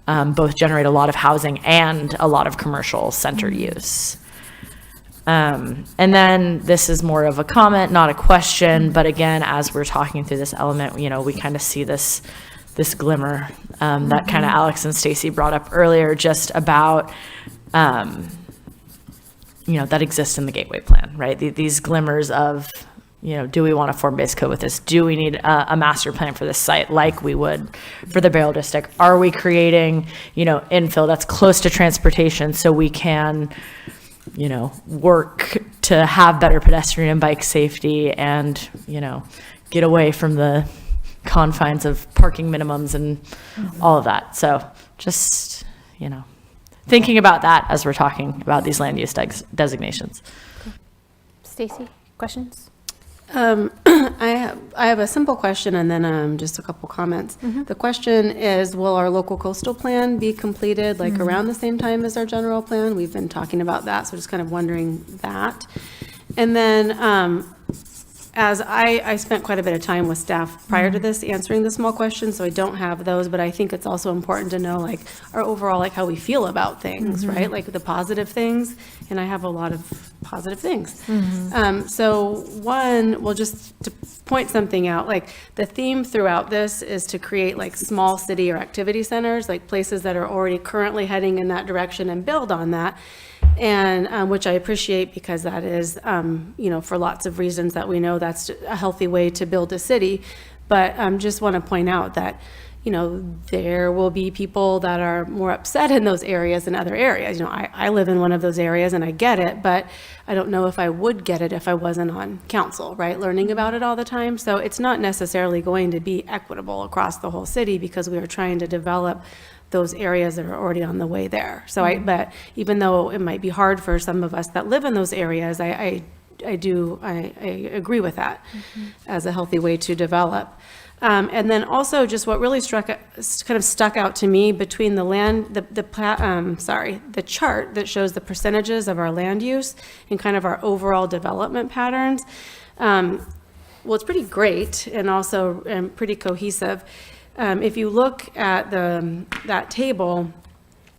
both generate a lot of housing and a lot of commercial center use. And then this is more of a comment, not a question, but again, as we're talking through this element, we kind of see this glimmer that kind of Alex and Stacy brought up earlier, just about that exists in the Gateway Plan, right? These glimmers of, do we want a form-based code with this? Do we need a master plan for this site like we would for the Barrel District? Are we creating, infill that's close to transportation so we can work to have better pedestrian and bike safety and, get away from the confines of parking minimums and all of that. So just, thinking about that as we're talking about these land use designations. Stacy, questions? I have a simple question and then just a couple comments. The question is, will our local coastal plan be completed around the same time as our general plan? We've been talking about that, so just kind of wondering that. And then as I spent quite a bit of time with staff prior to this answering the small questions, so I don't have those, but I think it's also important to know our overall how we feel about things, right? The positive things, and I have a lot of positive things. So one, well, just to point something out, the theme throughout this is to create small city or activity centers, places that are already currently heading in that direction and build on that. And which I appreciate because that is, for lots of reasons that we know that's a healthy way to build a city. But just want to point out that, there will be people that are more upset in those areas than other areas. I live in one of those areas and I get it, but I don't know if I would get it if I wasn't on council, right? Learning about it all the time. So it's not necessarily going to be equitable across the whole city because we are trying to develop those areas that are already on the way there. So but even though it might be hard for some of us that live in those areas, I agree with that as a healthy way to develop. And then also just what really stuck out to me between the chart that shows the percentages of our land use and kind of our overall development patterns. Well, it's pretty great and also pretty cohesive. If you look at that table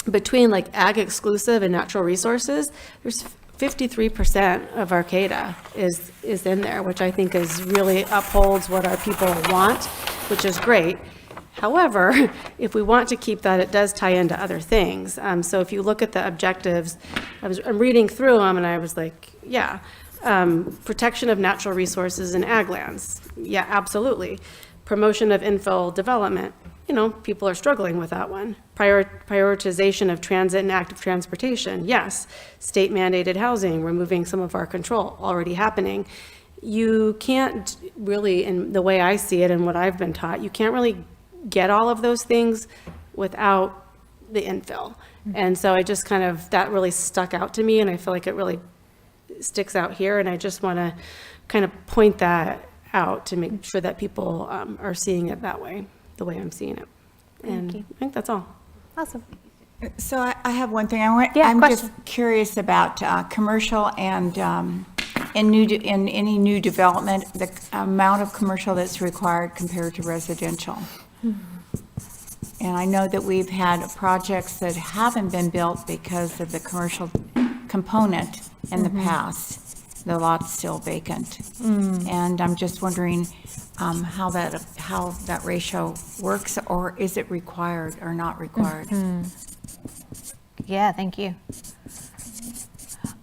between ag exclusive and natural resources, there's 53% of Arcata is in there, which I think is really upholds what our people want, which is great. However, if we want to keep that, it does tie into other things. So if you look at the objectives, I'm reading through them and I was protection of natural resources and ag lands. Yeah, absolutely. Promotion of infill development. People are struggling with that one. Prioritization of transit and active transportation. Yes. State mandated housing, removing some of our control, already happening. You can't really, in the way I see it and what I've been taught, you can't really get all of those things without the infill. And so I just that really stuck out to me and I feel like it really sticks out here. And I just want to kind of point that out to make sure that people are seeing it that way, the way I'm seeing it. And I think that's all. Awesome. So I have one thing. I'm just curious about commercial and in any new development, the amount of commercial that's required compared to residential. And I know that we've had projects that haven't been built because of the commercial component in the past. The lot's still vacant. And I'm just wondering how that ratio works, or is it required or not required? Yeah, thank you.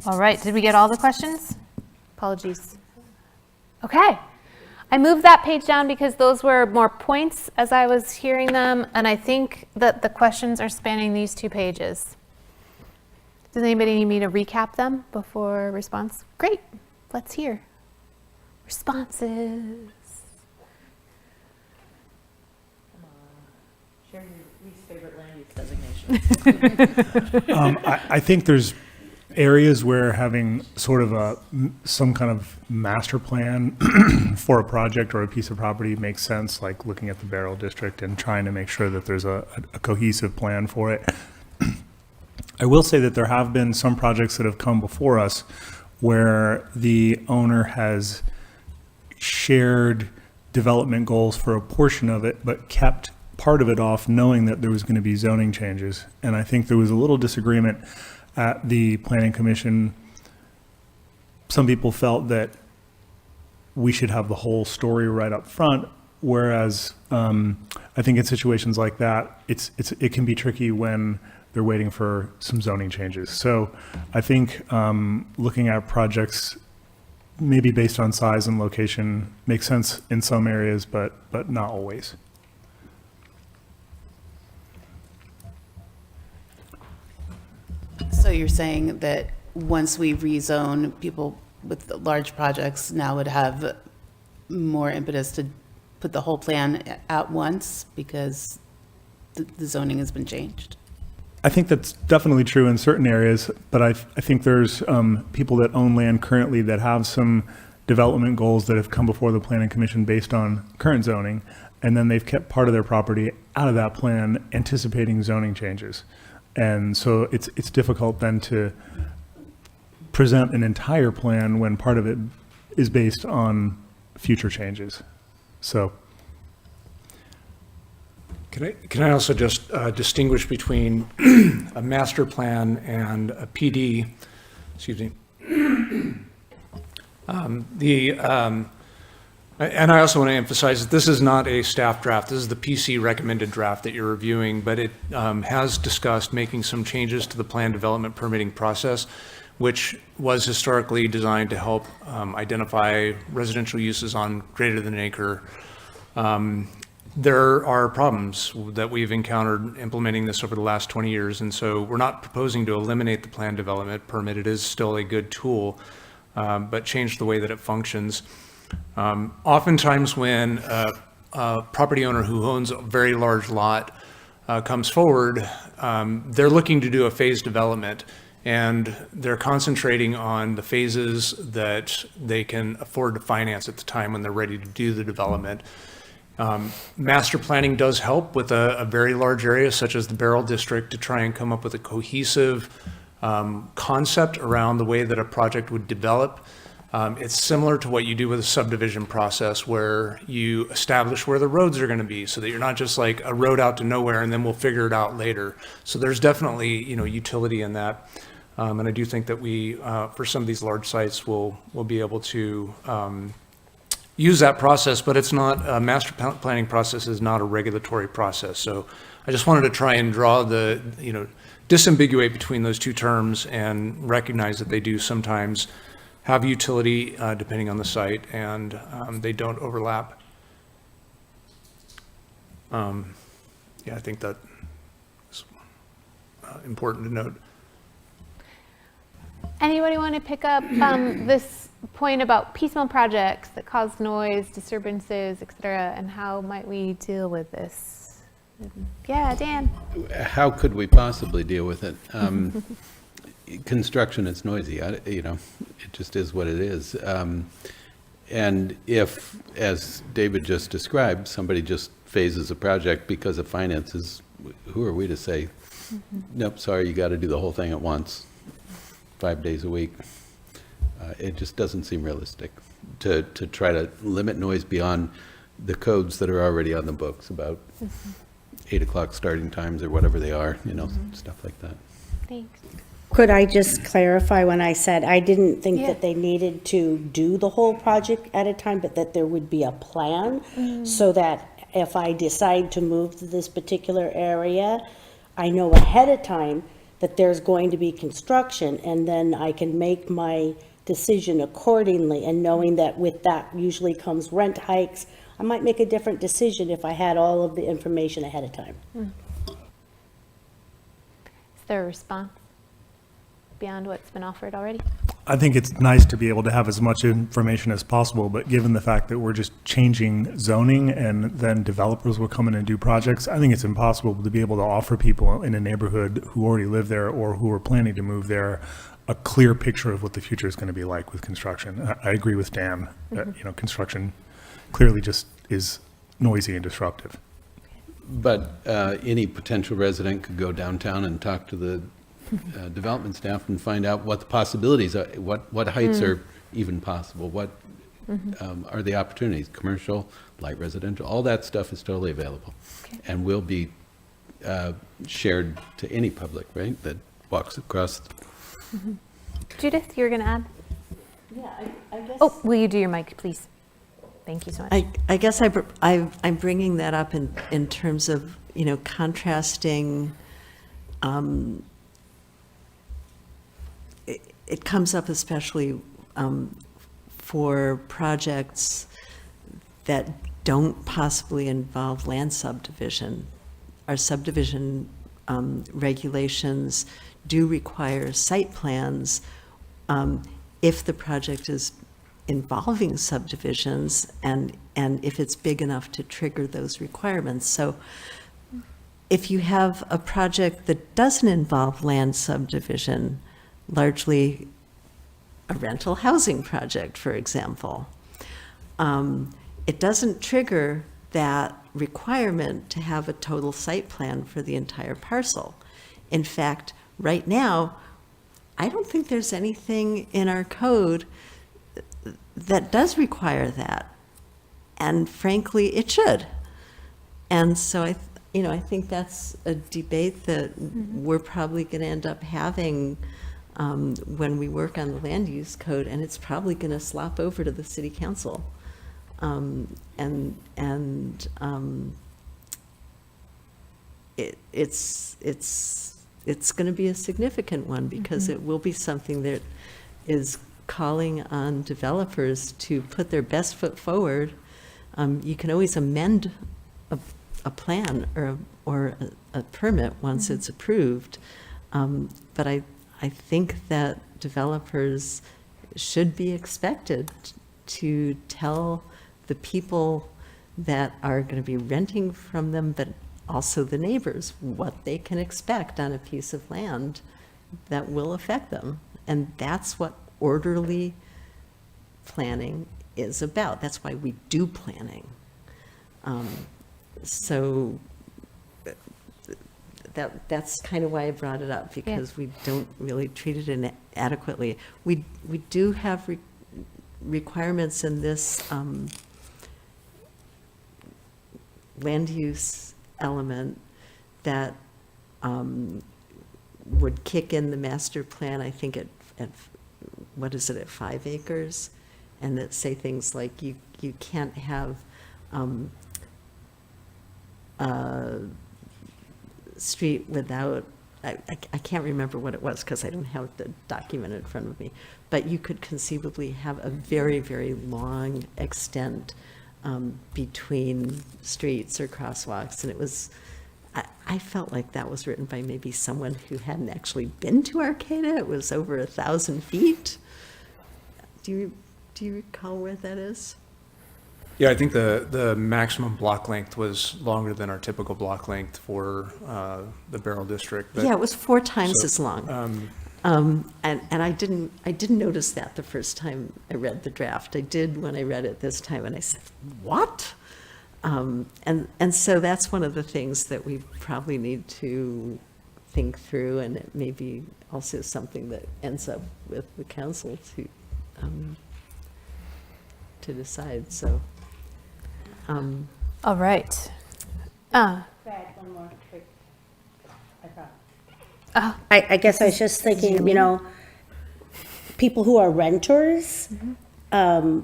All right, did we get all the questions? Apologies. Okay. I moved that page down because those were more points as I was hearing them, and I think that the questions are spanning these 2 pages. Does anybody need me to recap them before response? Great, let's hear responses. Share your least favorite land use designation. I think there's areas where having sort of some kind of master plan for a project or a piece of property makes sense, like looking at the Barrel District and trying to make sure that there's a cohesive plan for it. I will say that there have been some projects that have come before us where the owner has shared development goals for a portion of it, but kept part of it off knowing that there was going to be zoning changes. And I think there was a little disagreement at the Planning Commission. Some people felt that we should have the whole story right up front, whereas I think in situations like that, it can be tricky when they're waiting for some zoning changes. So I think looking at projects maybe based on size and location makes sense in some areas, but not always. So you're saying that once we rezone, people with large projects now would have more impetus to put the whole plan at once because the zoning has been changed. I think that's definitely true in certain areas, but I think there's people that own land currently that have some development goals that have come before the Planning Commission based on current zoning, and then they've kept part of their property out of that plan, anticipating zoning changes. And so it's difficult then to present an entire plan when part of it is based on future changes. So. Can I also just distinguish between a master plan and a PD? Excuse me. And I also want to emphasize that this is not a staff draft. This is the PC recommended draft that you're reviewing, but it has discussed making some changes to the plan development permitting process, which was historically designed to help identify residential uses on greater than an acre. There are problems that we've encountered implementing this over the last 20 years, and so we're not proposing to eliminate the plan development permit. It is still a good tool, but change the way that it functions. Oftentimes when a property owner who owns a very large lot comes forward, they're looking to do a phased development, and they're concentrating on the phases that they can afford to finance at the time when they're ready to do the development. Master planning does help with a very large area such as the Beryl District to try and come up with a cohesive concept around the way that a project would develop. It's similar to what you do with a subdivision process where you establish where the roads are going to be so that you're not just like a road out to nowhere and then we'll figure it out later. So there's definitely, utility in that. And I do think that we, for some of these large sites, we'll be able to use that process, but it's not, a master planning process is not a regulatory process. So I just wanted to try and draw the, disambiguate between those two terms and recognize that they do sometimes have utility depending on the site, and they don't overlap. I think that is important to note. Anybody want to pick up this point about piecemeal projects that cause noise, disturbances, etc., and how might we deal with this? Yeah, Dan. How could we possibly deal with it? Construction is noisy, it just is what it is. And if, as David just described, somebody just phases a project because of finances, who are we to say, nope, sorry, you got to do the whole thing at once, 5 days a week? It just doesn't seem realistic to try to limit noise beyond the codes that are already on the books about 8 o'clock starting times or whatever they are, stuff like that. Thanks. Could I just clarify when I said I didn't think that they needed to do the whole project at a time, but that there would be a plan so that if I decide to move to this particular area, I know ahead of time that there's going to be construction, and then I can make my decision accordingly, and knowing that with that usually comes rent hikes, I might make a different decision if I had all of the information ahead of time. Is there a response beyond what's been offered already? I think it's nice to be able to have as much information as possible, but given the fact that we're just changing zoning and then developers will come in and do projects, I think it's impossible to be able to offer people in a neighborhood who already live there or who are planning to move there a clear picture of what the future is going to be like with construction. I agree with Dan that, construction clearly just is noisy and disruptive. But any potential resident could go downtown and talk to the development staff and find out what the possibilities are, what heights are even possible, what are the opportunities, commercial, light residential, all that stuff is totally available and will be shared to any public, right, that walks across. Judith, you were going to add? Yeah, I guess. Oh, will you do your mic, please? Thank you so much. I guess I'm bringing that up in terms of, contrasting. It comes up especially for projects that don't possibly involve land subdivision. Our subdivision regulations do require site plans if the project is involving subdivisions and if it's big enough to trigger those requirements. So if you have a project that doesn't involve land subdivision, largely a rental housing project, for example, it doesn't trigger that requirement to have a total site plan for the entire parcel. In fact, right now, I don't think there's anything in our code that does require that. And frankly, it should. And so I think that's a debate that we're probably going to end up having when we work on the land use code, and it's probably going to slop over to the city council. It's going to be a significant one because it will be something that is calling on developers to put their best foot forward. You can always amend a plan or a permit once it's approved, but I think that developers should be expected to tell the people that are going to be renting from them, but also the neighbors, what they can expect on a piece of land that will affect them. And that's what orderly planning is about. That's why we do planning. So that's kind of why I brought it up, because we don't really treat it adequately. We do have requirements in this land use element that would kick in the master plan, I think at what is it, at 5 acres, and that say things like you can't have street without, I can't remember what it was because I don't have the document in front of me, but you could conceivably have a very, very long extent between streets or crosswalks. And it was, I felt like that was written by maybe someone who hadn't actually been to Arcata. It was over 1,000 feet. Do you recall where that is? Yeah, I think the maximum block length was longer than our typical block length for the Barrel District. But, yeah, it was 4 times as long. And I didn't notice that the first time I read the draft. I did when I read it this time, and I said, "What?" And so that's one of the things that we probably need to think through, and it may be also something that ends up with the council to decide. So. All right. One more quick. I guess I was just thinking, people who are renters. So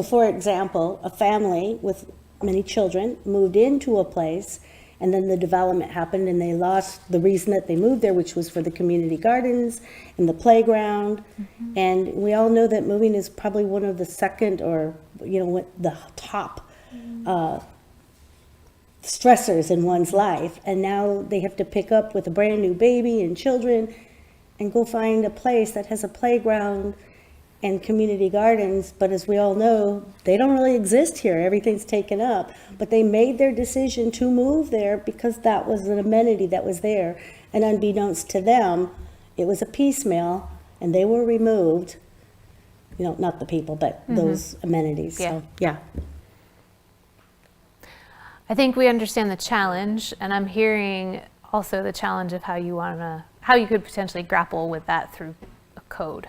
for example, a family with many children moved into a place, and then the development happened and they lost the reason that they moved there, which was for the community gardens and the playground. And we all know that moving is probably one of the second or, the top stressors in one's life. And now they have to pick up with a brand new baby and children and go find a place that has a playground and community gardens. But as we all know, they don't really exist here. Everything's taken up. But they made their decision to move there because that was an amenity that was there. And unbeknownst to them, it was a piecemeal and they were removed. Not the people, but those amenities. Yeah. So, yeah. I think we understand the challenge, and I'm hearing also the challenge of how you could potentially grapple with that through a code.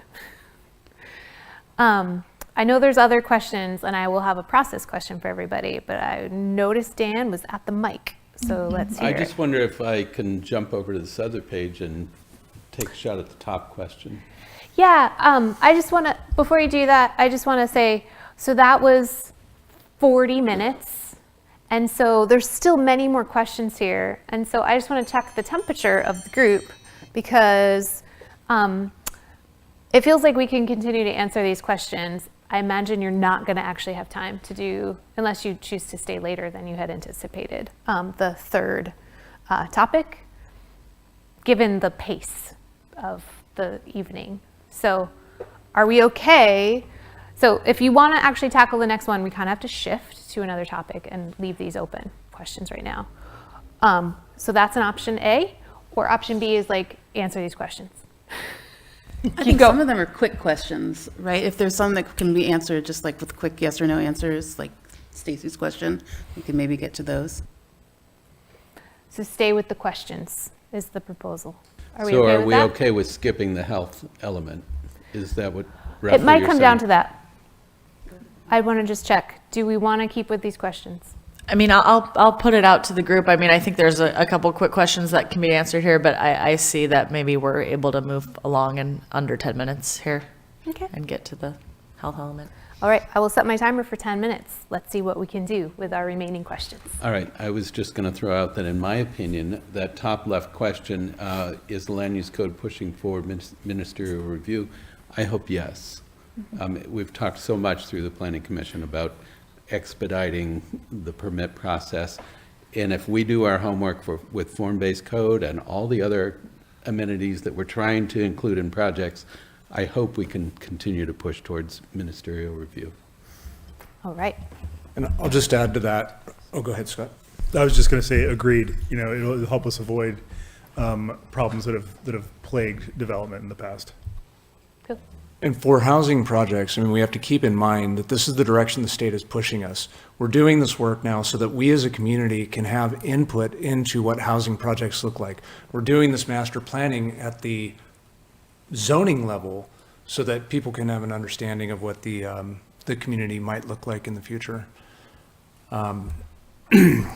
I know there's other questions, and I will have a process question for everybody, but I noticed Dan was at the mic, so let's hear I just wonder if I can jump over to this other page and take a shot at the top question. Yeah, I just want to, before you do that, I just want to say, so that was 40 minutes. And so there's still many more questions here. And so I just want to check the temperature of the group because it feels like we can continue to answer these questions. I imagine you're not going to actually have time to do, unless you choose to stay later than you had anticipated, the third topic, given the pace of the evening. So are we okay? So if you want to actually tackle the next one, we kind of have to shift to another topic and leave these open questions right now. So that's an option A, or option B is like, answer these questions. I think some of them are quick questions, right? If there's some that can be answered just like with quick yes or no answers, like Stacy's question, we can maybe get to those. So stay with the questions is the proposal. Are we So okay are with we that? okay with skipping the health element? Is that what It roughly might you're come down saying? to that. I want to just check. Do we want to keep with these questions? I mean, I'll put it out to the group. I mean, I think there's a couple quick questions that can be answered here, but I see that maybe we're able to move along in under 10 minutes here. Okay. And get to the health element. All right, I will set my timer for 10 minutes. Let's see what we can do with our remaining questions. All right, I was just going to throw out that in my opinion, that top left question, is the land use code pushing forward ministerial review? I hope yes. We've talked so much through the Planning Commission about expediting the permit process. And if we do our homework with form-based code and all the other amenities that we're trying to include in projects, I hope we can continue to push towards ministerial review. All right. And I'll just add to that. Oh, go ahead, Scott. I was just going to say, agreed. You know, it'll help us avoid problems that have plagued development in the past. Cool. And for housing projects, I mean, we have to keep in mind that this is the direction the state is pushing us. We're doing this work now so that we as a community can have input into what housing projects look like. We're doing this master planning at the zoning level so that people can have an understanding of what the community might look like in the future. And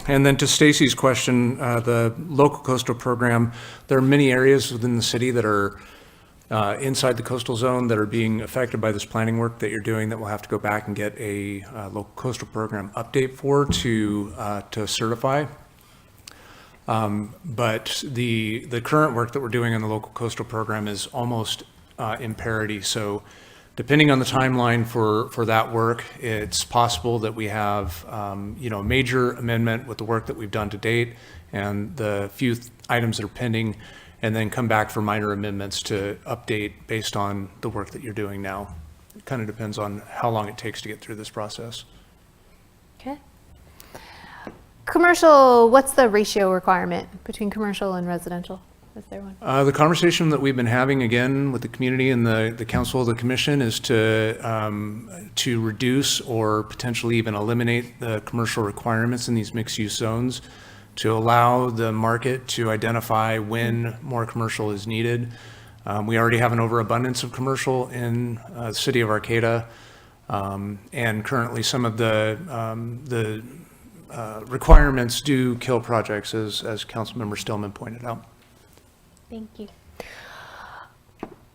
then to Stacy's question, the local coastal program, there are many areas within the city that are inside the coastal zone that are being affected by this planning work that you're doing that we'll have to go back and get a local coastal program update for to certify. But the current work that we're doing on the local coastal program is almost in parity. So depending on the timeline for that work, it's possible that we have a major amendment with the work that we've done to date and the few items that are pending, and then come back for minor amendments to update based on the work that you're doing now. It kind of depends on how long it takes to get through this process. Okay. Commercial, what's the ratio requirement between commercial and residential? Is there one? The conversation that we've been having again with the community and the council, the commission, is to reduce or potentially even eliminate the commercial requirements in these mixed-use zones to allow the market to identify when more commercial is needed. We already have an overabundance of commercial in the city of Arcata, and currently some of the requirements do kill projects, as Councilmember Stillman pointed out. Thank you.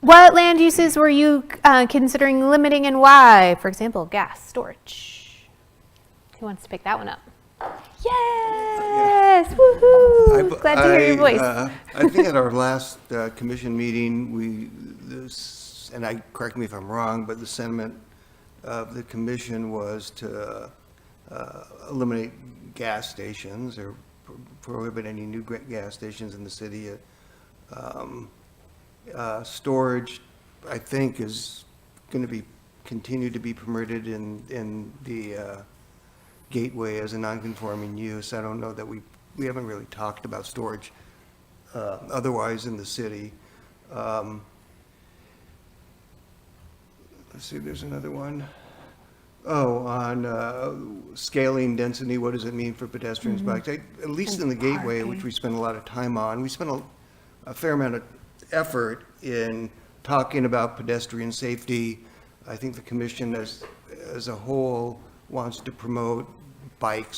What land uses were you considering limiting and why? For example, gas storage. Who wants to pick that one up? Yes! Woohoo! Glad to hear your voice. I think at our last commission meeting, and I correct me if I'm wrong, but the sentiment of the commission was to eliminate gas stations or prohibit any new gas stations in the city. Storage, I think, is going to continue to be permitted in the gateway as a non-conforming use. I don't know that we haven't really talked about storage otherwise in the city. Let's see, there's another one. Oh, on scaling density, what does it mean for pedestrians, bikes? At least in the gateway, which we spend a lot of time on, we spend a fair amount of effort in talking about pedestrian safety. I think the commission as a whole wants to promote bike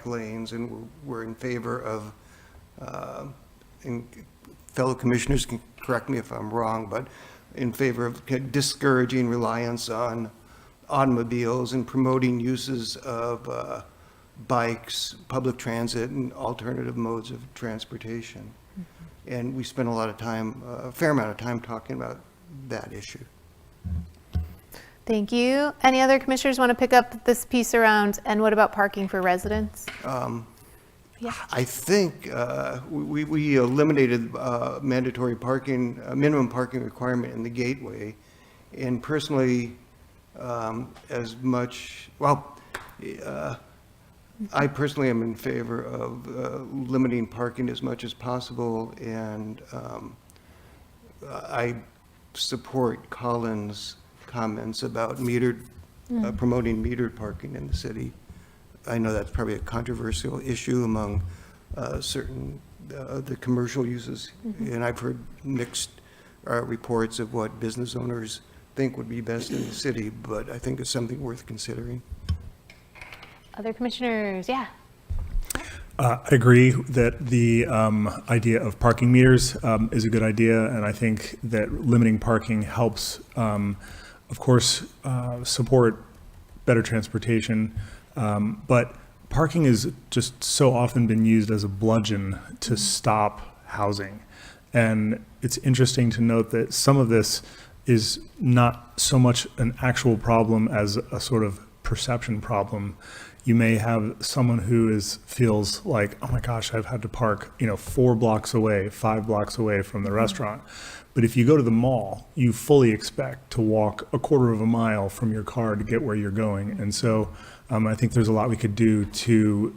lanes, and we're in favor of, and fellow commissioners can correct me if I'm wrong, but in favor of discouraging reliance on automobiles and promoting uses of bikes, public transit, and alternative modes of transportation. Mm-hmm. And we spent a fair amount of time talking about that issue. Thank you. Any other commissioners want to pick up this piece around, and what about parking for residents? I think we eliminated mandatory parking, minimum parking requirement in the gateway. And personally, as much, well, I personally am in favor of limiting parking as much as possible. And I support Colin's comments about metered, promoting metered parking in the city. I know that's probably a controversial issue among certain the commercial uses, and I've heard mixed reports of what business owners think would be best in the city, but I think it's something worth considering. Other commissioners, yeah. I agree that the idea of parking meters is a good idea, and I think that limiting parking helps, of course, support better transportation. But parking has just so often been used as a bludgeon to stop housing. And it's interesting to note that some of this is not so much an actual problem as a sort of perception problem. You may have someone who feels like, oh my gosh, I've had to park, 4 blocks away, 5 blocks away from the restaurant. But if you go to the mall, you fully expect to walk a quarter of a mile from your car to get where you're going. And so I think there's a lot we could do to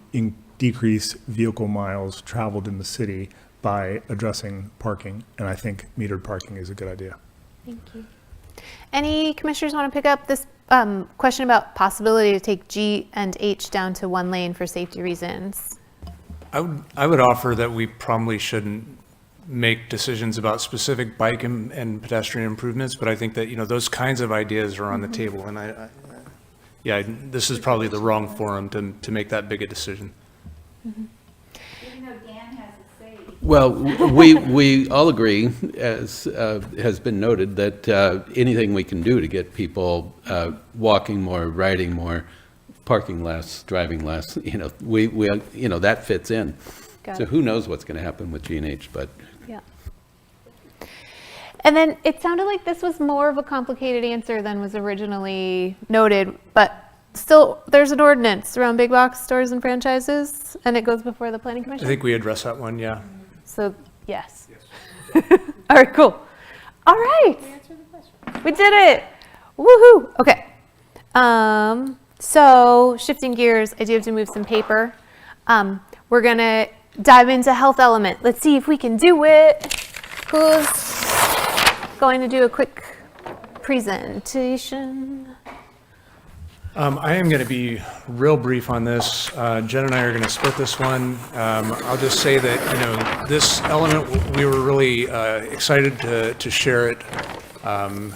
decrease vehicle miles traveled in the city by addressing parking. And I think metered parking is a good idea. Thank you. Any commissioners want to pick up this question about possibility to take G and H down to 1 lane for safety reasons? I would offer that we probably shouldn't make decisions about specific bike and pedestrian improvements, but I think that, those kinds of ideas are on the table, and this is probably the wrong forum to make that big a decision. Even though Dan has a say. Well, we all agree, as has been noted, that anything we can do to get people walking more, riding more, parking less, driving less, we that fits in. So who knows what's going to happen with G&H, but. Yeah. And then it sounded like this was more of a complicated answer than was originally noted, but still there's an ordinance around big box stores and franchises, and it goes before the planning commission? I think we addressed that one, yeah. So, yes. All right, cool. All right. We did it. Woohoo. Okay. So shifting gears, I do have to move some paper. We're going to dive into health element. Let's see if we can do it. Who's going to do a quick presentation? I am going to be real brief on this. Jen and I are going to split this one. I'll just say that, this element, we were really excited to share it.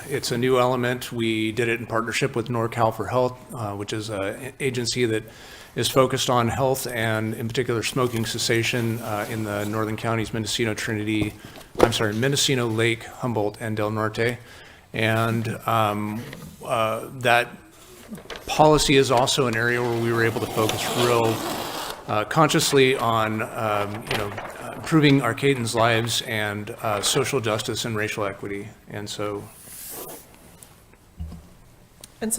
It's a new element. We did it in partnership with NorCal for Health, which is an agency that is focused on health and in particular smoking cessation in the northern counties, Mendocino, Mendocino Lake, Humboldt, and Del Norte. And that policy is also an area where we were able to focus real consciously on improving Arcatans' lives and social justice and racial equity. And so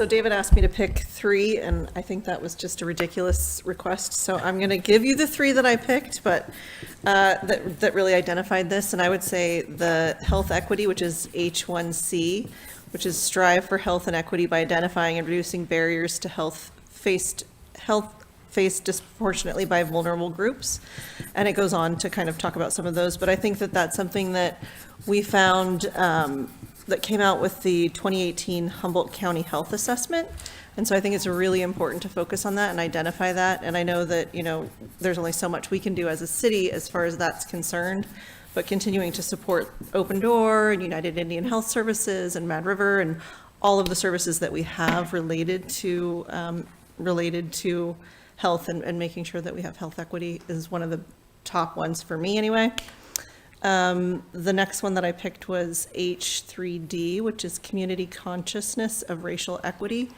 David asked me to pick 3, and I think that was just a ridiculous request. So I'm going to give you the 3 that I picked, but that really identified this. And I would say the health equity, which is H1C, which is strive for health and equity by identifying and reducing barriers to health faced disproportionately by vulnerable groups. And it goes on to kind of talk about some of those, but I think that that's something that we found that came out with the 2018 Humboldt County Health Assessment. And so I think it's really important to focus on that and identify that. And I know that, there's only so much we can do as a city as far as that's concerned, but continuing to support Open Door and United Indian Health Services and Mad River and all of the services that we have related to health and making sure that we have health equity is one of the top ones for me anyway. The next one that I picked was H3D, which is community consciousness of racial equity.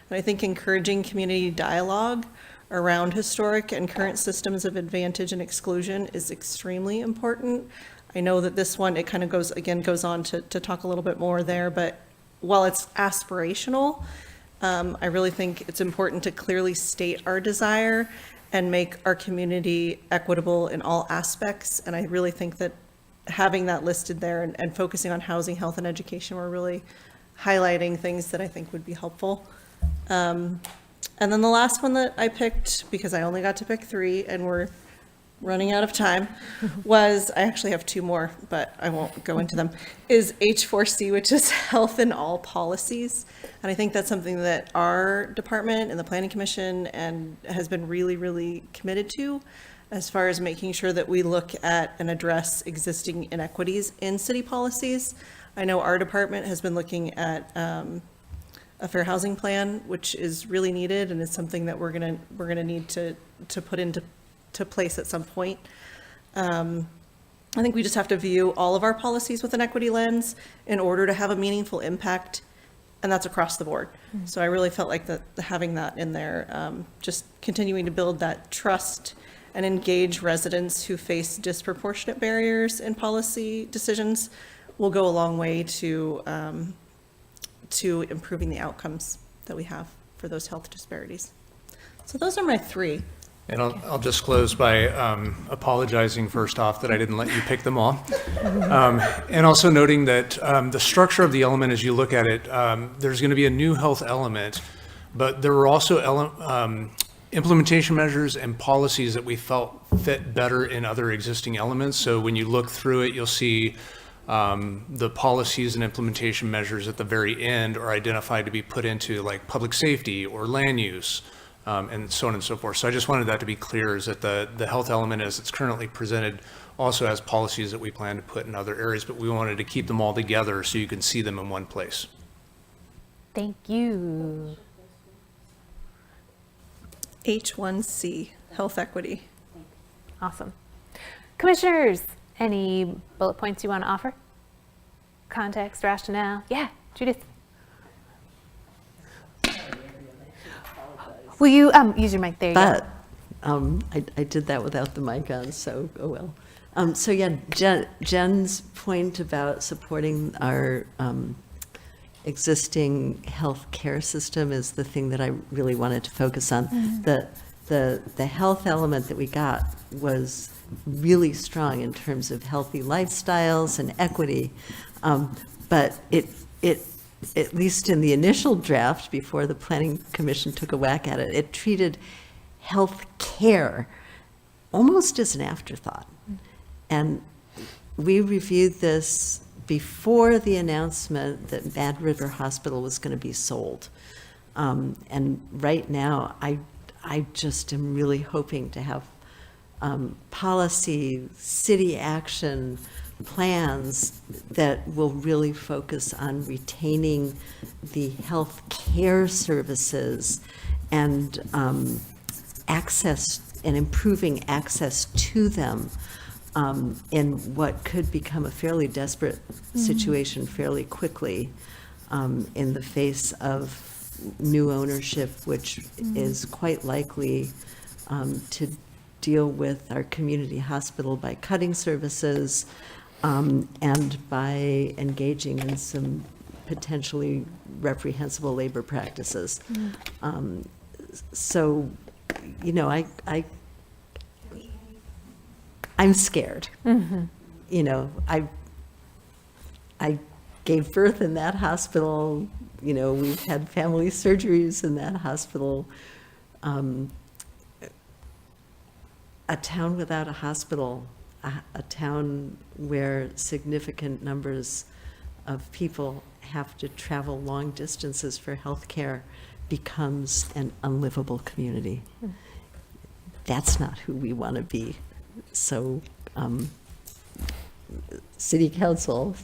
And I think encouraging community dialogue around historic and current systems of advantage and exclusion is extremely important. I know that this one, it kind of goes on to talk a little bit more there, but while it's aspirational, I really think it's important to clearly state our desire and make our community equitable in all aspects. And I really think that having that listed there and focusing on housing, health, and education, we're really highlighting things that I think would be helpful. And then the last one that I picked, because I only got to pick 3 and we're running out of time, was, I actually have 2 more, but I won't go into them, is H4C, which is health in all policies. And I think that's something that our department and the Planning Commission and has been really, really committed to, as far as making sure that we look at and address existing inequities in city policies. I know our department has been looking at a fair housing plan, which is really needed and is something that we're gonna need to put into place at some point. I think we just have to view all of our policies with an equity lens in order to have a meaningful impact, and that's across the board. So I really felt like that having that in there, just continuing to build that trust and engage residents who face disproportionate barriers in policy decisions will go a long way to improving the outcomes that we have for those health disparities. So those are my 3. And I'll just close by apologizing first off that I didn't let you pick them all. And also noting that the structure of the element, as you look at it, there's going to be a new health element, but there were also implementation measures and policies that we felt fit better in other existing elements. So when you look through it, you'll see the policies and implementation measures at the very end are identified to be put into like public safety or land use. And so on and so forth. So I just wanted that to be clear, is that the health element as it's currently presented also has policies that we plan to put in other areas, but we wanted to keep them all together so you can see them in one place. Thank you. H1C, health equity. Awesome. Commissioners, any bullet points you want to offer? Context, rationale? Yeah, Judith. Will you use your mic? There you go. But I did that without the mic on, so oh well. So yeah, Jen's point about supporting our existing health care system is the thing that I really wanted to focus on. The health element that we got was really strong in terms of healthy lifestyles and equity, but it at least in the initial draft, before the Planning Commission took a whack at it, it treated health care almost as an afterthought. And we reviewed this before the announcement that Bad River Hospital was going to be sold. And right now, I just am really hoping to have policy, city action, plans that will really focus on retaining the health care services and access and improving access to them in what could become a fairly desperate situation fairly quickly in the face of new ownership, which is quite likely to deal with our community hospital by cutting services, and by engaging in some potentially reprehensible labor practices. So, you know, I'm scared. You know, I gave birth in that hospital. You know, we've had family surgeries in that hospital. A town without a hospital, a town where significant numbers of people have to travel long distances for health care, becomes an unlivable community. That's not who we want to be. So, City Council,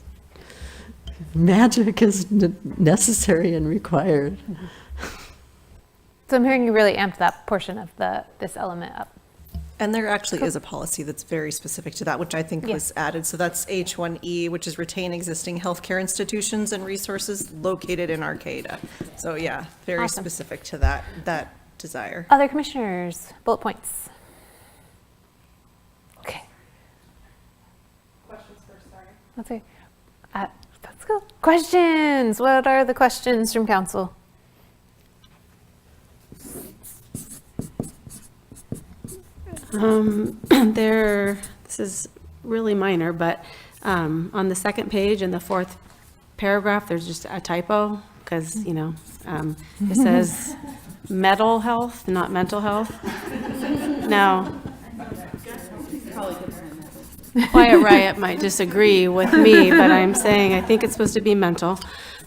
magic is necessary and required. So I'm hearing you really amped that portion of this element up. And there actually is a policy that's very specific to that, which I think was added. So that's H1E, which is retain existing healthcare institutions and resources located in Arcata. So yeah, very specific to that desire. Other commissioners, bullet points. Okay. Questions first, sorry. Okay. Let's go. Questions. What are the questions from council? This is really minor, but on the second page in the fourth paragraph, there's just a typo, because, it says mental health, not mental health. Now, Quiet Riot might disagree with me, but I'm saying I think it's supposed to be mental.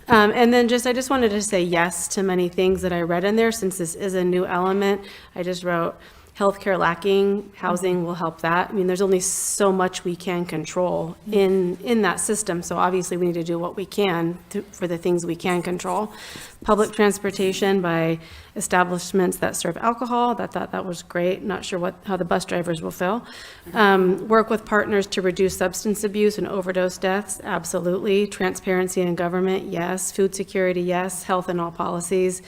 And then I just wanted to say yes to many things that I read in there, since this is a new element. I just wrote, healthcare lacking, housing will help that. I mean, there's only so much we can control in that system, so obviously we need to do what we can for the things we can control. Public transportation by establishments that serve alcohol, that was great. Not sure how the bus drivers will feel. Work with partners to reduce substance abuse and overdose deaths, absolutely. Transparency in government, yes. Food security, yes. Health in all policies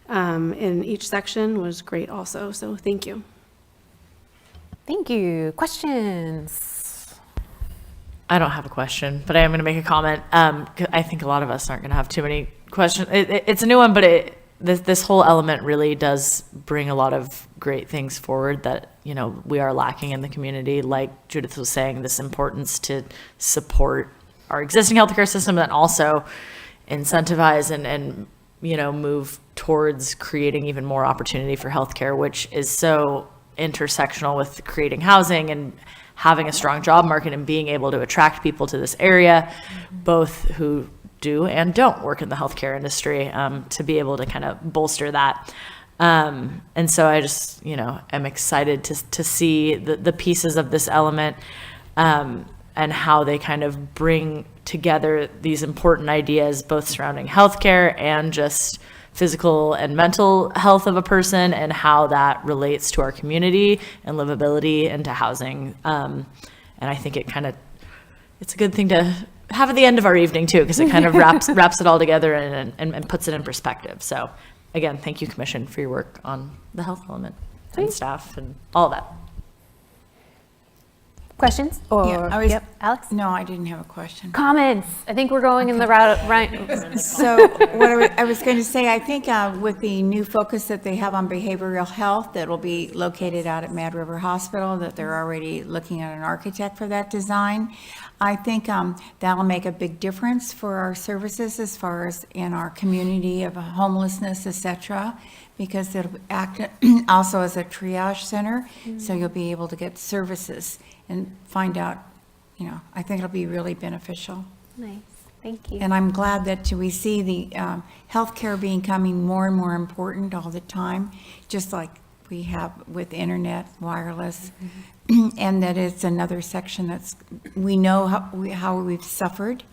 in each section was great also, so thank you. Thank you. Questions? I don't have a question, but I am going to make a comment. I think a lot of us aren't going to have too many questions. It's a new one, but this whole element really does bring a lot of great things forward that, we are lacking in the community. Like Judith was saying, this importance to support our existing healthcare system and also incentivize and move towards creating even more opportunity for healthcare, which is so intersectional with creating housing and having a strong job market and being able to attract people to this area, both who do and don't work in the healthcare industry, to be able to kind of bolster that. And so I just, am excited to see the pieces of this element and how they kind of bring together these important ideas, both surrounding healthcare and just physical and mental health of a person, and how that relates to our community and livability and to housing. And I think it's a good thing to have at the end of our evening too, because it kind of wraps it all together and puts it in perspective. So again, thank you, Commission, for your work on the health element and staff and all of that. Questions? Yep, Alex? No, I didn't have a question. Comments? I think we're going in the route, right? So what I was going to say, I think with the new focus that they have on behavioral health that will be located out at Mad River Hospital, that they're already looking at an architect for that design, I think that'll make a big difference for our services as far as in our community of homelessness, et cetera, because it'll act also as a triage center, so you'll be able to get services and find out, I think it'll be really beneficial. Nice, thank you. And I'm glad that we see the healthcare becoming more and more important all the time, just like we have with internet, wireless, and that it's another section we know how we've suffered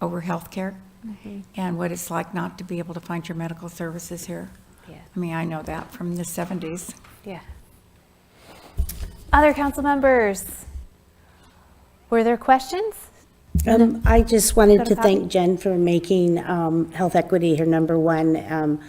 over healthcare and what it's like not to be able to find your medical services here. Yeah. I mean, I know that from the 70s. Yeah. Other council members? Were there questions? I just wanted Go to to thank Jen for making health equity her number one.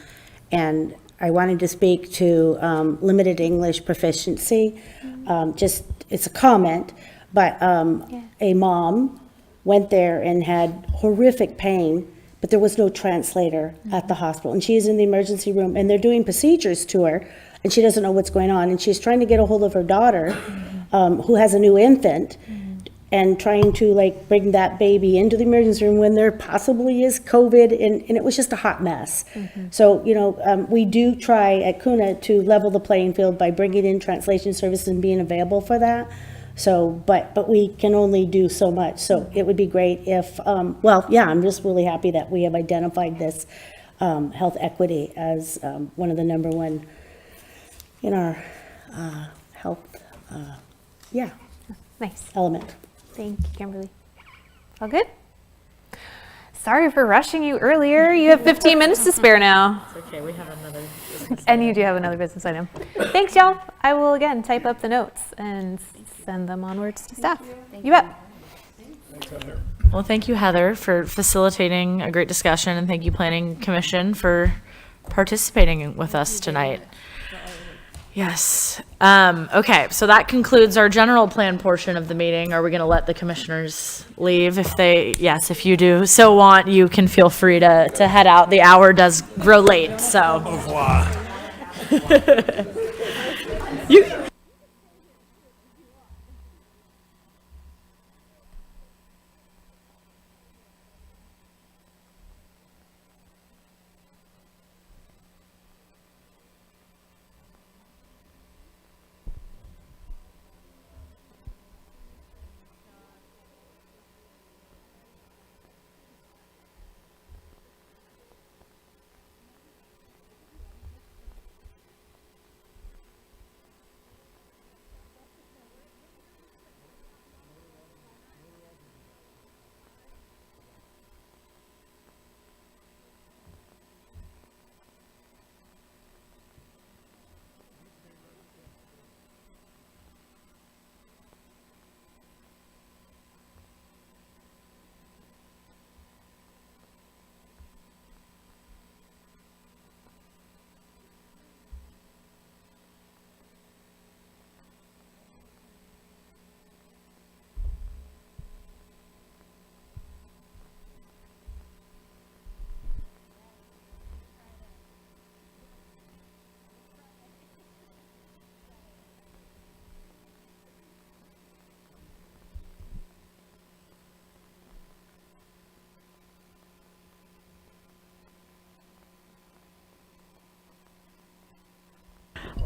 And I wanted to speak to limited English proficiency. It's a comment, but a mom went there and had horrific pain, but there was no translator at the hospital. And she is in the emergency room, and they're doing procedures to her, and she doesn't know what's going on. And she's trying to get a hold of her daughter, who has a new infant, and trying to bring that baby into the emergency room when there possibly is COVID, and it was just a hot mess. So, we do try at CUNA to level the playing field by bringing in translation services and being available for that. So, but we can only do so much. So it would be great if, I'm just really happy that we have identified this health equity as one of the number one in our health, Nice. element. Thank you, Kimberly. All good? Sorry for rushing you earlier. You have 15 minutes to spare now. It's okay, we have another business And you do have another business item. Thanks, y'all. I will again type up the notes and send them onwards to staff. You bet. Well, thank you, Heather, for facilitating a great discussion, and thank you, Planning Commission, for participating with us tonight. Yes. Okay, so that concludes our general plan portion of the meeting. Are we going to let the commissioners leave? If you do so want, you can feel free to head out. The hour does grow late, so. Au revoir.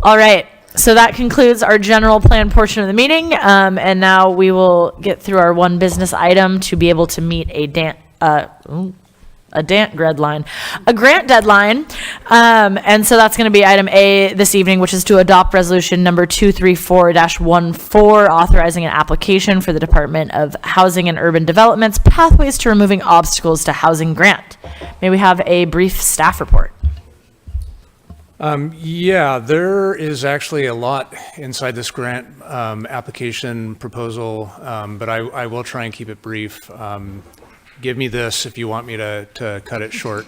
All right. So that concludes our general plan portion of the meeting. And now we will get through our one business item to be able to meet a grant deadline. And so that's going to be item A this evening, which is to adopt resolution number 234-14, authorizing an application for the Department of Housing and Urban Development's Pathways to Removing Obstacles to Housing grant. May we have a brief staff report? Yeah, there is actually a lot inside this grant application proposal, but I will try and keep it brief. Give me this if you want me to cut it short.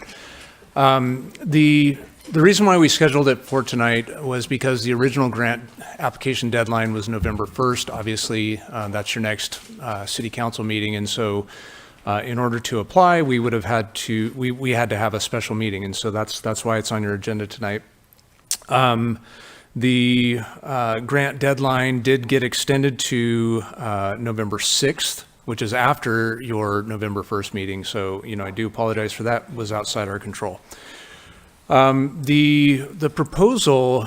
The reason why we scheduled it for tonight was because the original grant application deadline was November 1st. Obviously, that's your next city council meeting, and so in order to apply, we would have had to we had to have a special meeting, and so that's why it's on your agenda tonight. The grant deadline did get extended to November 6th, which is after your November 1st meeting. So, I do apologize for that. It was outside our control. The proposal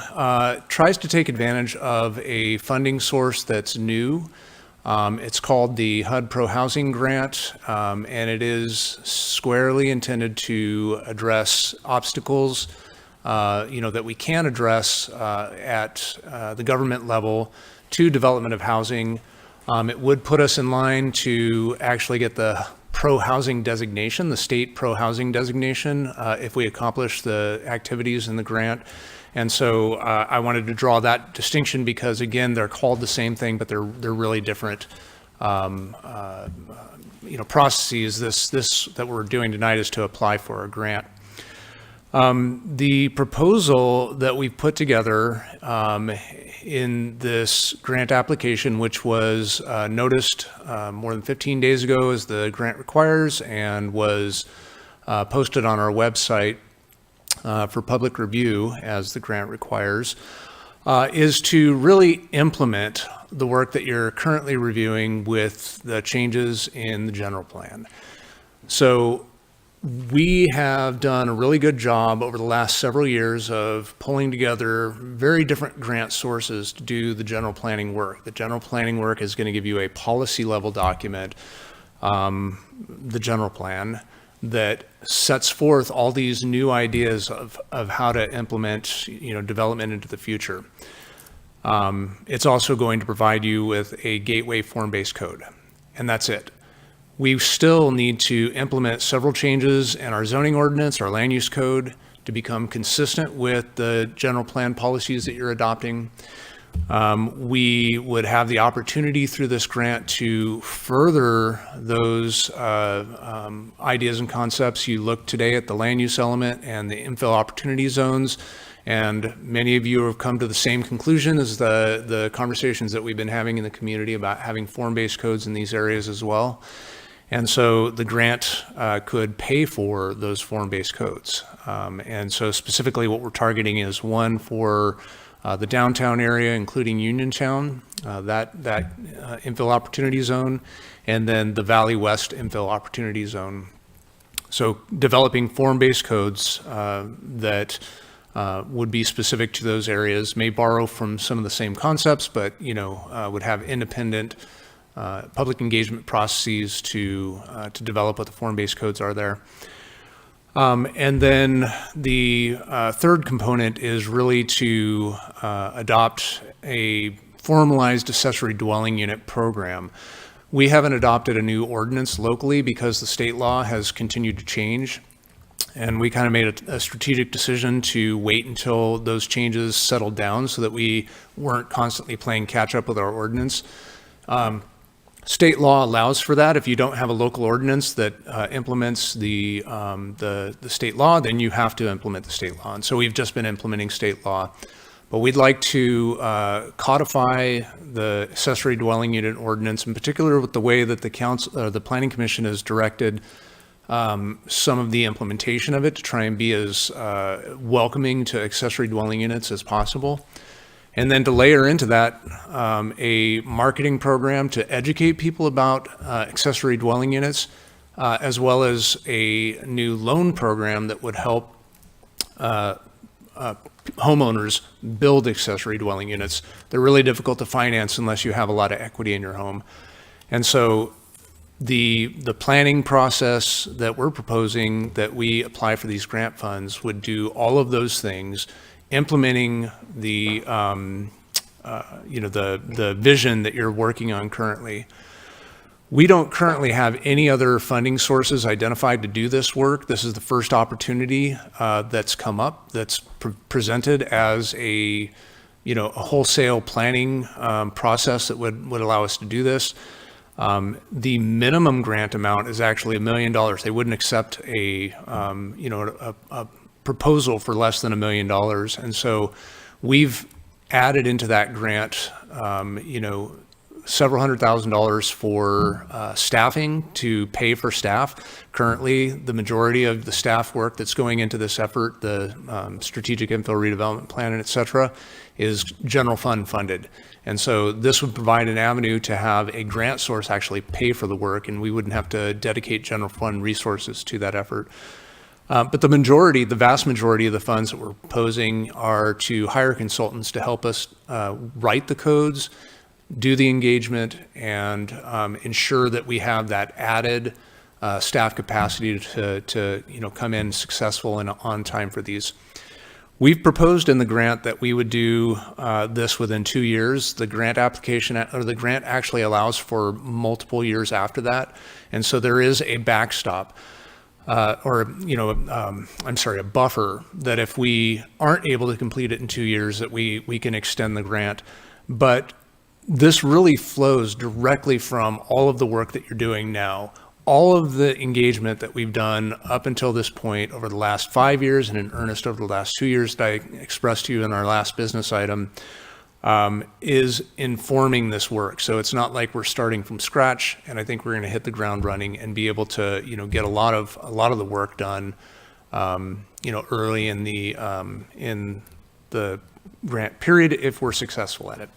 tries to take advantage of a funding source that's new. It's called the HUD Pro Housing Grant, and it is squarely intended to address obstacles that we can address at the government level to development of housing. It would put us in line to actually get the pro-housing designation, the state pro-housing designation, if we accomplish the activities in the grant. And so I wanted to draw that distinction because, again, they're called the same thing, but they're really different processes. This that we're doing tonight is to apply for a grant. The proposal that we've put together in this grant application, which was noticed more than 15 days ago as the grant requires and was posted on our website for public review as the grant requires, is to really implement the work that you're currently reviewing with the changes in the general plan. So we have done a really good job over the last several years of pulling together very different grant sources to do the general planning work. The general planning work is going to give you a policy level document, the general plan, that sets forth all these new ideas of how to implement development into the future. It's also going to provide you with a gateway form-based code, and that's it. We still need to implement several changes in our zoning ordinance, our land use code, to become consistent with the general plan policies that you're adopting. We would have the opportunity through this grant to further those ideas and concepts. You look today at the land use element and the infill opportunity zones, and many of you have come to the same conclusion as the conversations that we've been having in the community about having form-based codes in these areas as well. And so the grant could pay for those form-based codes. And so specifically what we're targeting is one for the downtown area, including Uniontown, that infill opportunity zone, and then the Valley West infill opportunity zone. So developing form-based codes that would be specific to those areas, may borrow from some of the same concepts, but would have independent public engagement processes to develop what the form-based codes are there. And then the third component is really to adopt a formalized accessory dwelling unit program. We haven't adopted a new ordinance locally because the state law has continued to change. And we kind of made a strategic decision to wait until those changes settled down so that we weren't constantly playing catch up with our ordinance. State law allows for that. If you don't have a local ordinance that implements the state law, then you have to implement the state law. And so we've just been implementing state law. But we'd like to codify the accessory dwelling unit ordinance, in particular with the way that the Planning Commission has directed some of the implementation of it to try and be as welcoming to accessory dwelling units as possible. And then to layer into that a marketing program to educate people about accessory dwelling units, as well as a new loan program that would help homeowners build accessory dwelling units. They're really difficult to finance unless you have a lot of equity in your home. And so the planning process that we're proposing that we apply for these grant funds would do all of those things, implementing the the vision that you're working on currently. We don't currently have any other funding sources identified to do this work. This is the first opportunity that's come up that's presented as a wholesale planning process that would allow us to do this. The minimum grant amount is actually $1 million. They wouldn't accept a proposal for less than $1 million. And so we've added into that grant, several $100,000 for staffing to pay for staff. Currently, the majority of the staff work that's going into this effort, the strategic infill redevelopment plan and et cetera, is general fund funded. And so this would provide an avenue to have a grant source actually pay for the work, and we wouldn't have to dedicate general fund resources to that effort. But the vast majority of the funds that we're proposing are to hire consultants to help us write the codes, do the engagement, and ensure that we have that added staff capacity to come in successful and on time for these. We've proposed in the grant that we would do this within 2 years. The grant application or the grant actually allows for multiple years after that, and so there is a backstop. A buffer that if we aren't able to complete it in 2 years, that we can extend the grant. But this really flows directly from all of the work that you're doing now. All of the engagement that we've done up until this point over the last 5 years and in earnest over the last 2 years that I expressed to you in our last business item is informing this work. So it's not like we're starting from scratch, and I think we're going to hit the ground running and be able to get a lot of the work done early in the grant period if we're successful at it.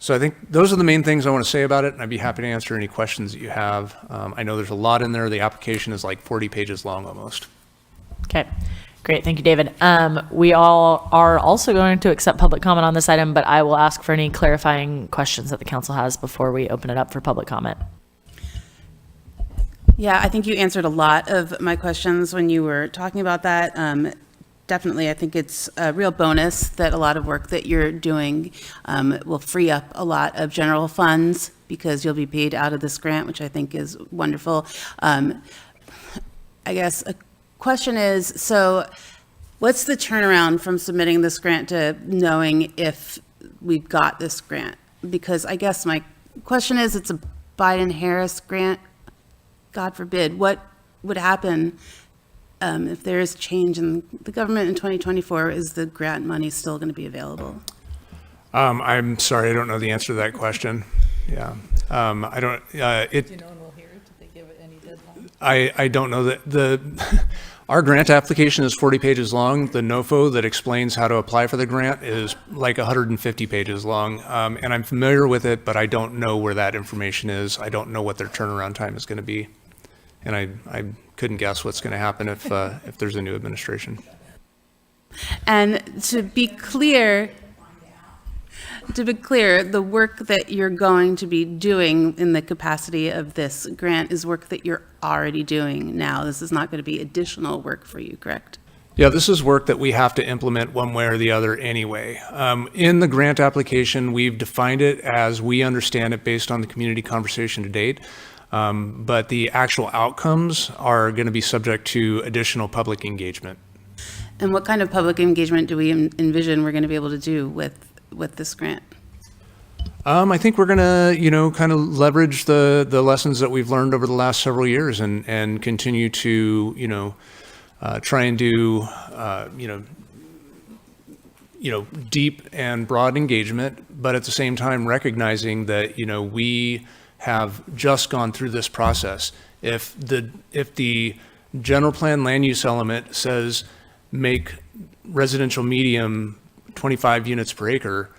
So I think those are the main things I want to say about it, and I'd be happy to answer any questions that you have. I know there's a lot in there. The application is like 40 pages long almost. Okay, great. Thank you, David. We all are also going to accept public comment on this item, but I will ask for any clarifying questions that the council has before we open it up for public comment. Yeah, I think you answered a lot of my questions when you were talking about that. Definitely, I think it's a real bonus that a lot of work that you're doing will free up a lot of general funds because you'll be paid out of this grant, which I think is wonderful. I guess a question is, so what's the turnaround from submitting this grant to knowing if we've got this grant? Because I guess my question is, it's a Biden-Harris grant. God forbid, what would happen if there is change in the government in 2024? Is the grant money still going to be available? I'm sorry, I don't know the answer to that question. Yeah, I don't. Do you know when we'll hear it? Did they give it any deadline? I don't know that our grant application is 40 pages long. The NOFO that explains how to apply for the grant is like 150 pages long, and I'm familiar with it, but I don't know where that information is. I don't know what their turnaround time is going to be, and I couldn't guess what's going to happen if there's a new administration. And to be clear, the work that you're going to be doing in the capacity of this grant is work that you're already doing now. This is not going to be additional work for you, correct? Yeah, this is work that we have to implement one way or the other anyway. In the grant application, we've defined it as we understand it based on the community conversation to date. But the actual outcomes are going to be subject to additional public engagement. And what kind of public engagement do we envision we're going to be able to do with this grant? I think we're going to, kind of leverage the lessons that we've learned over the last several years and continue to, try and do, deep and broad engagement, but at the same time recognizing that, we have just gone through this process. If the general plan land use element says make residential medium 25 units per acre,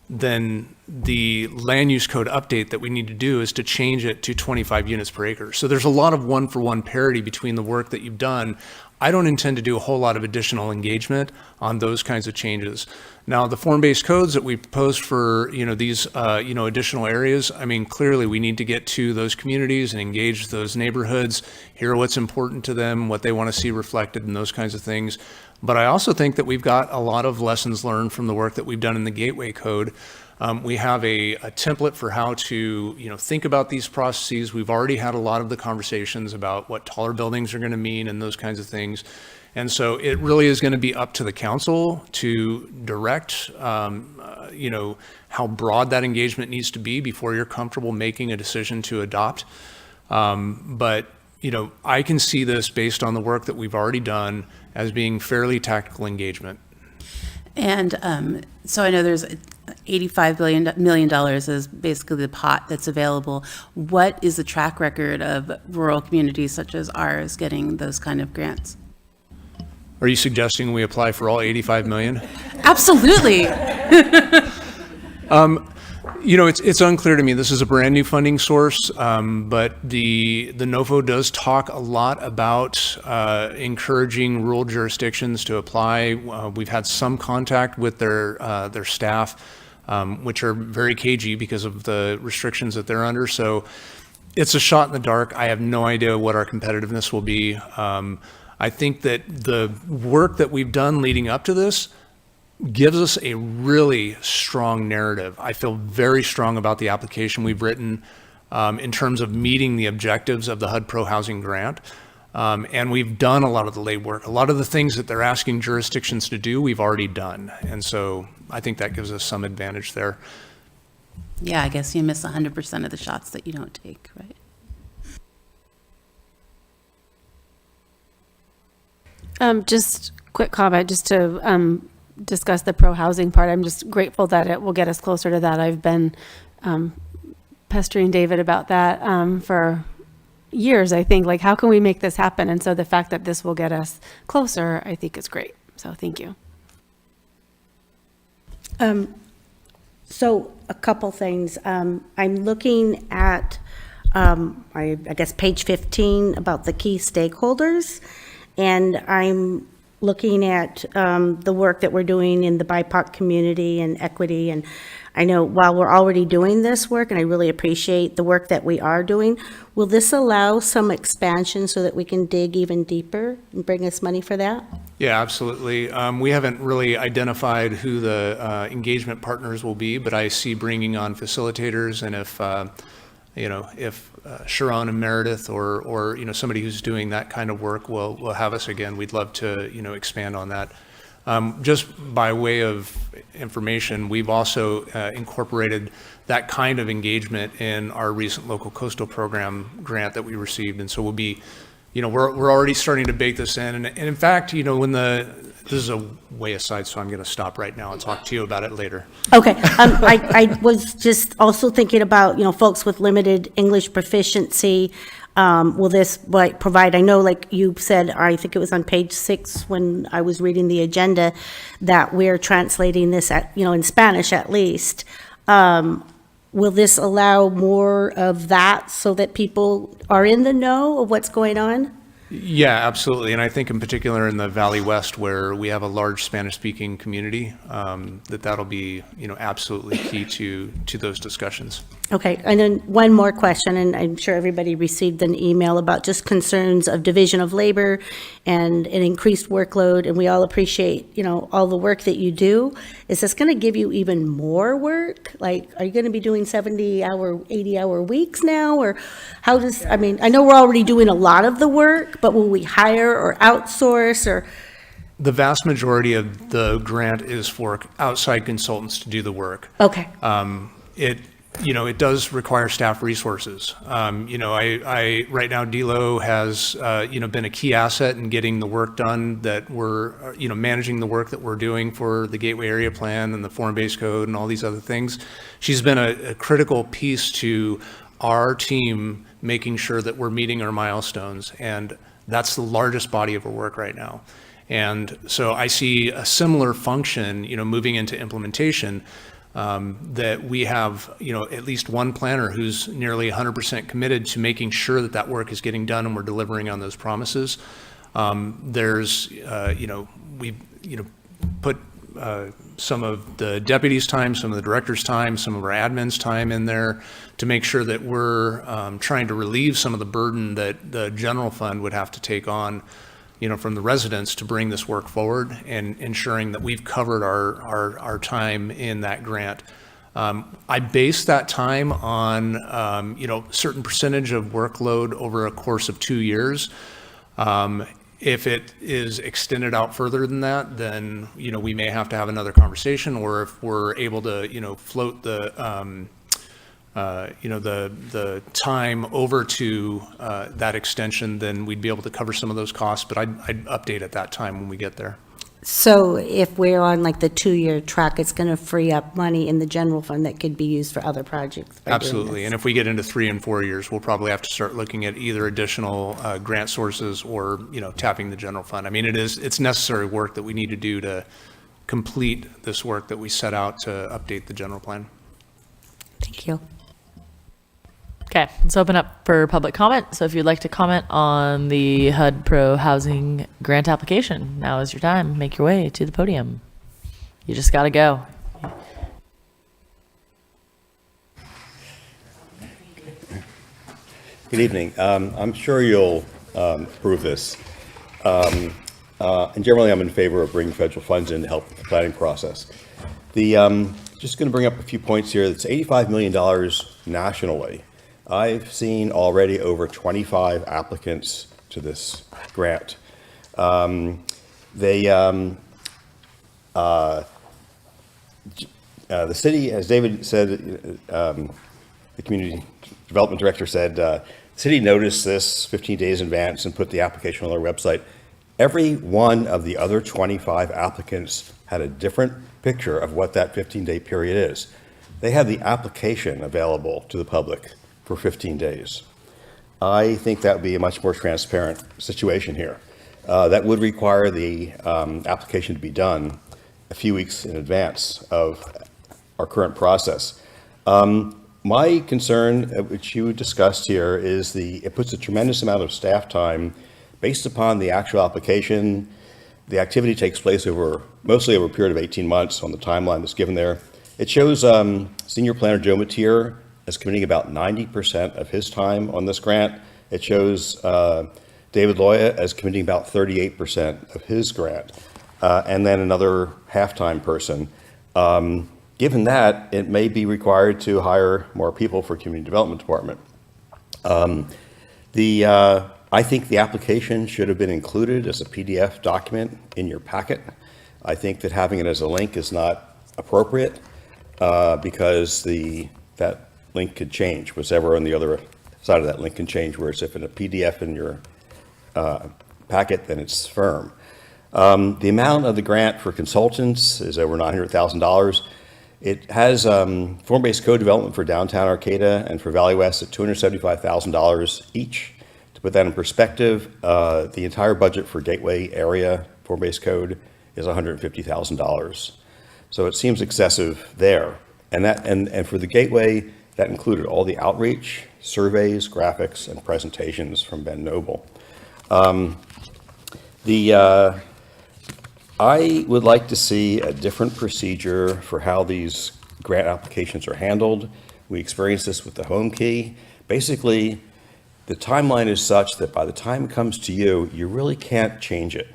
then the land use code update that we need to do is to change it to 25 units per acre. So there's a lot of one-for-one parity between the work that you've done. I don't intend to do a whole lot of additional engagement on those kinds of changes. Now, the form-based codes that we proposed for, these, additional areas, I mean, clearly we need to get to those communities and engage those neighborhoods, hear what's important to them, what they want to see reflected and those kinds of things. But I also think that we've got a lot of lessons learned from the work that we've done in the Gateway Code. We have a template for how to, think about these processes. We've already had a lot of the conversations about what taller buildings are going to mean and those kinds of things. And so it really is going to be up to the council to direct, how broad that engagement needs to be before you're comfortable making a decision to adopt. But I can see this based on the work that we've already done as being fairly tactical engagement. And so I know there's $85 million is basically the pot that's available. What is the track record of rural communities such as ours getting those kind of grants? Are you suggesting we apply for all 85 million? Absolutely. It's unclear to me. This is a brand new funding source, but the NOFO does talk a lot about encouraging rural jurisdictions to apply. We've had some contact with their staff, which are very cagey because of the restrictions that they're under. So it's a shot in the dark. I have no idea what our competitiveness will be. I think that the work that we've done leading up to this gives us a really strong narrative. I feel very strong about the application we've written in terms of meeting the objectives of the HUD Pro Housing Grant. And we've done a lot of the legwork. A lot of the things that they're asking jurisdictions to do, we've already done. And so I think that gives us some advantage there. Yeah, I guess you miss 100% of the shots that you don't take, right? Just quick comment, just to discuss the pro-housing part. I'm just grateful that it will get us closer to that. I've been pestering David about that for years, I think. Like, how can we make this happen? And so the fact that this will get us closer, I think is great. So thank you. So a couple things. I'm looking at, I guess, page 15 about the key stakeholders. And I'm looking at the work that we're doing in the BIPOC community and equity. And I know while we're already doing this work, and I really appreciate the work that we are doing, will this allow some expansion so that we can dig even deeper and bring us money for that? Yeah, absolutely. We haven't really identified who the engagement partners will be, but I see bringing on facilitators, and if Sharon and Meredith or somebody who's doing that kind of work will have us again, we'd love to expand on that. Just by way of information, we've also incorporated that kind of engagement in our recent local coastal program grant that we received, and so we'll be, we're already starting to bake this in, and in fact, this is a way aside, so I'm going to stop right now and talk to you about it later. Okay. I was just also thinking about, folks with limited English proficiency. Will this provide, I know, like you said, I think it was on page 6 when I was reading the agenda, that we're translating this in Spanish at least. Will this allow more of that so that people are in the know of what's going on? Yeah, absolutely. And I think in particular in the Valley West, where we have a large Spanish-speaking community, that'll be, absolutely key to those discussions. Okay, and then one more question, and I'm sure everybody received an email about just concerns of division of labor and an increased workload, and we all appreciate, all the work that you do. Is this going to give you even more work? Like, are you going to be doing 70-hour, 80-hour weeks now, or how does, I know we're already doing a lot of the work, but will we hire or outsource, or? The vast majority of the grant is for outside consultants to do the work. Okay. It does require staff resources. I right now, DELO has, been a key asset in getting the work done that we're, managing the work that we're doing for the Gateway Area Plan and the Form-Based Code and all these other things. She's been a critical piece to our team making sure that we're meeting our milestones, and that's the largest body of our work right now. And so I see a similar function, moving into implementation, that we have, at least one planner who's nearly 100% committed to making sure that that work is getting done and we're delivering on those promises. There's, we, put some of the deputies' time, some of the directors' time, some of our admin's time in there to make sure that we're trying to relieve some of the burden that the general fund would have to take on, from the residents to bring this work forward, and ensuring that we've covered our time in that grant. I base that time on, certain percentage of workload over a course of 2 years. If it is extended out further than that, then, we may have to have another conversation, or if we're able to, float the, the time over to that extension, then we'd be able to cover some of those costs, but I'd update at that time when we get there. So if we're on like the 2-year track, it's going to free up money in the general fund that could be used for other projects. by doing Absolutely. this. And if we get into 3 and 4 years, we'll probably have to start looking at either additional grant sources or, tapping the general fund. I mean, it's necessary work that we need to do to complete this work that we set out to update the general plan. Thank you. Okay, let's open up for public comment. So if you'd like to comment on the HUD Pro Housing Grant application, now is your time. Make your way to the podium. You just got to go. Good evening. I'm sure you'll approve this. And generally, I'm in favor of bringing federal funds in to help with the planning process. Just going to bring up a few points here. It's $85 million nationally. I've seen already over 25 applicants to this grant. The city, as David said, the community development director said, the city noticed this 15 days in advance and put the application on their website. Every one of the other 25 applicants had a different picture of what that 15-day period is. They had the application available to the public for 15 days. I think that would be a much more transparent situation here. That would require the application to be done a few weeks in advance of our current process. My concern, which you discussed here, is it puts a tremendous amount of staff time based upon the actual application. The activity takes place mostly over a period of 18 months on the timeline that's given there. It shows Senior Planner Joe Matier as committing about 90% of his time on this grant. It shows David Loya as committing about 38% of his grant, and then another half-time person. Given that, it may be required to hire more people for Community Development Department. I think the application should have been included as a PDF document in your packet. I think that having it as a link is not appropriate because that link could change. Whatever on the other side of that link can change, whereas if in a PDF in your packet, then it's firm. The amount of the grant for consultants is over $900,000. It has form-based code development for downtown Arcata and for Valley West at $275,000 each. To put that in perspective, the entire budget for Gateway area form-based code is $150,000. So it seems excessive there. And for the Gateway, that included all the outreach, surveys, graphics, and presentations from Ben Noble. I would like to see a different procedure for how these grant applications are handled. We experienced this with the home key. Basically, the timeline is such that by the time it comes to you, you really can't change it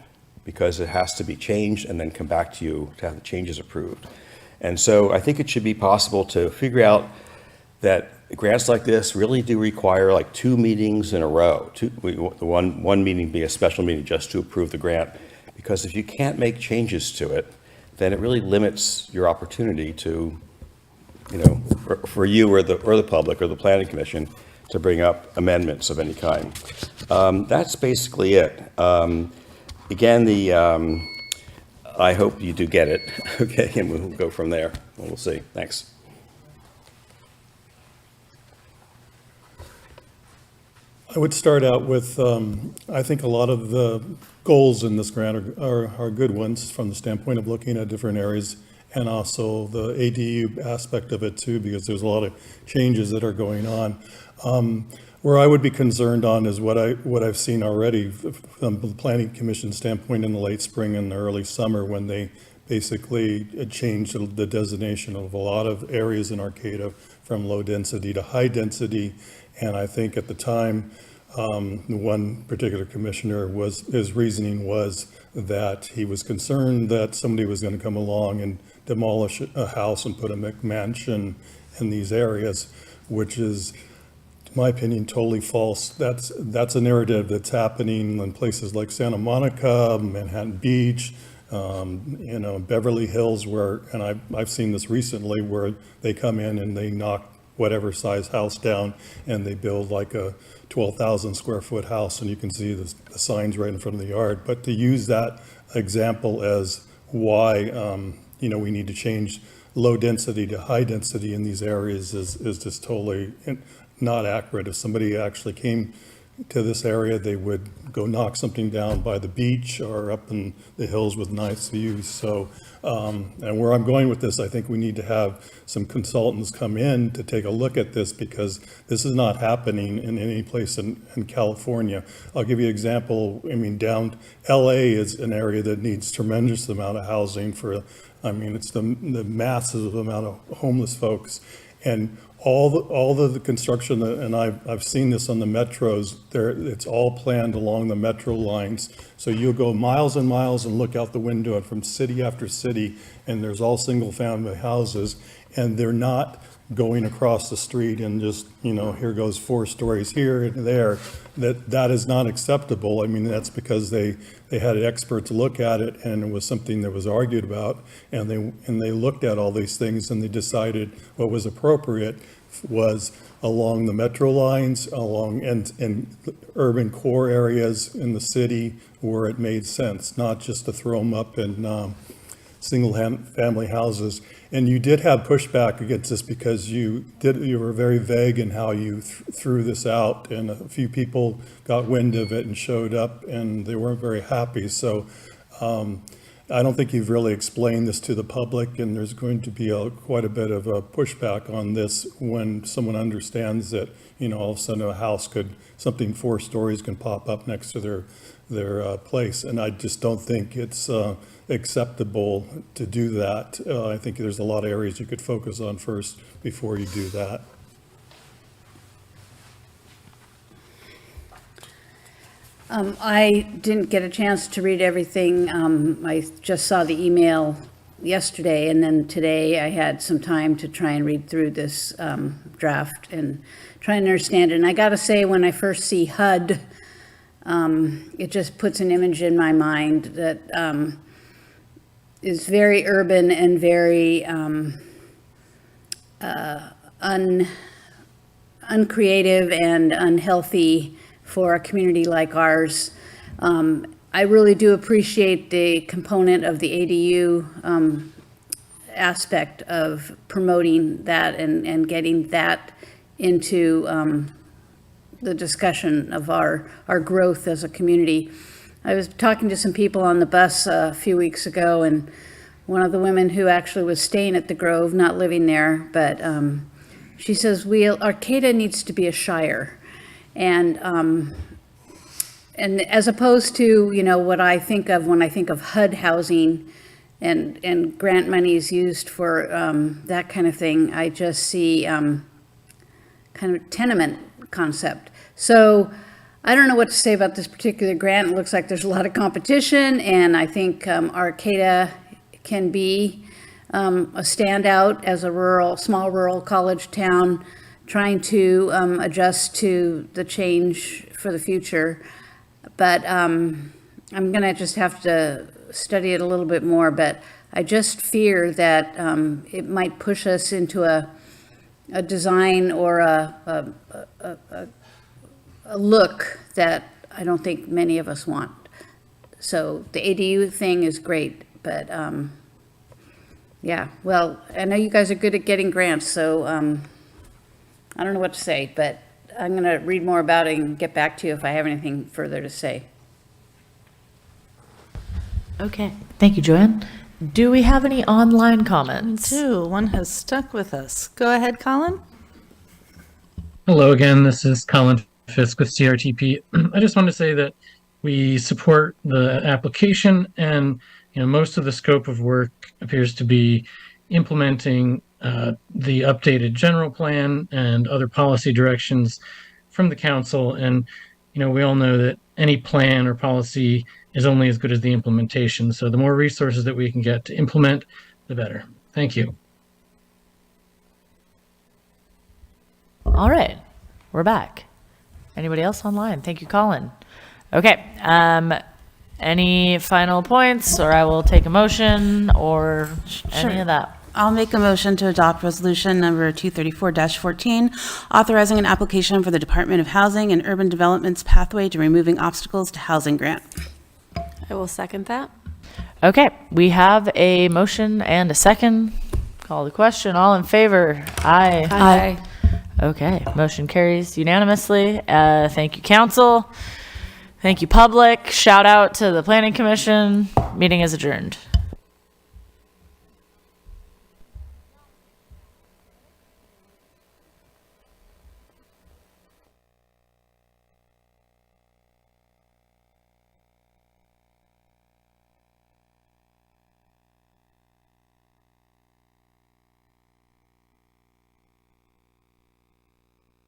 because it has to be changed and then come back to you to have the changes approved. And so I think it should be possible to figure out that grants like this really do require like 2 meetings in a row. One meeting be a special meeting just to approve the grant. Because if you can't make changes to it, then it really limits your opportunity to, for you or the public or the planning commission to bring up amendments of any kind. That's basically it. Again, I hope you do get it, okay, and we'll go from there. We'll see. Thanks. I would start out with, I think a lot of the goals in this grant are good ones from the standpoint of looking at different areas and also the ADU aspect of it too, because there's a lot of changes that are going on. Where I would be concerned on is what I've seen already from the Planning Commission standpoint in the late spring and the early summer, when they basically changed the designation of a lot of areas in Arcata from low density to high density. And I think at the time, one particular commissioner his reasoning was that he was concerned that somebody was going to come along and demolish a house and put a McMansion in these areas, which is, in my opinion, totally false. That's a narrative that's happening in places like Santa Monica, Manhattan Beach, Beverly Hills, and I've seen this recently, where they come in and they knock whatever size house down and they build like a 12,000 square foot house, and you can see the signs right in front of the yard. But to use that example as why we need to change low density to high density in these areas is just totally not accurate. If somebody actually came to this area, they would go knock something down by the beach or up in the hills with nice views. So, and where I'm going with this, I think we need to have some consultants come in to take a look at this, because this is not happening in any place in California. I'll give you an example. I mean, down LA is an area that needs tremendous amount of housing it's the massive amount of homeless folks. And all the construction, and I've seen this on the metros, it's all planned along the metro lines. So you'll go miles and miles and look out the window from city after city, and there's all single family houses, and they're not going across the street and just, here goes 4 stories here and there. That is not acceptable. I mean, that's because they had experts look at it, and it was something that was argued about, and they looked at all these things, and they decided what was appropriate was along the metro lines, along and urban core areas in the city where it made sense, not just to throw them up in single family houses. And you did have pushback against this because you were very vague in how you threw this out, and a few people got wind of it and showed up, and they weren't very happy. So I don't think you've really explained this to the public, and there's going to be quite a bit of a pushback on this when someone understands that, all of a sudden a house something 4 stories can pop up next to their place. And I just don't think it's acceptable to do that. I think there's a lot of areas you could focus on first before you do that. I didn't get a chance to read everything. I just saw the email yesterday, and then today I had some time to try and read through this draft and try and understand it. And I got to say, when I first see HUD, it just puts an image in my mind that is very urban and very uncreative and unhealthy for a community like ours. I really do appreciate the component of the ADU aspect of promoting that and getting that into the discussion of our growth as a community. I was talking to some people on the bus a few weeks ago, and one of the women who actually was staying at the Grove, not living there, but she says, Arcata needs to be a shire. And as opposed to, what I think of when I think of HUD housing and grant monies used for that kind of thing, I just see kind of tenement concept. So I don't know what to say about this particular grant. It looks like there's a lot of competition, and I think Arcata can be a standout as a small rural college town, trying to adjust to the change for the future. But I'm going to just have to study it a little bit more. But I just fear that it might push us into a design or a look that I don't think many of us want. So the ADU thing is great, but yeah, well, I know you guys are good at getting grants, so I don't know what to say, but I'm going to read more about it and get back to you if I have anything further to say. Okay, thank you, Joanne. Do we have any online comments? Me too. One has stuck with us. Go ahead, Colin. Hello again, this is Colin Fisk with CRTP. I just want to say that we support the application, and most of the scope of work appears to be implementing the updated general plan and other policy directions from the council. And we all know that any plan or policy is only as good as the implementation. So the more resources that we can get to implement, the better. Thank you. All right, we're back. Anybody else online? Thank you, Colin. Okay, any final points, or I will take a motion, or any of that? I'll make a motion to adopt resolution number 234-14, authorizing an application for the Department of Housing and Urban Development's pathway to removing obstacles to housing grant. I will second that. Okay, we have a motion and a second. Call the question. All in favor? Aye. Aye. Okay, motion carries unanimously. Thank you, council. Thank you, public. Shout out to the Planning Commission. Meeting is adjourned.